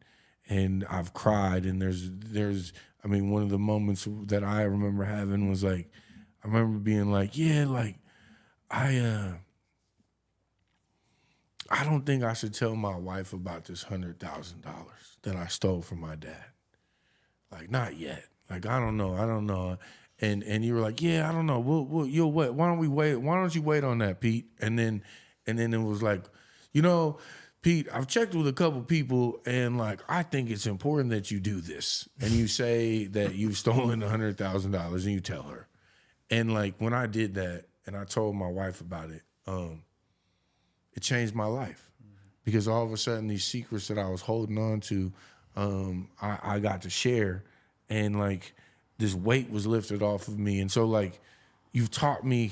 and I've cried, and there's one of the moments that I remember having was like, I remember being like, yeah, like I don't think I should tell my wife about this $100,000 that I stole from my dad. Like, not yet. Like, I don't know. And you were like, yeah, I don't know. You'll wait. Why don't we wait? Why don't you wait on that, Pete? And then it was like, Pete, I've checked with a couple people, and like, I think it's important that you do this. And you say that you've stolen $100,000, and you tell her. And like, when I did that, and I told my wife about it, it changed my life, because all of a sudden these secrets that I was holding on to, I got to share, and like this weight was lifted off of me. And so like, you've taught me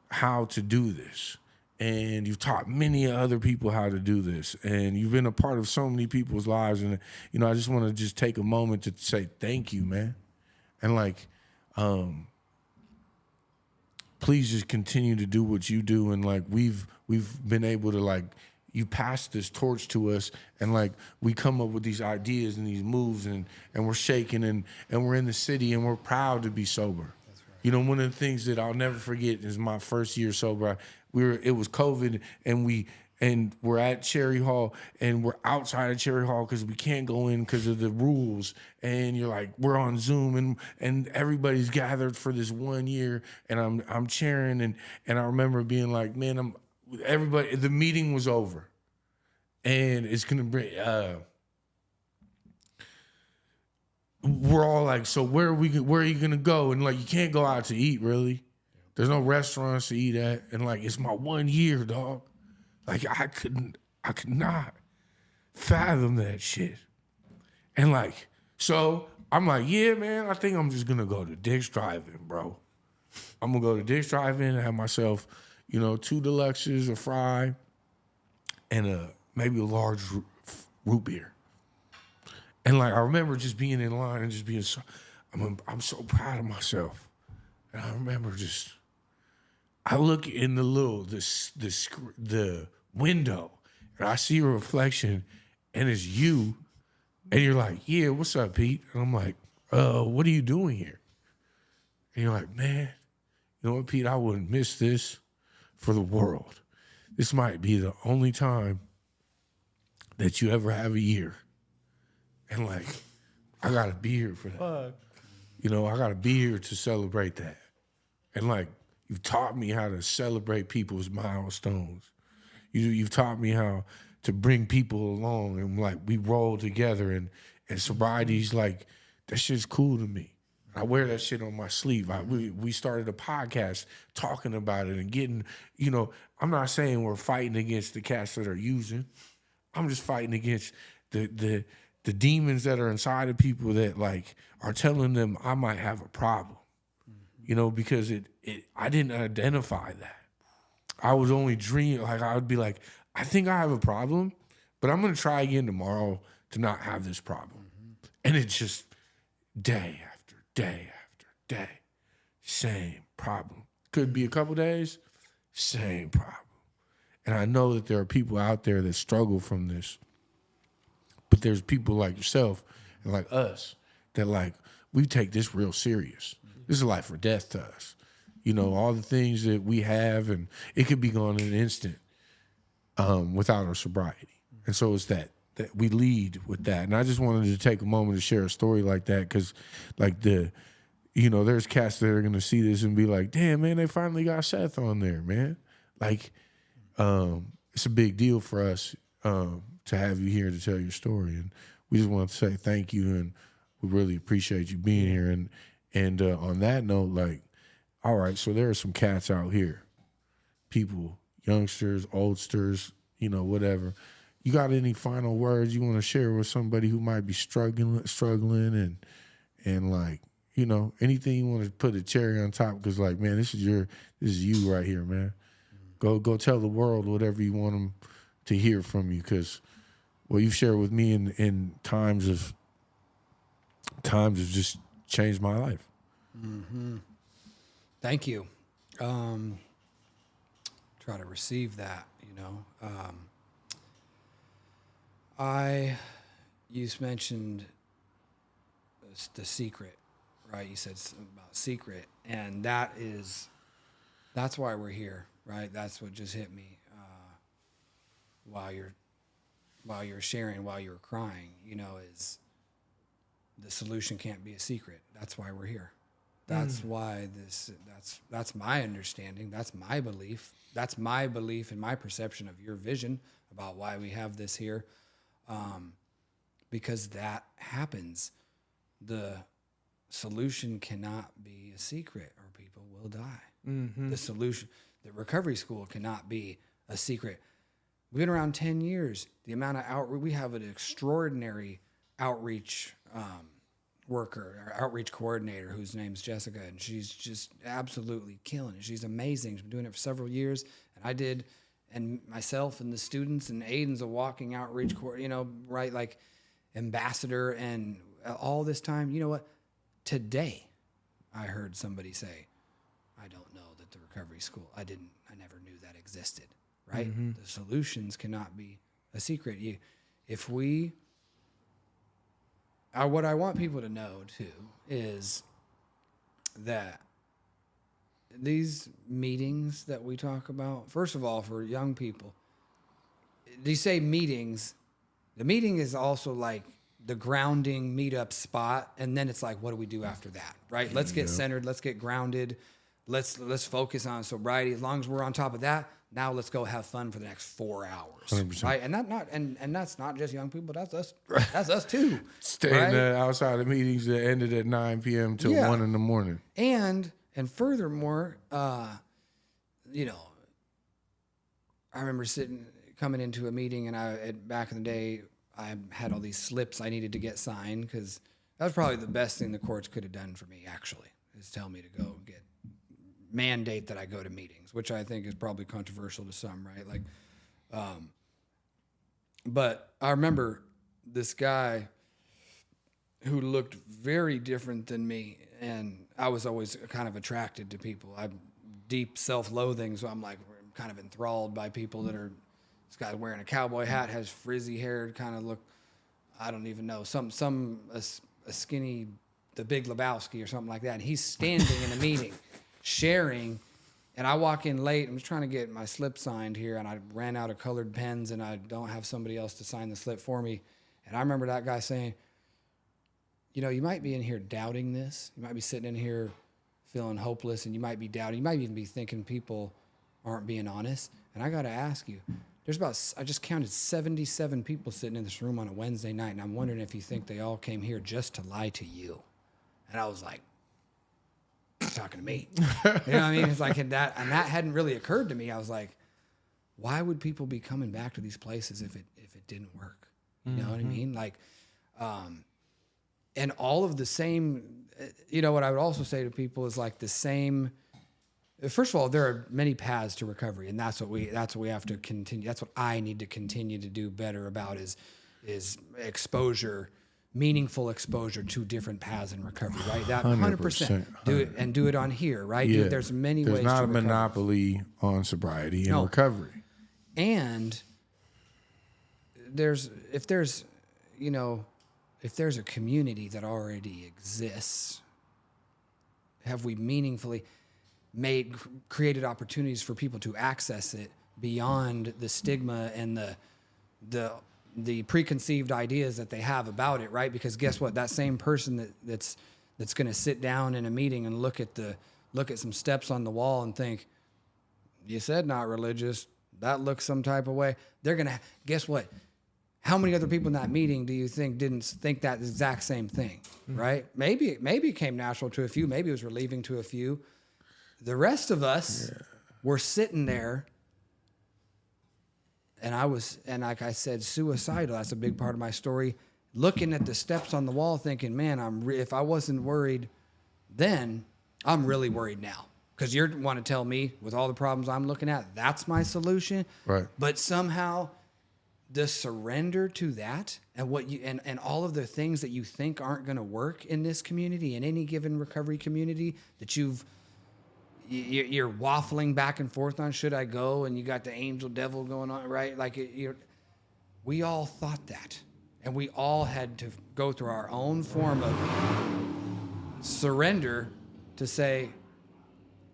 how to do this, and you've taught many other people how to do this, and you've been a part of so many people's lives. And I just want to just take a moment to say thank you, man. And like, please just continue to do what you do. And like, we've been able to like, you pass this torch to us, and like we come up with these ideas and these moves, and we're shaking, and we're in the city, and we're proud to be sober. That's right. You know, one of the things that I'll never forget is my first year sober. It was COVID, and we're at Cherry Hall, and we're outside of Cherry Hall because we can't go in because of the rules. And you're like, we're on Zoom, and everybody's gathered for this 1 year, and I'm cheering, and I remember being like, man, everybody. The meeting was over, and it's gonna bring. We're all like, so where are you gonna go? And like, you can't go out to eat, really. There's no restaurants to eat at, and like, it's my 1 year, dog. Like, I could not fathom that shit. And like, so I'm like, yeah, man, I think I'm just gonna go to Dick's Drive-In, bro. I'm gonna go to Dick's Drive-In and have myself, 2 deluxes, a fry, and maybe a large root beer. And like, I remember just being in line and just being so, I'm so proud of myself. And I remember I look in the window, and I see a reflection, and it's you, and you're like, yeah, what's up, Pete? And I'm like, what are you doing here? And you're like, man, you know what, Pete, I wouldn't miss this for the world. This might be the only time that you ever have a year. And like, I gotta be here for that. Fuck. I gotta be here to celebrate that. And like, you've taught me how to celebrate people's milestones. You've taught me how to bring people along, and like, we roll together, and sobriety's like, that shit's cool to me. I wear that shit on my sleeve. We started a podcast talking about it and getting, I'm not saying we're fighting against the cats that are using. I'm just fighting against the demons that are inside of people that like are telling them I might have a problem. Because I didn't identify that. I was only dreaming, like I would be like, I think I have a problem, but I'm gonna try again tomorrow to not have this problem. Mm-hmm. And it's just day after day after day, same problem. Could be a couple days, same problem. And I know that there are people out there that struggle from this, but there's people like yourself and like us that like, we take this real serious. This is life or death to us. All the things that we have, and it could be gone in an instant without our sobriety. And so it's that we lead with that. And I just wanted to take a moment to share a story like that, because like there's cats that are going to see this and be like, damn, man, they finally got Seth on there, man. Like, it's a big deal for us to have you here to tell your story. And we just want to say thank you, and we really appreciate you being here. And on that note, like, all right, so there are some cats out here, people, youngsters, oldsters, whatever. You got any final words you want to share with somebody who might be struggling, and like, anything you want to put a cherry on top? Because like, man, this is you right here, man. Go tell the world whatever you want them to hear from you, because what you've shared with me in times of just changed my life. Mm-hmm. Thank you. Try to receive that, you mentioned the secret, right? You said something about secret, and that's why we're here, right? That's what just hit me while you're sharing, while you were crying, is the solution can't be a secret. That's why we're here. That's why that's my understanding. That's my belief. That's my belief and my perception of your vision about why we have this here. Because that happens. The solution cannot be a secret or people will die. Mm-hmm. The recovery school cannot be a secret. We've been around 10 years. The amount of outreach, we have an extraordinary outreach worker, our outreach coordinator, whose name's Jessica, and she's just absolutely killing it. She's amazing. She's been doing it for several years, and myself and the students, and Aiden's a walking outreach right, like ambassador, and all this time, you know what? Today, I heard somebody say, I don't know that the recovery school, I never knew that existed. right? The solutions cannot be a secret. What I want people to know too is that these meetings that we talk about, first of all, for young people, they say meetings. The meeting is also like the grounding meetup spot, and then it's like, what do we do after that, right? Let's get centered. Let's get grounded. Let's focus on sobriety. As long as we're on top of that, now let's go have fun for the next 4 hours, 100%. right? And that's not just young people. That's us. That's us too. Staying outside of meetings that ended at 9 p.m. till 1 in the morning. And furthermore, you know, I remember coming into a meeting, and back in the day, I had all these slips I needed to get signed, because that was probably the best thing the courts could have done for me, actually, is tell me to go mandate that I go to meetings, which I think is probably controversial to some, right? Like, but I remember this guy who looked very different than me, and I was always kind of attracted to people. I'm deep self-loathing, so I'm like kind of enthralled by people that are. This guy's wearing a cowboy hat, has frizzy hair, kind of look, I don't even know, a skinny, the Big Lebowski or something like that. And he's standing in a meeting, sharing, and I walk in late. I'm just trying to get my slip signed here, and I ran out of colored pens, and I don't have somebody else to sign the slip for me. And I remember that guy saying, you know, you might be in here doubting this. You might be sitting in here feeling hopeless, and you might be doubting. You might even be thinking people aren't being honest. And I got to ask you, I just counted 77 people sitting in this room on a Wednesday night, and I'm wondering if you think they all came here just to lie to you. And I was like, talking to me. You know what I mean? It's like, and that hadn't really occurred to me. I was like, why would people be coming back to these places if it didn't work? You know what I mean? Like, and all of the same, you know, what I would also say to people is like the same. First of all, there are many paths to recovery, and that's what we have to continue. That's what I need to continue to do better about is exposure, meaningful exposure to different paths in recovery, right? That 100%. Do it on here, right? Yeah. There's many ways. There's not a recover. monopoly on sobriety and recovery. And if there's a community that already exists, have we meaningfully created opportunities for people to access it beyond the stigma and the preconceived ideas that they have about it, right? Because guess what? That same person that's going to sit down in a meeting and look at some steps on the wall and think, you said not religious, that looks some type of way. They're going to, guess what? How many other people in that meeting do you think didn't think that exact same thing, right? Maybe it came natural to a few. Maybe it was relieving to a few. The rest of us were sitting there, and like I said, suicidal. That's a big part of my story. Looking at the steps on the wall, thinking, man, if I wasn't worried then, I'm really worried now. Because you want to tell me, with all the problems I'm looking at, that's my solution. Right. But somehow, the surrender to that and and all of the things that you think aren't going to work in this community, in any given recovery community, that you're waffling back and forth on, should I go? And you got the angel devil going on, right? Like we all thought that, and we all had to go through our own form of surrender to say,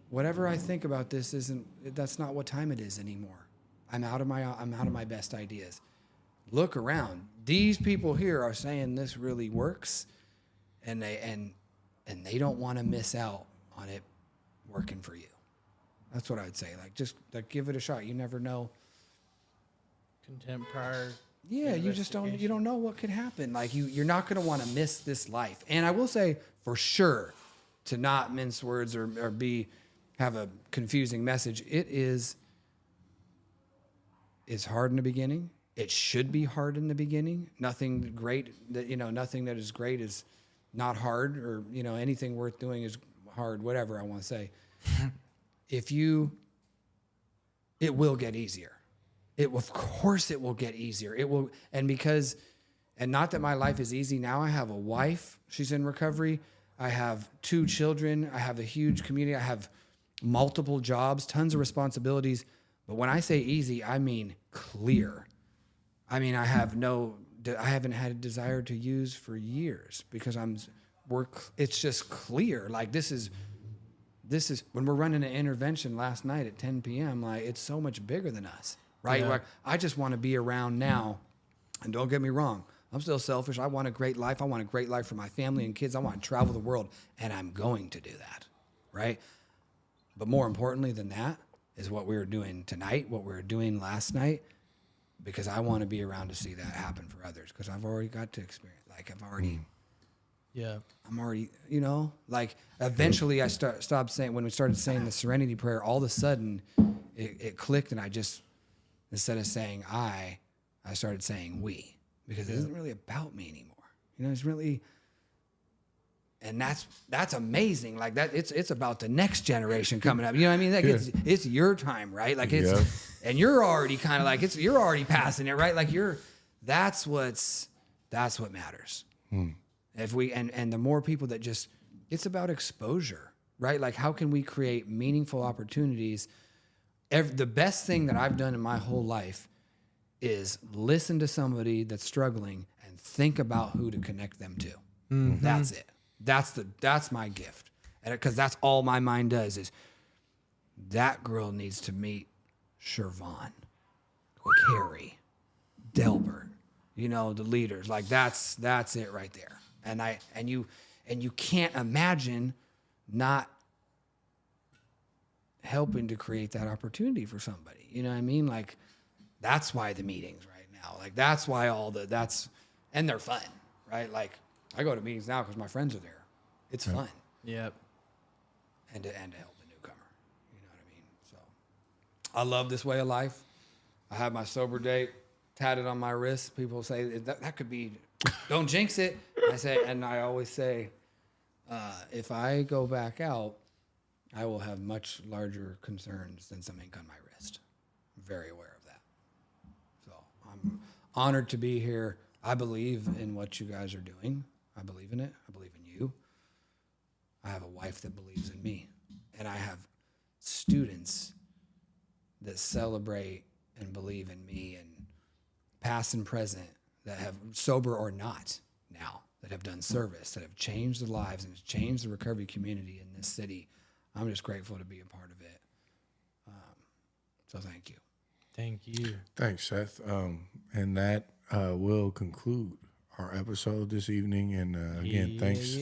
whatever I think about this that's not what time it is anymore. I'm out of my best ideas. Look around. These people here are saying this really works, and they don't want to miss out on it working for you. That's what I'd say. Just give it a shot. You never know. Contempt prior. Yeah, you don't know what could happen. Like you're not going to want to miss this life. And I will say for sure, to not mince words or have a confusing message. It's hard in the beginning. It should be hard in the beginning. Nothing that is great is not hard, or anything worth doing is hard, whatever I want to say. It will get easier. Of course it will get easier. It will. And not that my life is easy now. I have a wife. She's in recovery. I have 2 children. I have a huge community. I have multiple jobs, tons of responsibilities, But when I say easy, I mean clear. I mean, I haven't had a desire to use for years because it's just clear. Like this is when we're running an intervention last night at 10 p.m. Like it's so much bigger than us, right? Yeah. Like, I just want to be around now. And don't get me wrong, I'm still selfish. I want a great life. I want a great life for my family and kids. I want to travel the world, and I'm going to do that, right? But more importantly than that is what we were doing tonight, what we were doing last night, because I want to be around to see that happen for others because I've already got to experience. Like I'm already, like eventually I stopped saying, when we started saying the serenity prayer, all of a sudden it clicked, and I just, instead of saying I started saying we, because it isn't really about me anymore. It's really, and that's amazing. Like that, it's about the next generation coming up. You know what I mean? Like it's your time, right? Like and you're already kind of like, you're already passing it, right? Like that's what matters. If we, and the more people that just, it's about exposure, right? Like how can we create meaningful opportunities? The best thing that I've done in my whole life is listen to somebody that's struggling and think about who to connect them to. Mm-hmm. That's it. That's my gift. And because that's all my mind does is that girl needs to meet Shervon, Carrie, Delbert, the leaders. Like that's it right there. And you can't imagine not helping to create that opportunity for somebody. You know what I mean? Like that's why the meetings right now. Like that's why and they're fun, right? Like I go to meetings now because my friends are there. It's fun. Yep. And to help the newcomer. You know what I mean? So I love this way of life. I have my sober date tatted on my wrist. People say that could be, don't jinx it. I always say, if I go back out, I will have much larger concerns than some ink on my wrist. I'm very aware of that. So I'm honored to be here. I believe in what you guys are doing. I believe in it. I believe in you. I have a wife that believes in me. And I have students that celebrate and believe in me, and past and present, that have, sober or not now, that have done service, that have changed the lives and changed the recovery community in this city. I'm just grateful to be a part of it. So thank you. Thank you. Thanks, Seth. And that will conclude our episode this evening. And again, thanks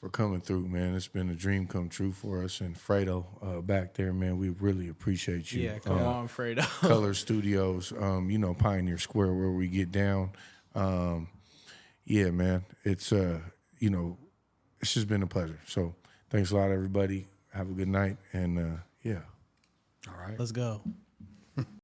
for coming through, man. It's been a dream come true for us. And Fredo back there, man, we really appreciate you. Yeah, come on, Fredo. Color Studios, Pioneer Square, where we get down. Yeah, man, it's it's just been a pleasure. So thanks a lot, everybody. Have a good night, and yeah. All right. Let's go.